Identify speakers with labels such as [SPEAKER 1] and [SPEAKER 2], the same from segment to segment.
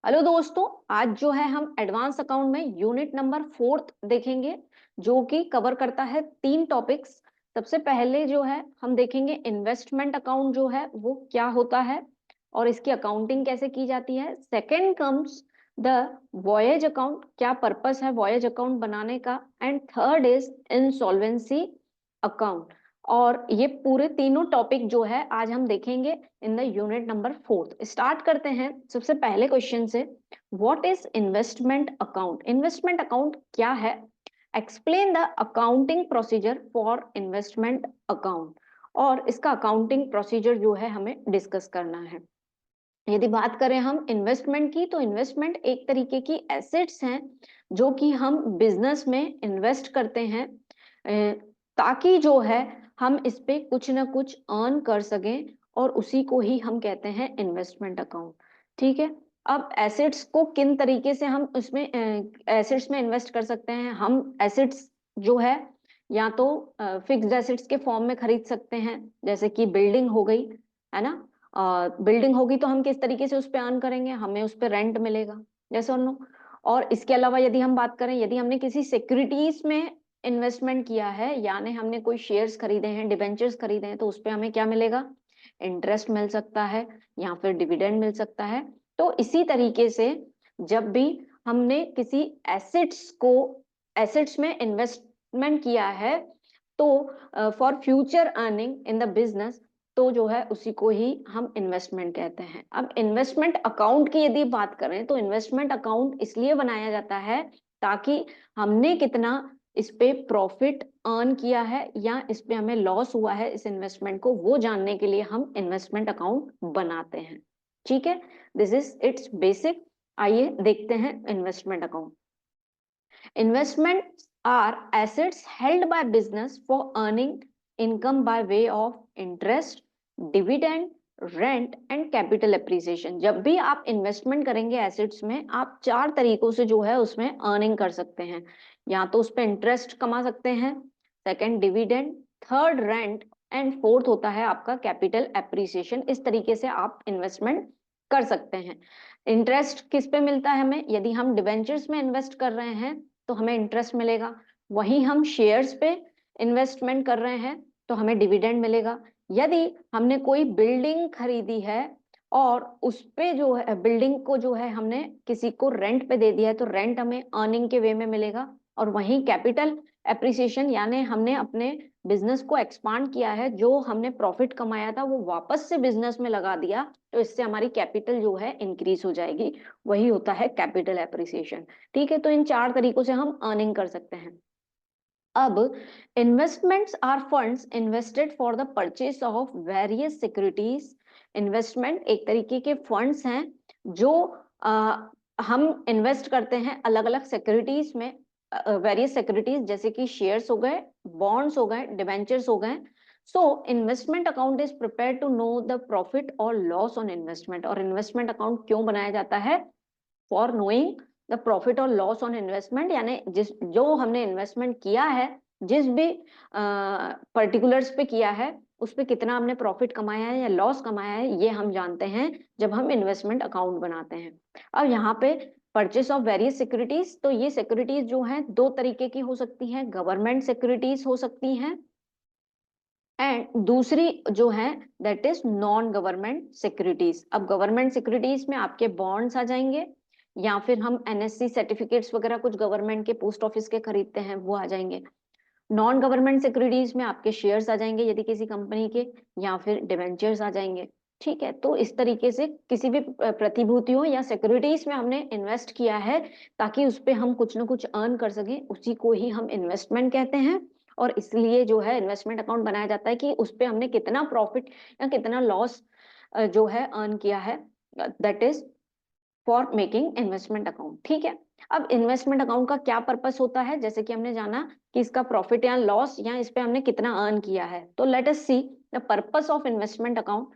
[SPEAKER 1] Hello दोस्तों, आज जो है हम एडवांस अकाउंट में यूनिट नंबर 4 देखेंगे, जो कि कवर करता है 3 टॉपिक्स। सबसे पहले जो है हम देखेंगे इन्वेस्टमेंट अकाउंट जो है वो क्या होता है और इसकी अकाउंटिंग कैसे की जाती है। Second comes the voyage account, क्या पर्पस है वॉयज अकाउंट बनाने का। And third is insolvency account. और ये पूरे तीनों टॉपिक जो है आज हम देखेंगे in the unit number 4। Start करते हैं सबसे पहले क्वेश्चन से। What is investment account? Investment account क्या है? Explain the accounting procedure for investment account. और इसका अकाउंटिंग प्रोसीजर जो है हमें डिस्कस करना है। यदि बात करें हम इन्वेस्टमेंट की, तो इन्वेस्टमेंट एक तरीके की एसेट्स हैं जो कि हम बिजनेस में इन्वेस्ट करते हैं, ताकि जो है हम इस पे कुछ ना कुछ अर्न कर सकें, और उसी को ही हम कहते हैं इन्वेस्टमेंट अकाउंट। ठीक है। अब एसेट्स को किन तरीके से हम उसमें एसेट्स में इन्वेस्ट कर सकते हैं? हम एसेट्स जो है या तो फिक्स्ड एसेट्स के फॉर्म में खरीद सकते हैं, जैसे कि बिल्डिंग हो गई, है ना। बिल्डिंग होगी तो हम किस तरीके से उस पे अर्न करेंगे? हमें उस पे रेंट मिलेगा, जैसे और नो। और इसके अलावा यदि हम बात करें, यदि हमने किसी सिक्योरिटीज में इन्वेस्टमेंट किया है, यानी हमने कोई शेयर्स खरीदे हैं, डिबेंचर्स खरीदे हैं, तो उस पे हमें क्या मिलेगा? इंटरेस्ट मिल सकता है या फिर डिविडेंड मिल सकता है। तो इसी तरीके से जब भी हमने किसी एसेट्स में इन्वेस्टमेंट किया है, तो for future earning in the business, तो जो है उसी को ही हम इन्वेस्टमेंट कहते हैं। अब इन्वेस्टमेंट अकाउंट की यदि बात करें, तो इन्वेस्टमेंट अकाउंट इसलिए बनाया जाता है ताकि हमने कितना इस पे प्रॉफिट अर्न किया है या इस पे हमें लॉस हुआ है इस इन्वेस्टमेंट को, वो जानने के लिए हम इन्वेस्टमेंट अकाउंट बनाते हैं। ठीक है, दिस इज इट्स बेसिक। आइए देखते हैं investment account. Investments are assets held by business for earning income by way of interest, dividend, rent and capital appreciation. जब भी आप इन्वेस्टमेंट करेंगे एसेट्स में, आप 4 तरीकों से जो है उसमें अर्निंग कर सकते हैं। या तो उस पर इंटरेस्ट कमा सकते हैं, second dividend, third rent, and fourth होता है आपका कैपिटल एप्रिसिएशन। इस तरीके से आप इन्वेस्टमेंट कर सकते हैं। इंटरेस्ट किस पे मिलता है हमें? यदि हम डिवेंचर्स में इन्वेस्ट कर रहे हैं तो हमें इंटरेस्ट मिलेगा। वहीं हम शेयर्स पे इन्वेस्टमेंट कर रहे हैं तो हमें डिविडेंड मिलेगा। यदि हमने कोई बिल्डिंग खरीदी है और उस पे जो है बिल्डिंग को जो है हमने किसी को रेंट पे दे दिया है, तो रेंट हमें अर्निंग के वे में मिलेगा। और वहीं कैपिटल एप्रिसिएशन, यानी हमने अपने बिजनेस को एक्सपांड किया है, जो हमने प्रॉफिट कमाया था वो वापस से बिजनेस में लगा दिया, तो इससे हमारी कैपिटल जो है इंक्रीज हो जाएगी। वही होता है कैपिटल एप्रिसिएशन। ठीक है, तो इन 4 तरीकों से हम अर्निंग कर सकते हैं। अब investments are funds invested for the purchase of various securities. Investment एक तरीके के फंड्स हैं जो हम इन्वेस्ट करते हैं अलग अलग सिक्योरिटीज में, वेरियस सिक्योरिटीज, जैसे कि शेयर्स हो गए, बॉन्ड्स हो गए, डिबेंचर्स हो गए। So investment account is prepare to know the profit और लॉस ऑन इन्वेस्टमेंट। और इन्वेस्टमेंट अकाउंट क्यों बनाया जाता है? फॉर नोइंग द प्रॉफिट और लॉस ऑन इन्वेस्टमेंट, यानी जिस जो हमने इन्वेस्टमेंट किया है, जिस भी पर्टिकुलर्स पे किया है, उस पे कितना हमने प्रॉफिट कमाया है या लॉस कमाया है, ये हम जानते हैं जब हम इन्वेस्टमेंट अकाउंट बनाते हैं। अब यहाँ पे परचेस ऑफ वेरियस सिक्योरिटीज, तो ये सिक्योरिटीज जो हैं 2 तरीके की हो सकती हैं। गवर्नमेंट सिक्योरिटीज हो सकती हैं, एंड दूसरी जो है that is non government securities. अब गवर्नमेंट सिक्योरिटीज में आपके बॉन्ड्स आ जाएंगे, या फिर हम एनएससी सर्टिफिकेट्स वगैरह कुछ गवर्नमेंट के पोस्ट ऑफिस के खरीदते हैं, वो आ जाएंगे। नॉन गवर्नमेंट सिक्योरिटीज में आपके शेयर्स आ जाएंगे यदि किसी कंपनी के, या फिर डिवेंचर्स आ जाएंगे। ठीक है, तो इस तरीके से किसी भी प्रतिभूतियों या सिक्योरिटीज में हमने इन्वेस्ट किया है ताकि उस पे हम कुछ ना कुछ अर्न कर सकें, उसी को ही हम इन्वेस्टमेंट कहते हैं। और इसलिए जो है इन्वेस्टमेंट अकाउंट बनाया जाता है कि उस पे हमने कितना प्रॉफिट या कितना लॉस जो है अर्न किया है, that is for making investment account. ठीक है। अब इन्वेस्टमेंट अकाउंट का क्या पर्पस होता है, जैसे कि हमने जाना कि इसका प्रॉफिट या लॉस या इस पे हमने कितना अर्न किया है। तो let us see the purpose of investment account.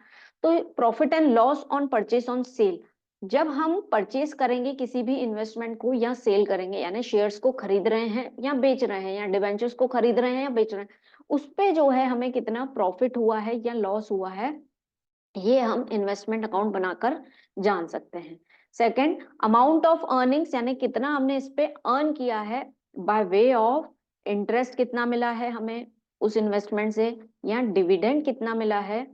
[SPEAKER 1] तो profit and loss on purchase on sale. जब हम परचेज करेंगे किसी भी इन्वेस्टमेंट को या सेल करेंगे, यानी शेयर्स को खरीद रहे हैं या बेच रहे हैं, या डिवेंचर्स को खरीद रहे हैं या बेच रहे हैं, उस पे जो है हमें कितना प्रॉफिट हुआ है या लॉस हुआ है, ये हम इन्वेस्टमेंट अकाउंट बनाकर जान सकते हैं। सेकंड, अमाउंट ऑफ अर्निंग्स, यानी कितना हमने इस पे अर्न किया है बाय वे ऑफ इंटरेस्ट, कितना मिला है हमें उस इन्वेस्टमेंट से, या डिविडेंड कितना मिला है,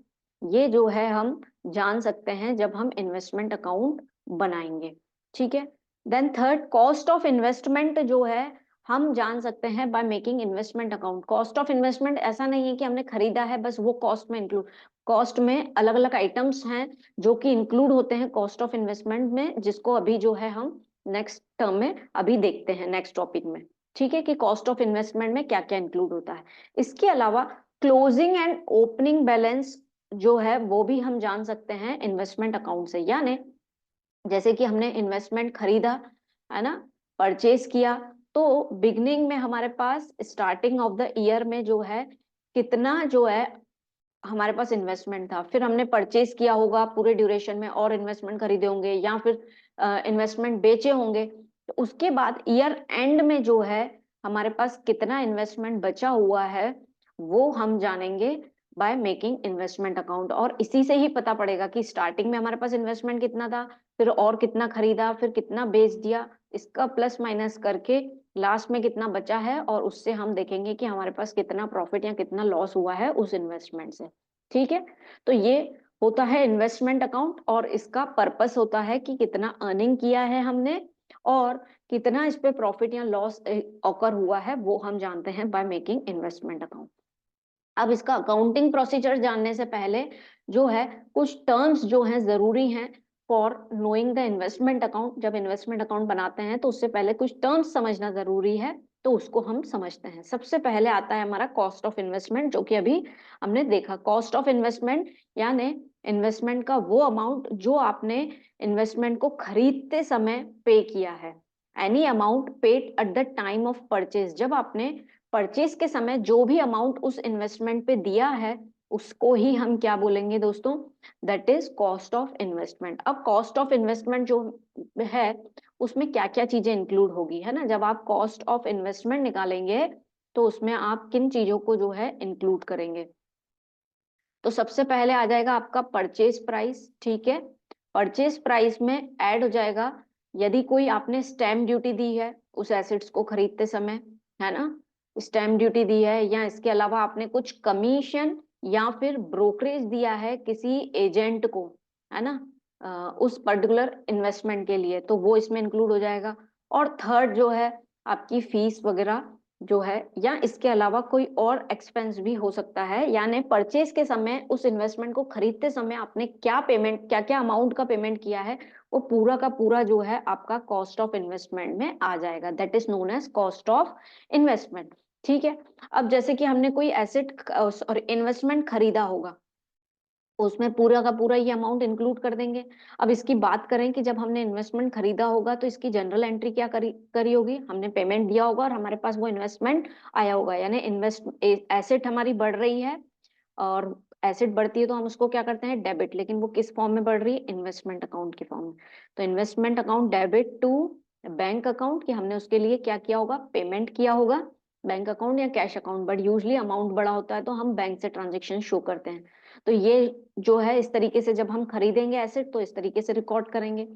[SPEAKER 1] ये जो है हम जान सकते हैं जब हम इन्वेस्टमेंट अकाउंट बनाएंगे। ठीक है। Then third, cost of investment जो है हम जान सकते हैं by making investment account. Cost of investment ऐसा नहीं है कि हमने खरीदा है बस वो कॉस्ट में इंक्लूड, कॉस्ट में अलग अलग आइटम्स हैं जो कि इंक्लूड होते हैं कॉस्ट ऑफ इन्वेस्टमेंट में, जिसको अभी जो है हम नेक्स्ट टर्म में अभी देखते हैं, नेक्स्ट टॉपिक में। ठीक है, कि कॉस्ट ऑफ इन्वेस्टमेंट में क्या क्या इंक्लूड होता है। इसके अलावा क्लोजिंग एंड ओपनिंग बैलेंस जो है वो भी हम जान सकते हैं इन्वेस्टमेंट अकाउंट से। यानी जैसे कि हमने इन्वेस्टमेंट खरीदा है ना, परचेज किया, तो बिगनिंग में हमारे पास स्टार्टिंग ऑफ द ईयर में जो है कितना जो है हमारे पास इन्वेस्टमेंट था, फिर हमने परचेज किया होगा पूरे ड्यूरेशन में और इन्वेस्टमेंट खरीदे होंगे या फिर इन्वेस्टमेंट बेचे होंगे, तो उसके बाद ईयर एंड में जो है हमारे पास कितना इन्वेस्टमेंट बचा हुआ है वो हम जानेंगे बाय मेकिंग इन्वेस्टमेंट अकाउंट। और इसी से ही पता पड़ेगा कि स्टार्टिंग में हमारे पास इन्वेस्टमेंट कितना था, फिर और कितना खरीदा, फिर कितना बेच दिया, इसका प्लस माइनस करके लास्ट में कितना बचा है, और उससे हम देखेंगे कि हमारे पास कितना प्रॉफिट या कितना लॉस हुआ है उस इन्वेस्टमेंट से। ठीक है, तो ये होता है इन्वेस्टमेंट अकाउंट, और इसका पर्पस होता है कि कितना अर्निंग किया है हमने और कितना इस पे प्रॉफिट या लॉस ऑकर हुआ है वो हम जानते हैं बाय मेकिंग इन्वेस्टमेंट अकाउंट। अब इसका अकाउंटिंग प्रोसीजर जानने से पहले जो है कुछ टर्म्स जो हैं जरूरी हैं for knowing the investment account. जब इन्वेस्टमेंट अकाउंट बनाते हैं तो उससे पहले कुछ टर्म्स समझना जरूरी है, तो उसको हम समझते हैं। सबसे पहले आता है हमारा कॉस्ट ऑफ इन्वेस्टमेंट, जो कि अभी हमने देखा। कॉस्ट ऑफ इन्वेस्टमेंट यानी इन्वेस्टमेंट का वो अमाउंट जो आपने इन्वेस्टमेंट को खरीदते समय पे किया है। Any amount paid eight the time of purchase, जब आपने परचेज के समय जो भी अमाउंट उस इन्वेस्टमेंट पे दिया है उसको ही हम क्या बोलेंगे दोस्तों, that is cost of investment. अब कॉस्ट ऑफ इन्वेस्टमेंट जो है उसमें क्या क्या चीजें इंक्लूड होगी, है ना। जब आप कॉस्ट ऑफ इन्वेस्टमेंट निकालेंगे तो उसमें आप किन चीजों को जो है इंक्लूड करेंगे, तो सबसे पहले आ जाएगा आपका परचेज प्राइस। ठीक है, परचेज प्राइस में ऐड हो जाएगा यदि कोई आपने स्टैम्प ड्यूटी दी है उस एसेट्स को खरीदते समय, है ना, स्टैम्प ड्यूटी दी है, या इसके अलावा आपने कुछ कमीशन या फिर ब्रोकरेज दिया है किसी एजेंट को, है ना, उस पर्टिकुलर इन्वेस्टमेंट के लिए, तो वो इसमें इंक्लूड हो जाएगा। और थर्ड जो है आपकी फीस वगैरह जो है, या इसके अलावा कोई और एक्सपेंस भी हो सकता है। यानी परचेज के समय उस इन्वेस्टमेंट को खरीदते समय आपने क्या पेमेंट, क्या क्या अमाउंट का पेमेंट किया है, वो पूरा का पूरा जो है आपका कॉस्ट ऑफ इन्वेस्टमेंट में आ जाएगा। That is known as cost of investment. ठीक है, अब जैसे कि हमने कोई एसेट और इन्वेस्टमेंट खरीदा होगा, उसमें पूरा का पूरा ये अमाउंट इंक्लूड कर देंगे। अब इसकी बात करें कि जब हमने इन्वेस्टमेंट खरीदा होगा तो इसकी जनरल एंट्री क्या करी होगी, हमने पेमेंट दिया होगा और हमारे पास वो इन्वेस्टमेंट आया होगा, यानी इन्वेस्ट एसेट हमारी बढ़ रही है, और एसेट बढ़ती है तो हम उसको क्या करते हैं, डेबिट। लेकिन वो किस फॉर्म में बढ़ रही है, इन्वेस्टमेंट अकाउंट के फॉर्म में। तो investment account debit to bank account, कि हमने उसके लिए क्या किया होगा, पेमेंट किया होगा, बैंक अकाउंट या cash account, but usually amount बड़ा होता है तो हम बैंक से ट्रांजेक्शन शो करते हैं। तो ये जो है इस तरीके से जब हम खरीदेंगे एसेट तो इस तरीके से रिकॉर्ड करेंगे।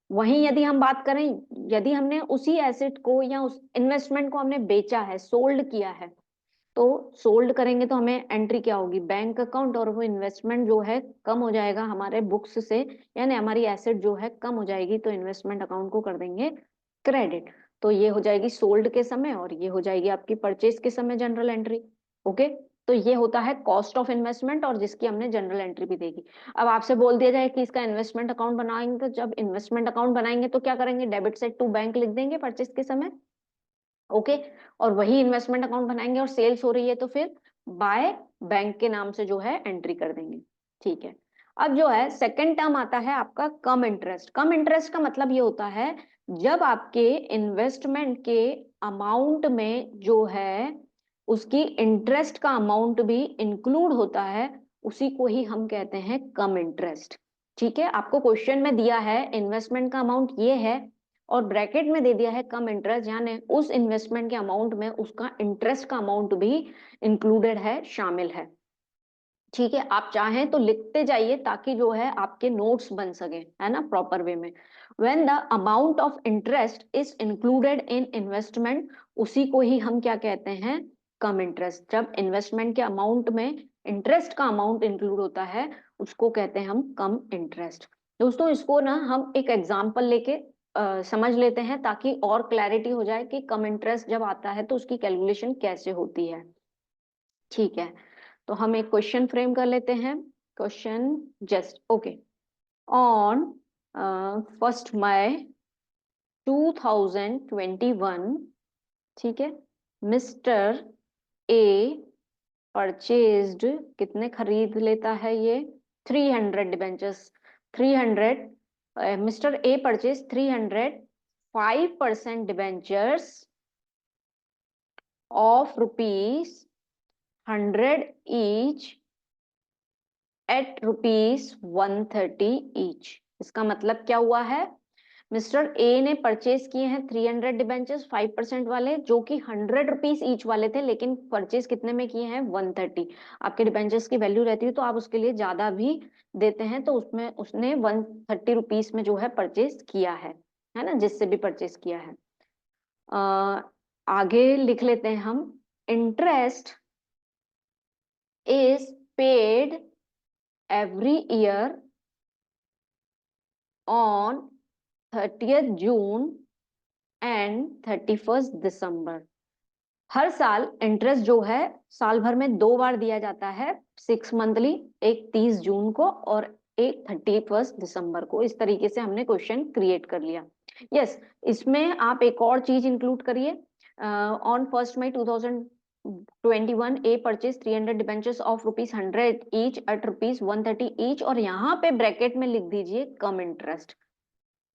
[SPEAKER 1] वहीं यदि हम बात करें, यदि हमने उसी एसेट को या उस इन्वेस्टमेंट को हमने बेचा है, सोल्ड किया है, तो सोल्ड करेंगे तो हमें एंट्री क्या होगी, बैंक अकाउंट, और वो इन्वेस्टमेंट जो है कम हो जाएगा हमारे बुक्स से, यानी हमारी एसेट जो है कम हो जाएगी, तो इन्वेस्टमेंट अकाउंट को कर देंगे क्रेडिट। तो ये हो जाएगी सोल्ड के समय और ये हो जाएगी आपकी परचेज के समय जनरल एंट्री। ओके, तो ये होता है कॉस्ट ऑफ इन्वेस्टमेंट, और जिसकी हमने जनरल एंट्री भी देखी। अब आपसे बोल दिया जाए कि इसका इन्वेस्टमेंट अकाउंट बनाएंगे, तो जब इन्वेस्टमेंट अकाउंट बनाएंगे तो क्या करेंगे, डेबिट साइड टू बैंक लिख देंगे परचेज के समय। ओके, और वही इन्वेस्टमेंट अकाउंट बनाएंगे और सेल्स हो रही है तो फिर बाय बैंक के नाम से जो है एंट्री कर देंगे। ठीक है, अब जो है सेकंड टर्म आता है आपका कम इंटरेस्ट। कम इंटरेस्ट का मतलब ये होता है जब आपके इन्वेस्टमेंट के अमाउंट में जो है उसकी इंटरेस्ट का अमाउंट भी इंक्लूड होता है, उसी को ही हम कहते हैं कम इंटरेस्ट। ठीक है, आपको क्वेश्चन में दिया है इन्वेस्टमेंट का अमाउंट ये है और ब्रैकेट में दे दिया है कम इंटरेस्ट, यानी उस इन्वेस्टमेंट के अमाउंट में उसका इंटरेस्ट का अमाउंट भी इंक्लूडेड है, शामिल है। ठीक है, आप चाहें तो लिखते जाइए ताकि जो है आपके नोट्स बन सके, है ना, प्रॉपर वे में। When the amount of interest is included in investment, उसी को ही हम क्या कहते हैं, कम इंटरेस्ट। जब इन्वेस्टमेंट के अमाउंट में इंटरेस्ट का अमाउंट इंक्लूड होता है, उसको कहते हैं हम कम इंटरेस्ट। दोस्तों इसको ना हम एक एग्जाम्पल लेके समझ लेते हैं ताकि और क्लैरिटी हो जाए कि कम इंटरेस्ट जब आता है तो उसकी कैलकुलेशन कैसे होती है। ठीक है, तो हम एक क्वेश्चन फ्रेम कर लेते हैं। Question just okay, on 1 May 2021, ठीक है, मिस्टर ए परचेज्ड, कितने खरीद लेता है ये, 300 debentures. 300, mister A purchase 300 5% debentures of ₹100 each at ₹130 each. इसका मतलब क्या हुआ है, मिस्टर ए ने परचेज किए हैं 300 डिबेंचर्स 5% वाले, जो कि ₹100 ईच वाले थे, लेकिन परचेज कितने में किए हैं, 130। आपके डिबेंचर्स की वैल्यू रहती है तो आप उसके लिए ज्यादा भी देते हैं, तो उसमें उसने ₹130 में जो है परचेज किया है ना, जिससे भी परचेज किया है। आगे लिख लेते हैं हम, interest is paid every year on 30th June and 31st दिसंबर। हर साल इंटरेस्ट जो है साल भर में 2 बार दिया जाता है, 6 मंथली, एक 30 जून को और एक 31st दिसंबर को। इस तरीके से हमने क्वेश्चन क्रिएट कर लिया। यस, इसमें आप एक और चीज इंक्लूड करिए, on 1 May 2021 a purchase 300 debentures of ₹100 each at ₹130 each, और यहाँ पे ब्रैकेट में लिख दीजिए कम इंटरेस्ट।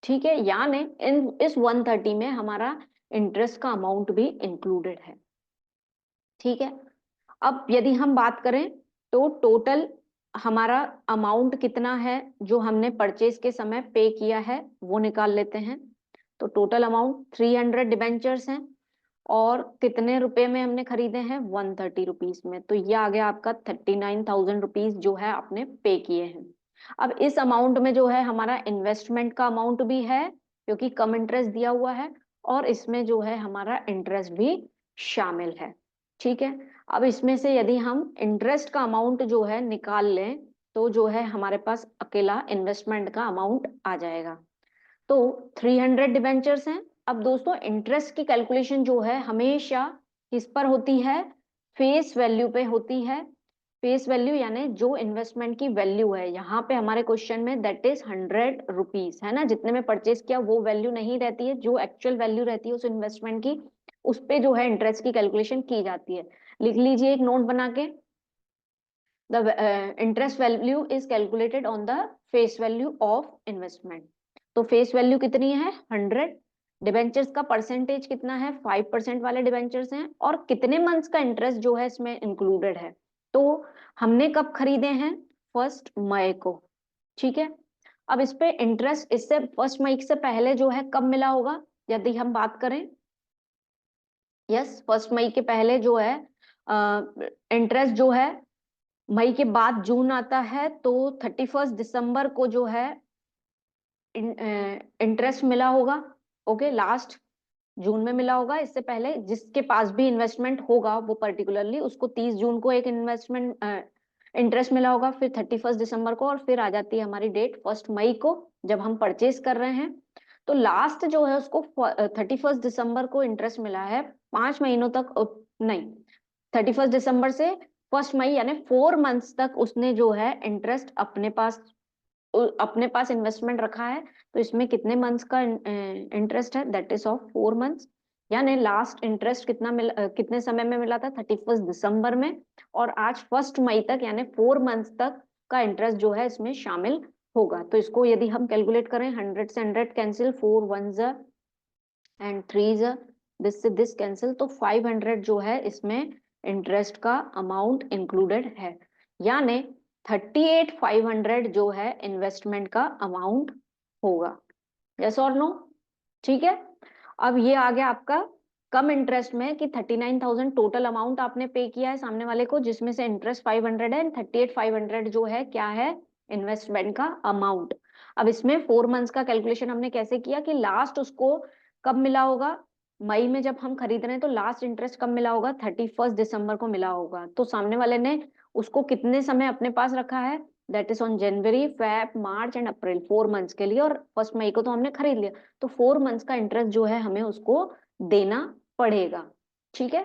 [SPEAKER 1] ठीक है, यानी इन इस 130 में हमारा इंटरेस्ट का अमाउंट भी इंक्लूडेड है। ठीक है, अब यदि हम बात करें तो टोटल हमारा अमाउंट कितना है जो हमने परचेज के समय पे किया है, वो निकाल लेते हैं। तो टोटल अमाउंट 300 डिबेंचर्स हैं और कितने रुपए में हमने खरीदे हैं, ₹130 में। तो ये आ गया आपका 39,000 जो है आपने पे किए हैं। अब इस अमाउंट में जो है हमारा इन्वेस्टमेंट का अमाउंट भी है, क्योंकि कम इंटरेस्ट दिया हुआ है, और इसमें जो है हमारा इंटरेस्ट भी शामिल है। ठीक है, अब इसमें से यदि हम इंटरेस्ट का अमाउंट जो है निकाल लें तो जो है हमारे पास अकेला इन्वेस्टमेंट का अमाउंट आ जाएगा। तो 300 डिबेंचर्स हैं। अब दोस्तों इंटरेस्ट की कैलकुलेशन जो है हमेशा किस पर होती है, फेस वैल्यू पे होती है। फेस वैल्यू यानी जो इन्वेस्टमेंट की वैल्यू है, यहाँ पे हमारे क्वेश्चन में दैट इज ₹100, है ना, जितने में परचेज किया वो वैल्यू नहीं रहती है, जो एक्चुअल वैल्यू रहती है उस इन्वेस्टमेंट की, उस पे जो है इंटरेस्ट की कैलकुलेशन की जाती है। लिख लीजिए एक नोट बना के, the interest value is calculated on the face value of investment। तो फेस वैल्यू कितनी है, 100। डिबेंचर्स का परसेंटेज कितना है, 5% वाले डिबेंचर्स हैं, और कितने मंथ्स का इंटरेस्ट जो है इसमें इंक्लूडेड है। तो हमने कब खरीदे हैं, 1 मई को। ठीक है, अब इस पे इंटरेस्ट इससे 1 मई से पहले जो है कब मिला होगा, यदि हम बात करें, यस 1 मई के पहले जो है इंटरेस्ट जो है, मई के बाद जून आता है, तो 31 दिसंबर को जो है इंटरेस्ट मिला होगा। ओके, लास्ट जून में मिला होगा। इससे पहले जिसके पास भी इन्वेस्टमेंट होगा वो पर्टिकुलरली उसको 30 जून को एक इन्वेस्टमेंट इंटरेस्ट मिला होगा, फिर 31 दिसंबर को, और फिर आ जाती है हमारी डेट 1 मई को जब हम परचेज कर रहे हैं। तो लास्ट जो है उसको 31 दिसंबर को इंटरेस्ट मिला है, 5 महीनों तक नहीं, 31 दिसंबर से 1 मई यानी 4 मंथ्स तक उसने जो है इंटरेस्ट अपने पास इन्वेस्टमेंट रखा है। तो इसमें कितने मंथ्स का इंटरेस्ट है, दैट इज ऑफ 4 मंथ्स। यानी लास्ट इंटरेस्ट कितने समय में मिला था, 31 दिसंबर में, और आज 1 मई तक यानी 4 मंथ्स तक का इंटरेस्ट जो है इसमें शामिल होगा। तो इसको यदि हम कैलकुलेट करें, 100 से 100 कैंसिल, 4 1 एंड 3 दिस से दिस कैंसिल, तो 500 जो है इसमें इंटरेस्ट का अमाउंट इंक्लूडेड है। यानी 38,500 जो है इन्वेस्टमेंट का अमाउंट होगा। यस और नो, ठीक है। अब ये आ गया आपका कम इंटरेस्ट में कि 39,000 टोटल अमाउंट आपने पे किया है सामने वाले को, जिसमें से इंटरेस्ट 500 है, 38,500 जो है क्या है, इन्वेस्टमेंट का अमाउंट। अब इसमें 4 मंथ्स का कैलकुलेशन हमने कैसे किया कि लास्ट उसको कब मिला होगा, मई में जब हम खरीद रहे हैं तो लास्ट इंटरेस्ट कब मिला होगा, 31 दिसंबर को मिला होगा। तो सामने वाले ने उसको कितने समय अपने पास रखा है, that is on January, Feb, March and April, 4 months के लिए, और 1 मई को तो हमने खरीद लिया, तो 4 मंथ्स का इंटरेस्ट जो है हमें उसको देना पड़ेगा। ठीक है,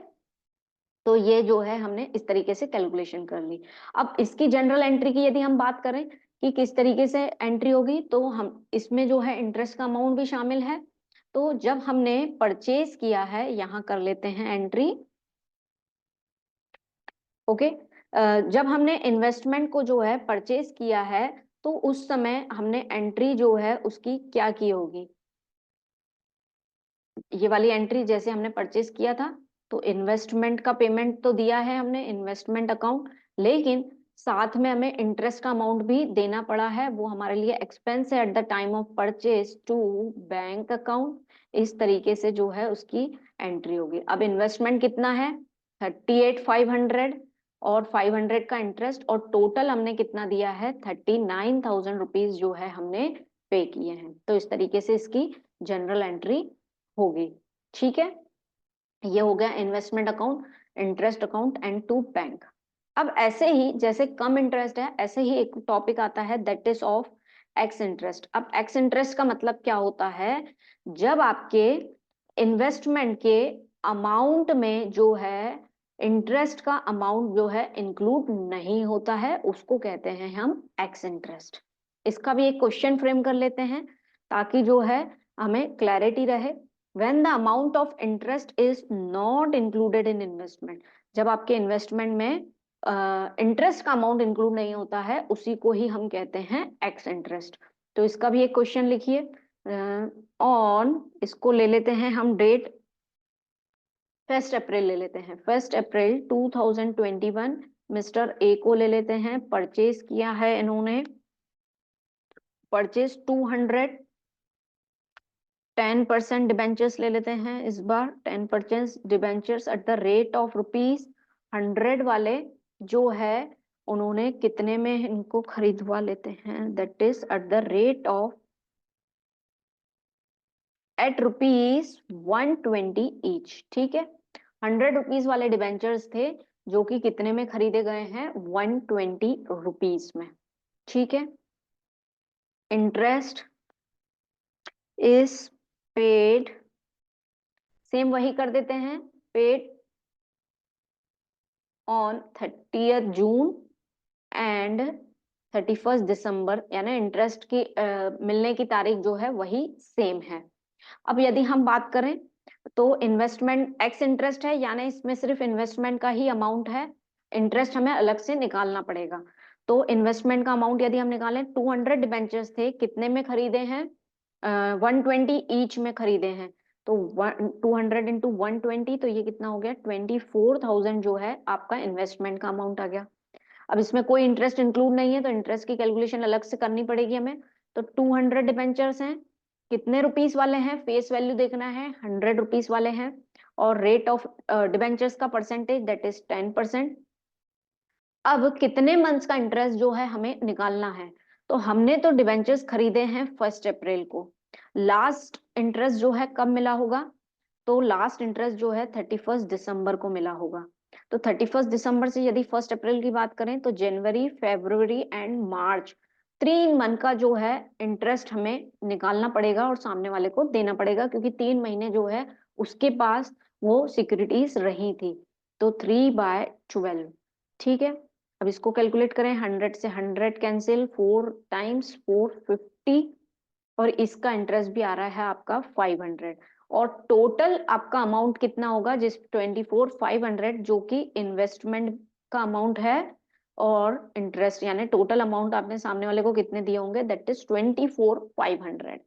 [SPEAKER 1] तो ये जो है हमने इस तरीके से कैलकुलेशन कर ली। अब इसकी जनरल एंट्री की यदि हम बात करें कि किस तरीके से एंट्री होगी, तो हम इसमें जो है इंटरेस्ट का अमाउंट भी शामिल है। तो जब हमने परचेज किया है, यहां कर लेते हैं एंट्री, ओके। जब हमने इन्वेस्टमेंट को जो है परचेज किया है, तो उस समय हमने एंट्री जो है उसकी क्या की होगी, ये वाली एंट्री जैसे हमने परचेज किया था, तो इन्वेस्टमेंट का पेमेंट तो दिया है हमने इन्वेस्टमेंट अकाउंट, लेकिन साथ में हमें इंटरेस्ट का अमाउंट भी देना पड़ा है, वो हमारे लिए एक्सपेंस है at the time of purchase to bank account. इस तरीके से जो है उसकी एंट्री होगी। अब इन्वेस्टमेंट कितना है, 38,500, और 500 का इंटरेस्ट, और टोटल हमने कितना दिया है, 39,000 रुपीज जो है हमने पे किए हैं। तो इस तरीके से इसकी जनरल एंट्री होगी। ठीक है, ये हो गया investment account, interest account and to bank. अब ऐसे ही जैसे कम इंटरेस्ट है, ऐसे ही एक टॉपिक आता है that is of x interest. अब एक्स इंटरेस्ट का मतलब क्या होता है, जब आपके इन्वेस्टमेंट के अमाउंट में जो है इंटरेस्ट का अमाउंट जो है इंक्लूड नहीं होता है, उसको कहते हैं हम एक्स इंटरेस्ट। इसका भी एक क्वेश्चन फ्रेम कर लेते हैं ताकि जो है हमें क्लैरिटी रहे। when the amount of interest is not included in investment, जब आपके इन्वेस्टमेंट में इंटरेस्ट का अमाउंट इंक्लूड नहीं होता है, उसी को ही हम कहते हैं एक्स इंटरेस्ट। तो इसका भी एक क्वेश्चन लिखिए ऑन, इसको ले लेते हैं हम डेट 1 अप्रैल ले लेते हैं, 1 अप्रैल 2021, मिस्टर ए को ले लेते हैं, परचेज किया है इन्होंने, परचेज 200, 10% डिबेंचर्स ले लेते हैं इस बार, 10% debentures eight the rate of ₹100 वाले जो है उन्होंने कितने में इनको खरीदवा लेते हैं, that is at the rate of at ₹120 each. ठीक है, 100 रुपीज वाले डिबेंचर्स थे जो कि कितने में खरीदे गए हैं, 120 रुपीज में। ठीक है, इंटरेस्ट इज पेड, सेम वही कर देते हैं, paid on 30th June and 31st दिसंबर, यानी इंटरेस्ट की मिलने की तारीख जो है वही सेम है। अब यदि हम बात करें तो इन्वेस्टमेंट एक्स इंटरेस्ट है, यानी इसमें सिर्फ इन्वेस्टमेंट का ही अमाउंट है, इंटरेस्ट हमें अलग से निकालना पड़ेगा। तो इन्वेस्टमेंट का अमाउंट यदि हम निकालें, 200 डिबेंचर्स थे, कितने में खरीदे हैं, 120 ईच में खरीदे हैं, तो 200 इंटू 120, तो ये कितना हो गया, 24,000 जो है आपका इन्वेस्टमेंट का अमाउंट आ गया। अब इसमें कोई इंटरेस्ट इंक्लूड नहीं है, तो इंटरेस्ट की कैलकुलेशन अलग से करनी पड़ेगी हमें। तो 200 डिबेंचर्स हैं, कितने रुपीस वाले हैं, फेस वैल्यू देखना है, 100 रुपीस वाले हैं, और रेट ऑफ डिबेंचर्स का परसेंटेज दैट इज 10%। अब कितने मंथ्स का इंटरेस्ट जो है हमें निकालना है, तो हमने तो डिबेंचर्स खरीदे हैं 1 अप्रैल को, लास्ट इंटरेस्ट जो है कब मिला होगा, तो लास्ट इंटरेस्ट जो है 31 दिसंबर को मिला होगा। तो 31 दिसंबर से यदि 1 अप्रैल की बात करें, तो जनवरी, फरवरी एंड मार्च, 3 मंथ का जो है इंटरेस्ट हमें निकालना पड़ेगा और सामने वाले को देना पड़ेगा, क्योंकि 3 महीने जो है उसके पास वो सिक्योरिटीज रही थी। तो 3/12। ठीक है, अब इसको कैलकुलेट करें, 100 से 100 कैंसिल, 4 टाइम्स 450, और इसका इंटरेस्ट भी आ रहा है आपका 500, और टोटल आपका अमाउंट कितना होगा, जिस 24,500 जो कि इन्वेस्टमेंट का अमाउंट है, और इंटरेस्ट यानी टोटल अमाउंट आपने सामने वाले को कितने दिए होंगे, दैट इज 24,500।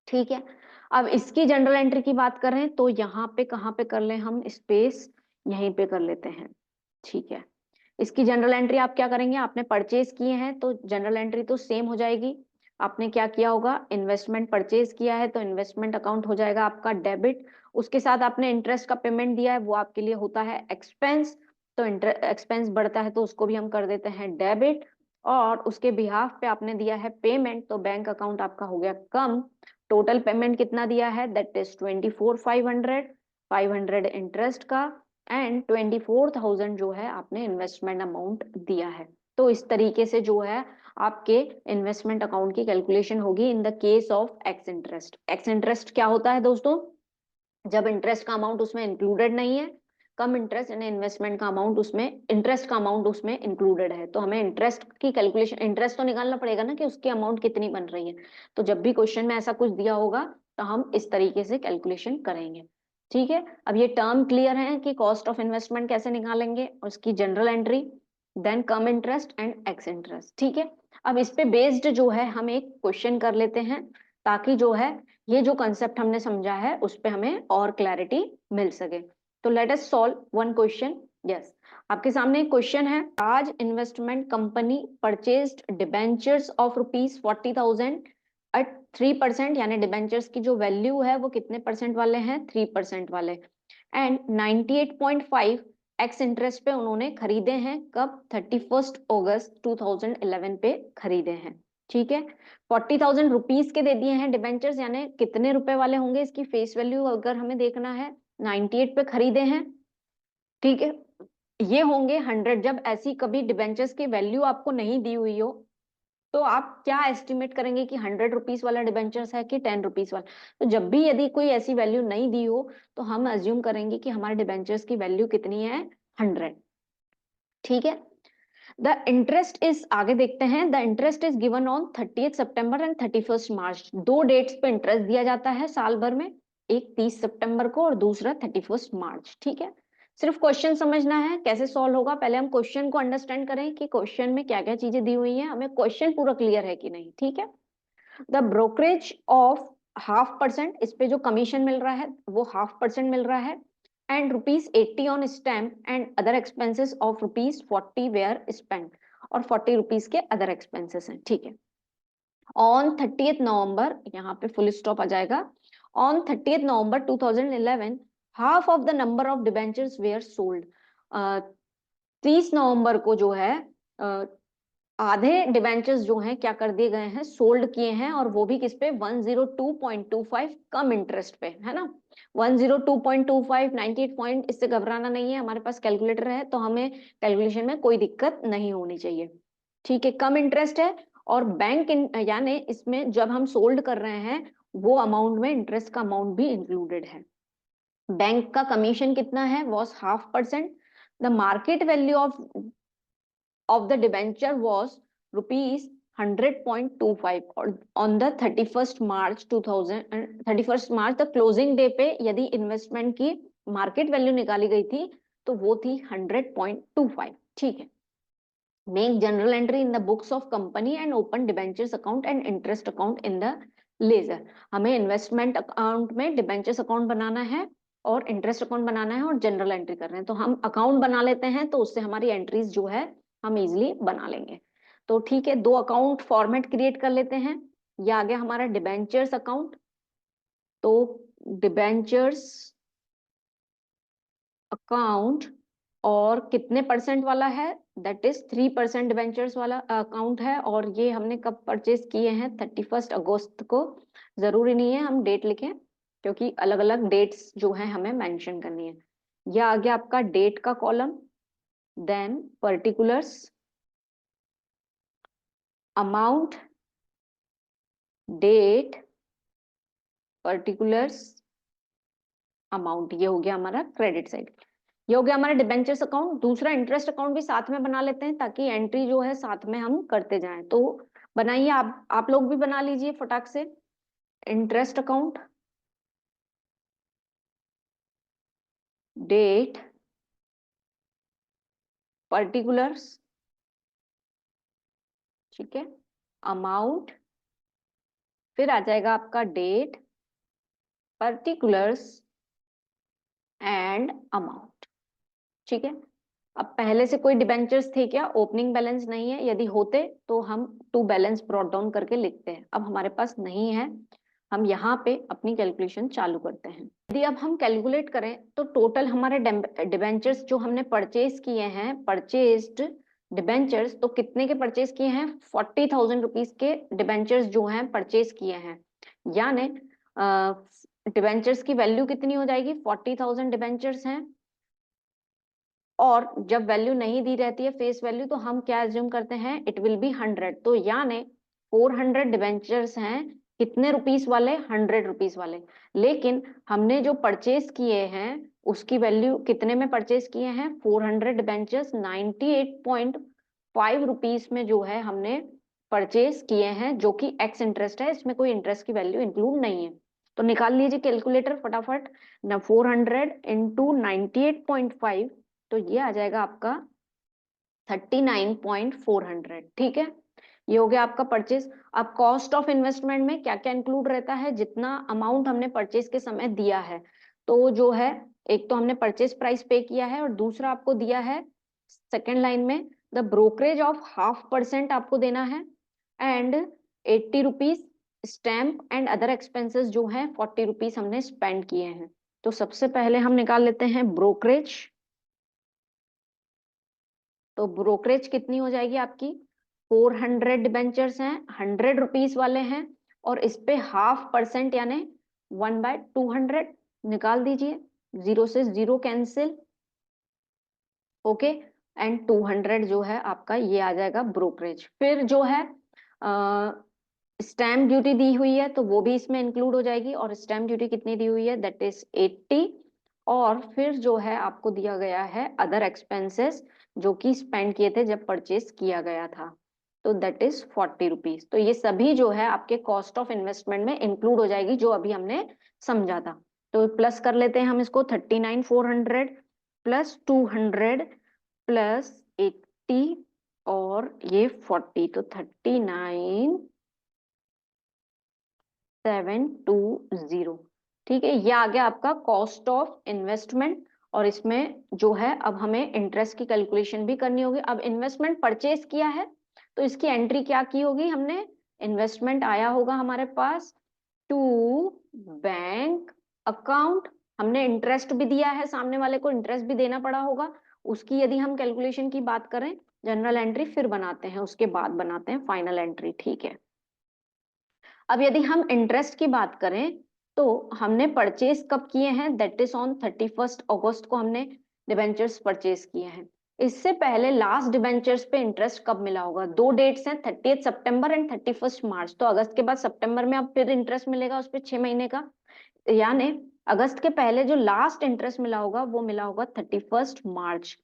[SPEAKER 1] ठीक है, अब इसकी जनरल एंट्री की बात करें तो यहाँ पे कहाँ पे कर लें हम स्पेस, यहीं पे कर लेते हैं। ठीक है, इसकी जनरल एंट्री आप क्या करेंगे, आपने परचेज किए हैं तो जनरल एंट्री तो सेम हो जाएगी। आपने क्या किया होगा, इन्वेस्टमेंट परचेज किया है तो इन्वेस्टमेंट अकाउंट हो जाएगा आपका डेबिट। उसके साथ आपने इंटरेस्ट का पेमेंट दिया है, वो आपके लिए होता है एक्सपेंस। तो एक्सपेंस बढ़ता है तो उसको भी हम कर देते हैं डेबिट। और उसके बिहाफ पे आपने दिया है पेमेंट, तो बैंक अकाउंट आपका हो गया कम। टोटल पेमेंट कितना दिया है, दैट इज 24,500, 500 इंटरेस्ट का एंड 24,000 जो है आपने इन्वेस्टमेंट अमाउंट दिया है। तो इस तरीके से जो है आपके इन्वेस्टमेंट अकाउंट की कैलकुलेशन होगी in the case of x interest. X interest क्या होता है दोस्तों, जब इंटरेस्ट का अमाउंट उसमें इंक्लूडेड नहीं है, कम इंटरेस्ट यानी इन्वेस्टमेंट का अमाउंट उसमें, इंटरेस्ट का अमाउंट उसमें इंक्लूडेड है, तो हमें इंटरेस्ट की कैलकुलेशन, इंटरेस्ट तो निकालना पड़ेगा ना कि उसकी अमाउंट कितनी बन रही है। तो जब भी क्वेश्चन में ऐसा कुछ दिया होगा तो हम इस तरीके से कैलकुलेशन करेंगे। ठीक है, अब ये टर्म क्लियर है कि कॉस्ट ऑफ इन्वेस्टमेंट कैसे निकालेंगे, उसकी general entry, then cum interest and ex interest. ठीक है, अब इस पे बेस्ड जो है हम एक क्वेश्चन कर लेते हैं, ताकि जो है ये जो कंसेप्ट हमने समझा है उस पे हमें और क्लैरिटी मिल सके। तो let us solve one question. Yes, आपके सामने एक क्वेश्चन है, Raj investment company purchased debentures of ₹40,000 at 3%, यानी डिबेंचर्स की जो वैल्यू है वो कितने परसेंट वाले हैं, 3% वाले, एंड 98.5 एक्स इंटरेस्ट पे उन्होंने खरीदे हैं, कब, 31 अगस्त 2011 पे खरीदे हैं। ठीक है, 40,000 रुपीज के दे दिए हैं डिबेंचर्स, यानी कितने रुपए वाले होंगे, इसकी फेस वैल्यू अगर हमें देखना है, 98 पे खरीदे हैं। ठीक है, ये होंगे 100। जब ऐसी कभी डिबेंचर्स की वैल्यू आपको नहीं दी हुई हो तो आप क्या एस्टिमेट करेंगे कि 100 रुपीज वाला डिबेंचर्स है कि 10 रुपीज वाला। तो जब भी यदि कोई ऐसी वैल्यू नहीं दी हो तो हम अज्यूम करेंगे कि हमारे डिबेंचर्स की वैल्यू कितनी है, 100। ठीक है, द इंटरेस्ट इज, आगे देखते हैं, the interest is given on 30 September and 31 मार्च। दो डेट्स पे इंटरेस्ट दिया जाता है साल भर में, एक 30 सितंबर को और दूसरा 31 मार्च। ठीक है, सिर्फ क्वेश्चन समझना है कैसे सॉल्व होगा, पहले हम क्वेश्चन को अंडरस्टैंड करें कि क्वेश्चन में क्या क्या चीजें दी हुई हैं, हमें क्वेश्चन पूरा क्लियर है कि नहीं। ठीक है, द ब्रोकरेज ऑफ 0.5%, इस पे जो कमीशन मिल रहा है वो 0.5% मिल रहा है, and ₹80 on stamp and other expenses of ₹40 were spend, और 40 रुपीज के अदर एक्सपेंसेस हैं। ठीक है, ऑन 30 नवंबर, यहाँ पे फुल स्टॉप आ जाएगा, on 30 November 2011 half of the number of debentures were sold. 30 नवंबर को जो है आधे डिबेंचर्स जो हैं क्या कर दिए गए हैं, सोल्ड किए हैं, और वो भी किस पे, 102.25 कम इंटरेस्ट पे, है ना। 102.25, 98 पॉइंट, इससे घबराना नहीं है, हमारे पास कैलकुलेटर है तो हमें कैलकुलेशन में कोई दिक्कत नहीं होनी चाहिए। ठीक है, कम इंटरेस्ट है, और बैंक यानी इसमें जब हम सोल्ड कर रहे हैं वो अमाउंट में इंटरेस्ट का अमाउंट भी इंक्लूडेड है। बैंक का कमीशन कितना है, was 0.5%। The market value of the debenture was rupees 100.25, और on the 31st March the closing day पे यदि इन्वेस्टमेंट की मार्केट वैल्यू निकाली गई थी तो वो थी 100.25। ठीक है, make general entry in the books of company and open debentures account and interest account in the ledger. हमें इन्वेस्टमेंट अकाउंट में डिबेंचर्स अकाउंट बनाना है और इंटरेस्ट अकाउंट बनाना है और जनरल एंट्री कर रहे हैं, तो हम अकाउंट बना लेते हैं, तो उससे हमारी एंट्रीज जो है हम इजिली बना लेंगे। तो ठीक है, दो अकाउंट फॉर्मेट क्रिएट कर लेते हैं। ये आ गया हमारा डिबेंचर्स अकाउंट, तो डिबेंचर्स अकाउंट, और कितने परसेंट वाला है, दैट इज 3% डिबेंचर्स वाला अकाउंट है, और ये हमने कब परचेज किए हैं, 31 अगस्त को। जरूरी नहीं है हम डेट लिखें क्योंकि अलग अलग डेट्स जो है हमें मेंशन करनी है। यह आ गया आपका डेट का column, then particulars, amount, date, particulars, amount, ये हो गया हमारा क्रेडिट साइड। ये हो गया हमारा डिबेंचर्स अकाउंट। दूसरा इंटरेस्ट अकाउंट भी साथ में बना लेते हैं ताकि एंट्री जो है साथ में हम करते जाएं। तो बनाइए, आप लोग भी बना लीजिए फटाक से। इंटरेस्ट अकाउंट, डेट, पर्टिकुलर्स, ठीक है, अमाउंट, फिर आ जाएगा आपका डेट, पर्टिकुलर्स एंड अमाउंट। ठीक है, अब पहले से कोई डिबेंचर्स थे क्या? ओपनिंग बैलेंस नहीं है, यदि होते तो हम टू बैलेंस ब्रॉट डाउन करके लिखते हैं, अब हमारे पास नहीं है, हम यहाँ पे अपनी कैलकुलेशन चालू करते हैं। यदि अब हम कैलकुलेट करें तो टोटल हमारे डिबेंचर्स जो हमने परचेज किए हैं, परचेज्ड डिबेंचर्स, तो कितने के परचेज किए हैं? 40,000 रुपीज के डिबेंचर्स जो हैं परचेज किए हैं। यानी डिबेंचर्स की वैल्यू कितनी हो जाएगी? 40,000 डिबेंचर्स हैं, और जब वैल्यू नहीं दी रहती है फेस वैल्यू, तो हम क्या एज्यूम करते हैं? It will be 100। तो यानी 400 डिबेंचर्स हैं, कितने रुपीस वाले? 100 रुपीस वाले। लेकिन हमने जो परचेज किए हैं उसकी वैल्यू कितने में परचेज किए हैं? 400 डिबेंचर्स 98.5 रुपीस में जो है हमने परचेज किए हैं, जो कि एक्स इंटरेस्ट है, इसमें कोई इंटरेस्ट की वैल्यू इंक्लूड नहीं है। तो निकाल लीजिए कैलकुलेटर फटाफट ना। 400 इंटू 98.5, तो ये आ जाएगा आपका 39,400। ठीक है, ये हो गया आपका परचेज। अब कॉस्ट ऑफ इन्वेस्टमेंट में क्या क्या इंक्लूड रहता है? जितना अमाउंट हमने परचेज के समय दिया है, तो जो है एक तो हमने परचेज प्राइस पे किया है, और दूसरा आपको दिया है सेकेंड लाइन में द ब्रोकरेज ऑफ 0.5% आपको देना है, and 80 rupees stamp and other expenses जो है 40 रुपीज हमने स्पेंड किए हैं। तो सबसे पहले हम निकाल लेते हैं ब्रोकरेज। तो ब्रोकरेज कितनी हो जाएगी आपकी? 400 डिबेंचर्स हैं, 100 रुपीज वाले हैं, और इस पे 0.5% यानी 1/200 निकाल दीजिए, जीरो से जीरो कैंसिल। ओके, एंड 200 जो है आपका ये आ जाएगा ब्रोकरेज। फिर जो है स्टैम्प ड्यूटी दी हुई है, तो वो भी इसमें इंक्लूड हो जाएगी, और स्टैम्प ड्यूटी कितनी दी हुई है? That is 80। और फिर जो है आपको दिया गया है अदर एक्सपेंसेस जो कि स्पेंड किए थे जब परचेज किया गया था, तो दैट इज 40 रुपीज। तो ये सभी जो है आपके कॉस्ट ऑफ इन्वेस्टमेंट में इंक्लूड हो जाएगी, जो अभी हमने समझा था। तो प्लस कर लेते हैं हम इसको, 39,400 प्लस 200 प्लस 80 और ये 40, तो 39,720। ठीक है, ये आ गया आपका कॉस्ट ऑफ इन्वेस्टमेंट। और इसमें जो है अब हमें इंटरेस्ट की कैलकुलेशन भी करनी होगी। अब इन्वेस्टमेंट परचेज किया है, तो इसकी एंट्री क्या की होगी हमने? इन्वेस्टमेंट आया होगा हमारे पास टू बैंक अकाउंट। हमने इंटरेस्ट भी दिया है, सामने वाले को इंटरेस्ट भी देना पड़ा होगा, उसकी यदि हम कैलकुलेशन की बात करें, जनरल एंट्री फिर बनाते हैं, उसके बाद बनाते हैं फाइनल एंट्री। ठीक है, अब यदि हम इंटरेस्ट की बात करें, तो हमने परचेज कब किए हैं? दैट इज ऑन 31 अगस्त को हमने डिबेंचर्स परचेज किए हैं। इससे पहले लास्ट डिबेंचर्स पे इंटरेस्ट कब मिला होगा? दो डेट्स हैं, 30 सितंबर एंड 31 मार्च। तो अगस्त के बाद सितंबर में अब फिर इंटरेस्ट मिलेगा उस पर 6 महीने का। यानी अगस्त के पहले जो लास्ट इंटरेस्ट मिला होगा वो मिला होगा 31 मार्च।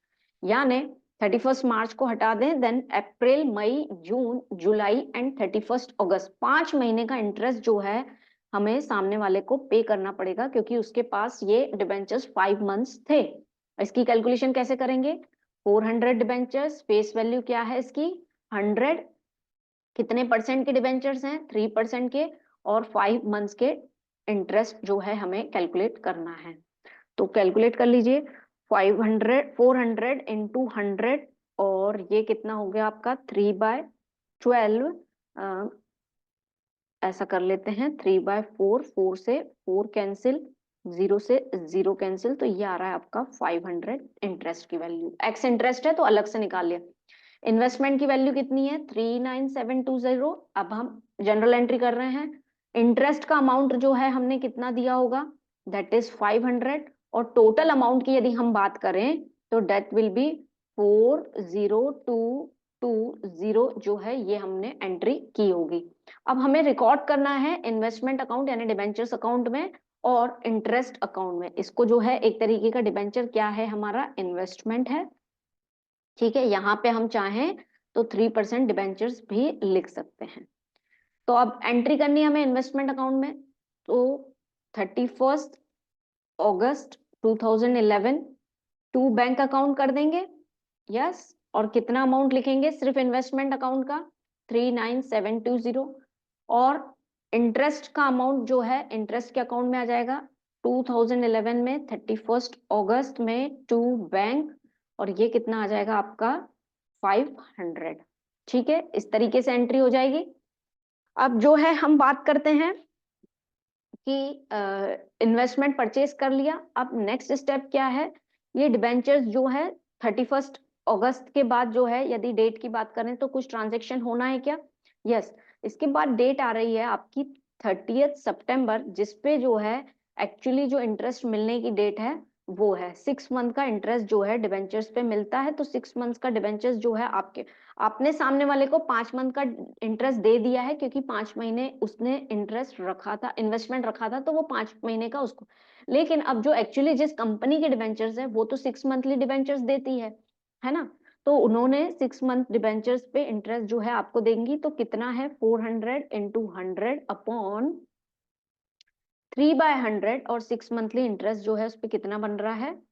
[SPEAKER 1] यानी 31 मार्च को हटा दें, then April, May, June, July and 31 अगस्त, 5 महीने का इंटरेस्ट जो है हमें सामने वाले को पे करना पड़ेगा, क्योंकि उसके पास ये डिबेंचर्स 5 मंथ्स थे। इसकी कैलकुलेशन कैसे करेंगे? 400 डिबेंचर्स, फेस वैल्यू क्या है इसकी? 100। कितने परसेंट के डिबेंचर्स हैं? 3% के, और 5 मंथ्स के इंटरेस्ट जो है हमें कैलकुलेट करना है। तो कैलकुलेट कर लीजिए, 400 इंटू 100, और ये कितना हो गया आपका? 3/12। ऐसा कर लेते हैं, 3/4, 4 से 4 कैंसिल, जीरो से जीरो कैंसिल, तो ये आ रहा है आपका 500 इंटरेस्ट की वैल्यू। एक्स इंटरेस्ट है तो अलग से निकाल लिया। इन्वेस्टमेंट की वैल्यू कितनी है? 39,720। अब हम जनरल एंट्री कर रहे हैं। इंटरेस्ट का अमाउंट जो है हमने कितना दिया होगा? That is 500। और टोटल अमाउंट की यदि हम बात करें, तो डेट विल बी 40220 जो है ये हमने एंट्री की होगी। अब हमें रिकॉर्ड करना है इन्वेस्टमेंट अकाउंट यानी डिबेंचर्स अकाउंट में, और इंटरेस्ट अकाउंट में। इसको जो है एक तरीके का डिबेंचर क्या है हमारा? इन्वेस्टमेंट है। ठीक है, यहाँ पे हम चाहें तो 3% डिबेंचर्स भी लिख सकते हैं। तो अब एंट्री करनी है हमें इन्वेस्टमेंट अकाउंट में, तो 31 अगस्त 2011 टू बैंक अकाउंट कर देंगे। यस, और कितना अमाउंट लिखेंगे सिर्फ इन्वेस्टमेंट अकाउंट का? 39,720। और इंटरेस्ट का अमाउंट जो है इंटरेस्ट के अकाउंट में आ जाएगा 2011 में 31 अगस्त में टू बैंक और ये कितना आ जाएगा आपका 500। ठीक है, इस तरीके से एंट्री हो जाएगी। अब जो है हम बात करते हैं कि इन्वेस्टमेंट परचेज कर लिया, अब नेक्स्ट स्टेप क्या है, ये डिबेंचर्स जो है 31 अगस्त के बाद जो है, यदि डेट की बात करें तो कुछ ट्रांजेक्शन होना है क्या? यस। इसके बाद डेट आ रही है आपकी 30 सितंबर, जिसपे जो है एक्चुअली जो इंटरेस्ट मिलने की डेट है वो है 6 मंथ का इंटरेस्ट जो है डिबेंचर्स पे मिलता है। तो 6 मंथ का डिबेंचर्स जो है आपके, आपने सामने वाले को 5 मंथ का इंटरेस्ट दे दिया है, क्योंकि 5 महीने उसने इंटरेस्ट रखा था, इन्वेस्टमेंट रखा था, तो वो 5 महीने का उसको। लेकिन अब जो एक्चुअली जिस कंपनी के डिबेंचर्स है वो तो 6 मंथली डिबेंचर्स देती है ना? तो उन्होंने 6 मंथ डिबेंचर्स पे इंटरेस्ट जो है आपको देंगी, तो कितना है 400 इंटू 100 अपॉन 3/100, और 6 मंथली इंटरेस्ट जो है उस पर कितना बन रहा है,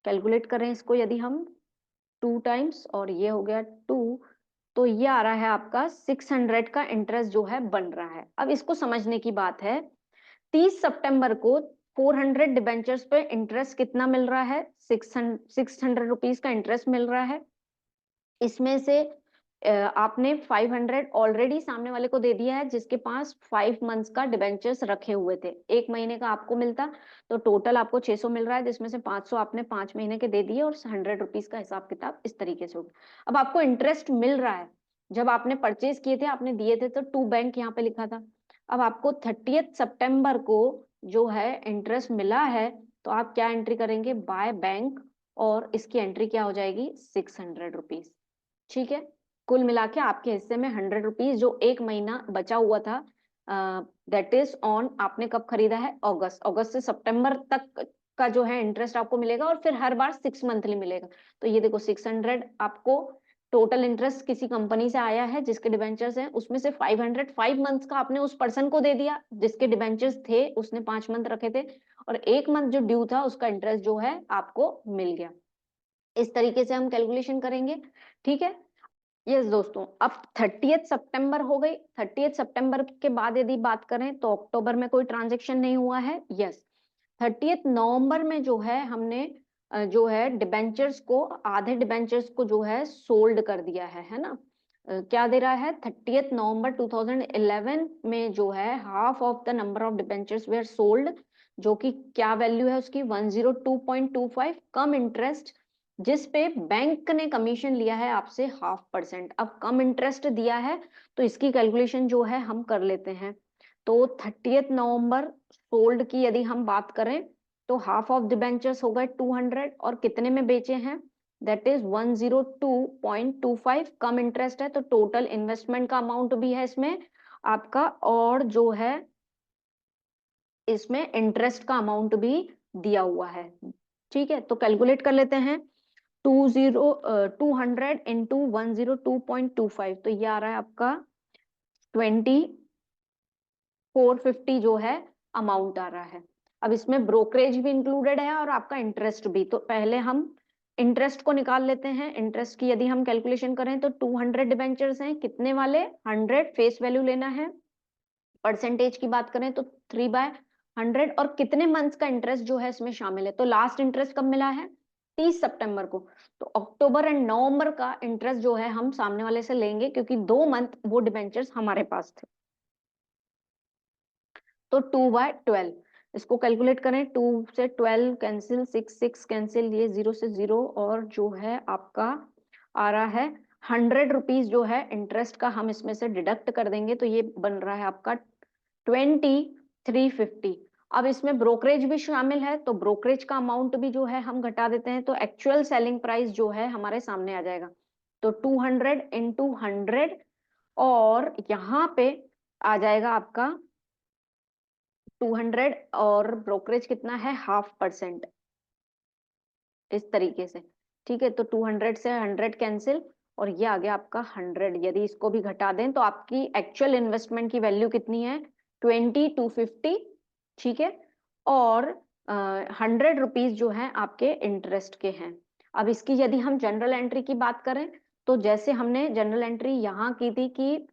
[SPEAKER 1] कैलकुलेट करें इसको यदि हम 2 टाइम्स, और ये हो गया 2, तो ये आ रहा है आपका 600 का इंटरेस्ट जो है बन रहा है। अब इसको समझने की बात है, 30 सितंबर को 400 डिबेंचर्स पे इंटरेस्ट कितना मिल रहा है, 600 रुपीज का इंटरेस्ट मिल रहा है। इसमें से आपने 500 ऑलरेडी सामने वाले को दे दिया है, जिसके पास 5 मंथ्स का डिबेंचर्स रखे हुए थे, 1 महीने का आपको मिलता, तो टोटल आपको 600 मिल रहा है, जिसमें से 500 आपने 5 महीने के दे दिए, और 100 रुपीज का हिसाब किताब इस तरीके से होगा। अब आपको इंटरेस्ट मिल रहा है, जब आपने परचेज किए थे, आपने दिए थे, तो टू बैंक यहाँ पे लिखा था। अब आपको 30 सितंबर को जो है इंटरेस्ट मिला है, तो आप क्या एंट्री करेंगे, बाय बैंक, और इसकी एंट्री क्या हो जाएगी, 600 रुपीज। ठीक है, कुल मिला के आपके हिस्से में 100 रुपीज जो 1 महीना बचा हुआ था, दैट इज ऑन, आपने कब खरीदा है, अगस्त, अगस्त से सितंबर तक का जो है इंटरेस्ट आपको मिलेगा, और फिर हर बार 6 मंथली मिलेगा। तो ये देखो 600 आपको टोटल इंटरेस्ट किसी कंपनी से आया है जिसके डिबेंचर्स हैं, उसमें से 500 5 मंथ्स का आपने उस पर्सन को दे दिया जिसके डिबेंचर्स थे, उसने 5 मंथ रखे थे, और 1 मंथ जो ड्यू था उसका इंटरेस्ट जो है आपको मिल गया। इस तरीके से हम कैलकुलेशन करेंगे। ठीक है, यस दोस्तों, अब 30 सितंबर हो गई। 30 सितंबर के बाद यदि बात करें तो अक्टूबर में कोई ट्रांजेक्शन नहीं हुआ है। यस, 30 नवंबर में जो है हमने जो है डिबेंचर्स को, आधे डिबेंचर्स को जो है सोल्ड कर दिया है ना? क्या दे रहा है, 30 नवंबर 2011 में जो है half of the number of debentures were sold, जो कि क्या वैल्यू है उसकी, 102.25 कम इंटरेस्ट, जिस पे बैंक ने कमीशन लिया है आपसे 0.5%। अब कम इंटरेस्ट दिया है, तो इसकी कैलकुलेशन जो है हम कर लेते हैं। तो 30 नवंबर सोल्ड की यदि हम बात करें, तो हाफ ऑफ डिबेंचर्स हो गए 200, और कितने में बेचे हैं, दैट इज 102.25, कम इंटरेस्ट है, तो टोटल इन्वेस्टमेंट का अमाउंट भी है इसमें आपका, और जो है इसमें इंटरेस्ट का अमाउंट भी दिया हुआ है। ठीक है, तो कैलकुलेट कर लेते हैं, 200 इंटू 102.25, तो ये आ रहा है आपका 2450 जो है अमाउंट आ रहा है। अब इसमें ब्रोकरेज भी इंक्लूडेड है और आपका इंटरेस्ट भी। तो पहले हम इंटरेस्ट को निकाल लेते हैं। इंटरेस्ट की यदि हम कैलकुलेशन करें तो 200 डिबेंचर्स हैं, कितने वाले, 100 फेस वैल्यू लेना है। परसेंटेज की बात करें तो 3/100, और कितने मंथ्स का इंटरेस्ट जो है इसमें शामिल है, तो लास्ट इंटरेस्ट कब मिला है, 30 सितंबर को। तो अक्टूबर एंड नवंबर का इंटरेस्ट जो है हम सामने वाले से लेंगे, क्योंकि 2 मंथ वो डिबेंचर्स हमारे पास थे। तो 2/12, इसको कैलकुलेट करें, 2 से 12 कैंसिल, 6 कैंसिल, ये 0 से 0, और जो है आपका आ रहा है 100 रुपीज जो है इंटरेस्ट का हम इसमें से डिडक्ट कर देंगे, तो ये बन रहा है आपका 2350। अब इसमें ब्रोकरेज भी शामिल है, तो ब्रोकरेज का अमाउंट भी जो है हम घटा देते हैं, तो एक्चुअल सेलिंग प्राइस जो है हमारे सामने आ जाएगा। तो 200 इंटू 100, और यहाँ पे आ जाएगा आपका 200, और ब्रोकरेज कितना है, 0.5%, इस तरीके से। ठीक है, तो 200 से 100 कैंसिल, और ये आ गया आपका 100। यदि इसको भी घटा दें तो आपकी एक्चुअल इन्वेस्टमेंट की वैल्यू कितनी है, 2250। ठीक है, और 100 रुपीज जो है आपके इंटरेस्ट के हैं। अब इसकी यदि हम जनरल एंट्री की बात करें, तो जैसे हमने जनरल एंट्री यहाँ की थी कि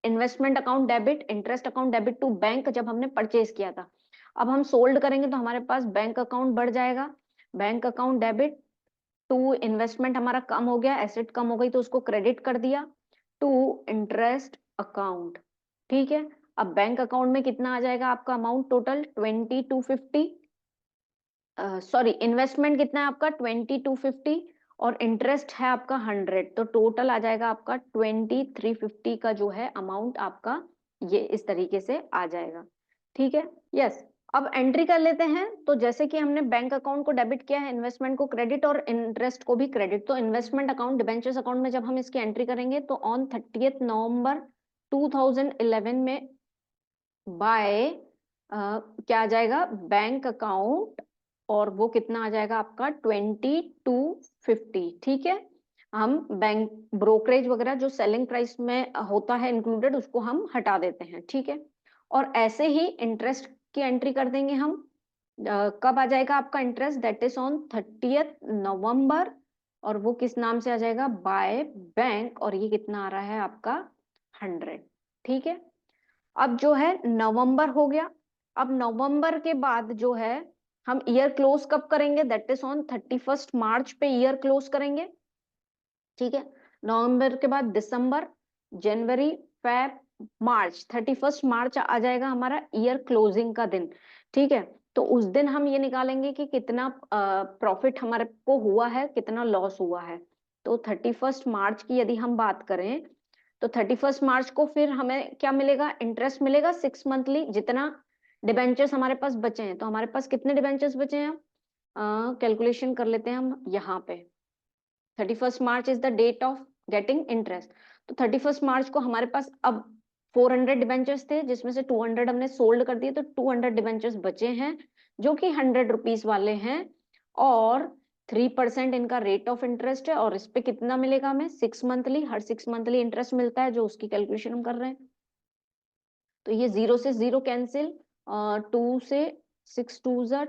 [SPEAKER 1] investment account debit, interest account debit to bank, जब हमने परचेज किया था। अब हम सोल्ड करेंगे तो हमारे पास बैंक अकाउंट बढ़ जाएगा, bank account debit to investment हमारा कम हो गया, एसेट कम हो गई तो उसको क्रेडिट कर दिया टू इंटरेस्ट अकाउंट। ठीक है, अब बैंक अकाउंट में कितना आ जाएगा आपका अमाउंट टोटल 2250, सॉरी इन्वेस्टमेंट कितना है आपका 2250 और इंटरेस्ट है आपका 100, तो टोटल आ जाएगा आपका 2350 का जो है अमाउंट आपका, ये इस तरीके से आ जाएगा। ठीक है, यस। अब एंट्री कर लेते हैं, तो जैसे कि हमने बैंक अकाउंट को डेबिट किया है, इन्वेस्टमेंट को क्रेडिट और इंटरेस्ट को भी क्रेडिट, तो इन्वेस्टमेंट अकाउंट डिबेंचर्स अकाउंट में जब हम इसकी एंट्री करेंगे तो ऑन 30 नवंबर 2011 में बाय क्या आ जाएगा बैंक अकाउंट, और वो कितना आ जाएगा आपका 2250। ठीक है, हम बैंक ब्रोकरेज वगैरह जो सेलिंग प्राइस में होता है इंक्लूडेड, उसको हम हटा देते हैं। ठीक है, और ऐसे ही इंटरेस्ट की एंट्री कर देंगे हम। कब आ जाएगा आपका इंटरेस्ट, दैट इज ऑन 30 नवंबर, और वो किस नाम से आ जाएगा, बाय बैंक, और ये कितना आ रहा है आपका 100। ठीक है, अब जो है नवंबर हो गया। अब नवंबर के बाद जो है हम ईयर क्लोज कब करेंगे, दैट इज ऑन 31 मार्च पे ईयर क्लोज करेंगे। ठीक है, नवंबर के बाद दिसंबर, जनवरी, फेब, मार्च, 31 मार्च आ जाएगा हमारा ईयर क्लोजिंग का दिन। ठीक है, तो उस दिन हम ये निकालेंगे कि कितना प्रॉफिट हमारे को हुआ है, कितना लॉस हुआ है। तो 31 मार्च की यदि हम बात करें तो 31 मार्च को फिर हमें क्या मिलेगा, इंटरेस्ट मिलेगा 6 मंथली, जितना डिबेंचर्स हमारे पास बचे हैं। तो हमारे पास कितने डिबेंचर्स बचे हैं, कैलकुलेशन कर लेते हैं हम यहाँ पे। 31 March is the date of getting interest, तो 31 मार्च को हमारे पास अब 400 डिबेंचर्स थे, जिसमें से 200 हमने सोल्ड कर दिए, तो 200 डिबेंचर्स बचे हैं जो कि 100 रुपीज वाले हैं, और 3% इनका रेट ऑफ इंटरेस्ट है, और इस पे कितना मिलेगा हमें, 6 मंथली, हर 6 मंथली इंटरेस्ट मिलता है, जो उसकी कैलकुलेशन हम कर रहे हैं। तो ये 0 से 0 कैंसिल, 2 से 6 टू ज़ा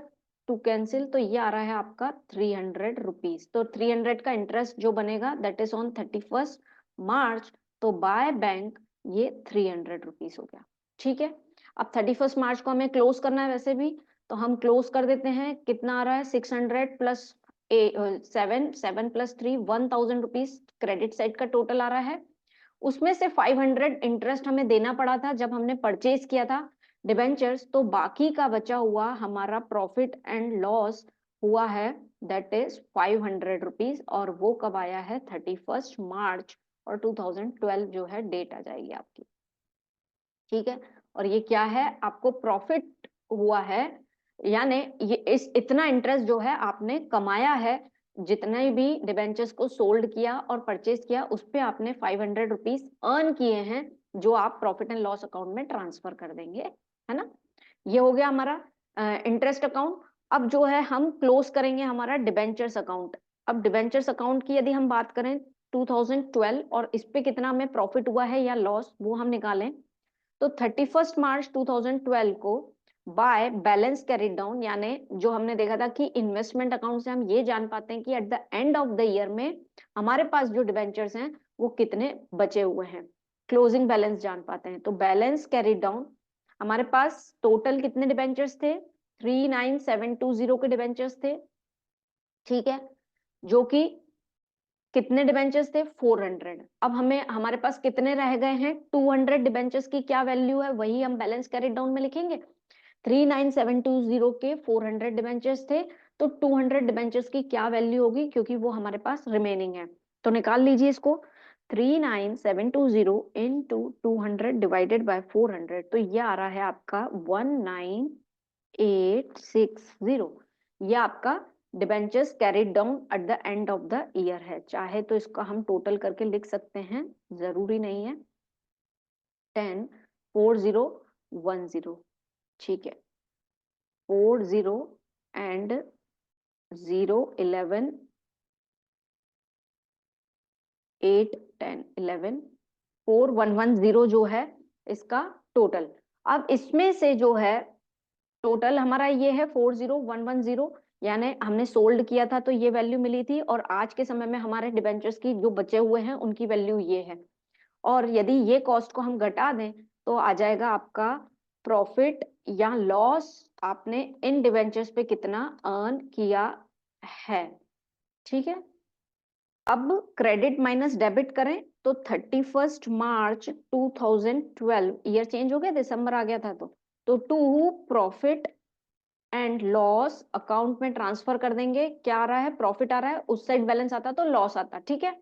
[SPEAKER 1] 2 कैंसिल, तो ये आ रहा है आपका 300 रुपीज। तो 300 का इंटरेस्ट जो बनेगा दैट इज ऑन 31 मार्च, तो बाय बैंक ये 300 रुपीज हो गया। ठीक है, अब 31 मार्च को हमें क्लोज करना है वैसे भी, तो हम क्लोज कर देते हैं। कितना आ रहा है, 600 plus 7 plus 3, 1000 rupees credit side का टोटल आ रहा है। उसमें से 500 इंटरेस्ट हमें देना पड़ा था जब हमने परचेज किया था डिबेंचर्स, तो बाकी का बचा हुआ हमारा प्रॉफिट एंड लॉस हुआ है, दैट इज 500 रुपीज, और वो कब आया है, 31 मार्च, और 2012 जो है डेट आ जाएगी आपकी। ठीक है, और ये क्या है, आपको प्रॉफिट हुआ है, यानी ये इस इतना इंटरेस्ट जो है आपने कमाया है, जितने भी डिबेंचर्स को सोल्ड किया और परचेज किया, उस पे आपने 500 रुपीज अर्न किए हैं, जो आप प्रॉफिट एंड लॉस अकाउंट में ट्रांसफर कर देंगे, है ना। ये हो गया हमारा इंटरेस्ट अकाउंट। अब जो है हम क्लोज करेंगे हमारा डिबेंचर्स अकाउंट। अब डिबेंचर्स अकाउंट की यदि हम बात करें 2012, और इस पे कितना हमें प्रॉफिट हुआ है या लॉस, वो हम निकालें, तो 31 मार्च 2012 को बाय बैलेंस कैरिड डाउन, यानी जो हमने देखा था कि इन्वेस्टमेंट अकाउंट से हम ये जान पाते हैं कि at the end of the year में हमारे पास जो डिबेंचर्स हैं वो कितने बचे हुए हैं, क्लोजिंग बैलेंस जान पाते हैं। तो बैलेंस कैरिड डाउन, हमारे पास टोटल कितने डिबेंचर्स थे, 39720 के डिबेंचर्स थे। ठीक है, जो कि कितने डिबेंचर्स थे, 400। अब हमें हमारे पास कितने रह गए हैं, 200 डिबेंचर्स की क्या वैल्यू है, वही हम बैलेंस कैरिड डाउन में लिखेंगे। 39720 के 400 डिबेंचर्स थे, तो 200 डिबेंचर्स की क्या वैल्यू होगी, क्योंकि वो हमारे पास रिमेनिंग है। तो निकाल लीजिए इसको, 39720 इंटू 200 डिवाइडेड बाय 400, तो ये आ रहा है आपका 19860। ये आपका debentures carried down at the end of the year है। चाहे तो इसका हम टोटल करके लिख सकते हैं, जरूरी नहीं है, 104010। ठीक है, 40 एंड 011 8 10 11 4110 जो है इसका टोटल। अब इसमें से जो है टोटल हमारा ये है 40110, यानी हमने सोल्ड किया था तो ये वैल्यू मिली थी, और आज के समय में हमारे डिबेंचर्स की जो बचे हुए हैं उनकी वैल्यू ये है। और यदि ये कॉस्ट को हम घटा दें तो आ जाएगा आपका प्रॉफिट या लॉस, आपने इन डिबेंचर्स पे कितना अर्न किया है। ठीक है। अब क्रेडिट माइनस डेबिट करें तो 31 मार्च 2012, ईयर चेंज हो गया, दिसंबर आ गया था, तो to profit and loss account में ट्रांसफर कर देंगे। क्या आ रहा है, प्रॉफिट आ रहा है, उस साइड बैलेंस आता तो लॉस आता, ठीक है।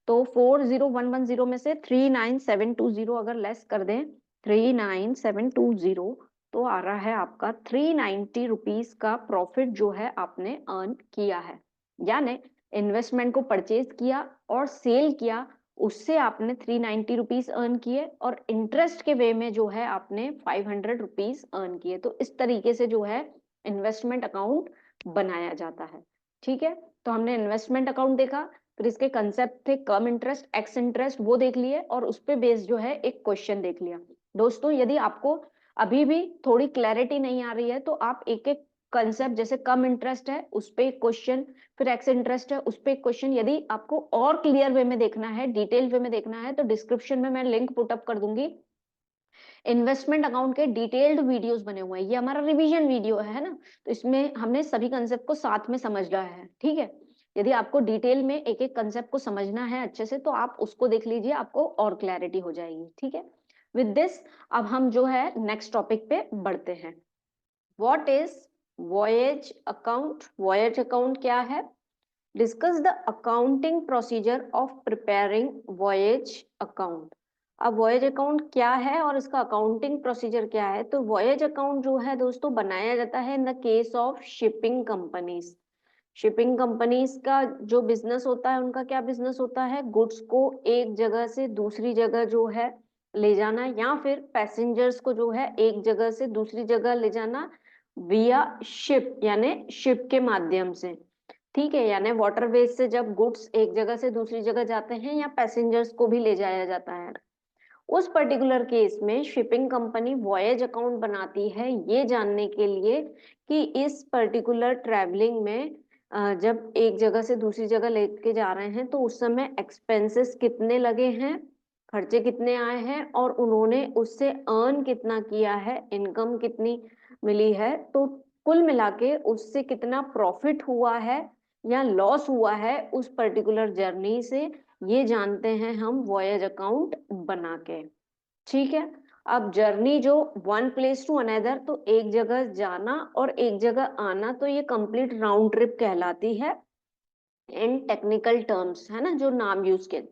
[SPEAKER 1] तो 40110 में से 39720 अगर लेस कर दें, 39720, तो आ रहा है आपका 390 रुपीज का प्रॉफिट जो है आपने अर्न किया है। यानी इन्वेस्टमेंट को परचेज किया और सेल किया, उससे आपने 390 रुपीज अर्न किए, और इंटरेस्ट के वे में जो है आपने 500 रुपीज अर्न किए। तो इस तरीके से जो है इन्वेस्टमेंट अकाउंट बनाया जाता है, ठीक है। तो हमने इन्वेस्टमेंट अकाउंट देखा, फिर इसके कंसेप्ट थे कम इंटरेस्ट, एक्स इंटरेस्ट, वो देख लिए, और उस पे बेस्ड जो है एक क्वेश्चन देख लिया। दोस्तों यदि आपको अभी भी थोड़ी क्लैरिटी नहीं आ रही है तो आप एक एक कंसेप्ट, जैसे कम इंटरेस्ट है उस पे एक क्वेश्चन, फिर एक्स इंटरेस्ट है उस पे एक क्वेश्चन, यदि आपको और क्लियर वे में देखना है, डिटेल वे में देखना है, तो डिस्क्रिप्शन में मैं लिंक पुट अप कर दूंगी। इन्वेस्टमेंट अकाउंट के डिटेल्ड वीडियोस बने हुए हैं, ये हमारा रिवीजन वीडियो है ना, तो इसमें हमने सभी कंसेप्ट को साथ में समझ लिया है, ठीक है। यदि आपको डिटेल में एक एक कंसेप्ट को समझना है अच्छे से, तो आप उसको देख लीजिए, आपको और क्लैरिटी हो जाएगी, ठीक है। विद दिस अब हम जो है नेक्स्ट टॉपिक पे बढ़ते हैं। What is voyage account? Voyage account क्या है? Discuss the accounting procedure of preparing voyage account. अब वॉयेज अकाउंट क्या है और इसका अकाउंटिंग प्रोसीजर क्या है? तो वॉयेज अकाउंट जो है दोस्तों बनाया जाता है in the case of shipping companies. Shipping companies का जो बिजनेस होता है, उनका क्या बिजनेस होता है? गुड्स को एक जगह से दूसरी जगह जो है ले जाना, या फिर पैसेंजर्स को जो है एक जगह से दूसरी जगह ले जाना विया शिप, यानी शिप के माध्यम से, ठीक है। यानी वाटरवेज से जब गुड्स एक जगह से दूसरी जगह जाते हैं, या पैसेंजर्स को भी ले जाया जाता है, उस पर्टिकुलर केस में शिपिंग कंपनी वॉयेज अकाउंट बनाती है, ये जानने के लिए कि इस पर्टिकुलर ट्रैवलिंग में जब एक जगह से दूसरी जगह लेके जा रहे हैं तो उस समय एक्सपेंसेस कितने लगे हैं, खर्चे कितने आए हैं, और उन्होंने उससे अर्न कितना किया है, इनकम कितनी मिली है, तो कुल मिला के उससे कितना प्रॉफिट हुआ है या लॉस हुआ है उस पर्टिकुलर जर्नी से, ये जानते हैं हम वॉयेज अकाउंट बना के, ठीक है। अब जर्नी जो वन प्लेस टू अनदर, तो एक जगह जाना और एक जगह आना, तो ये कंप्लीट राउंड ट्रिप कहलाती है इन टेक्निकल टर्म्स, है ना, जो नाम यूज किए।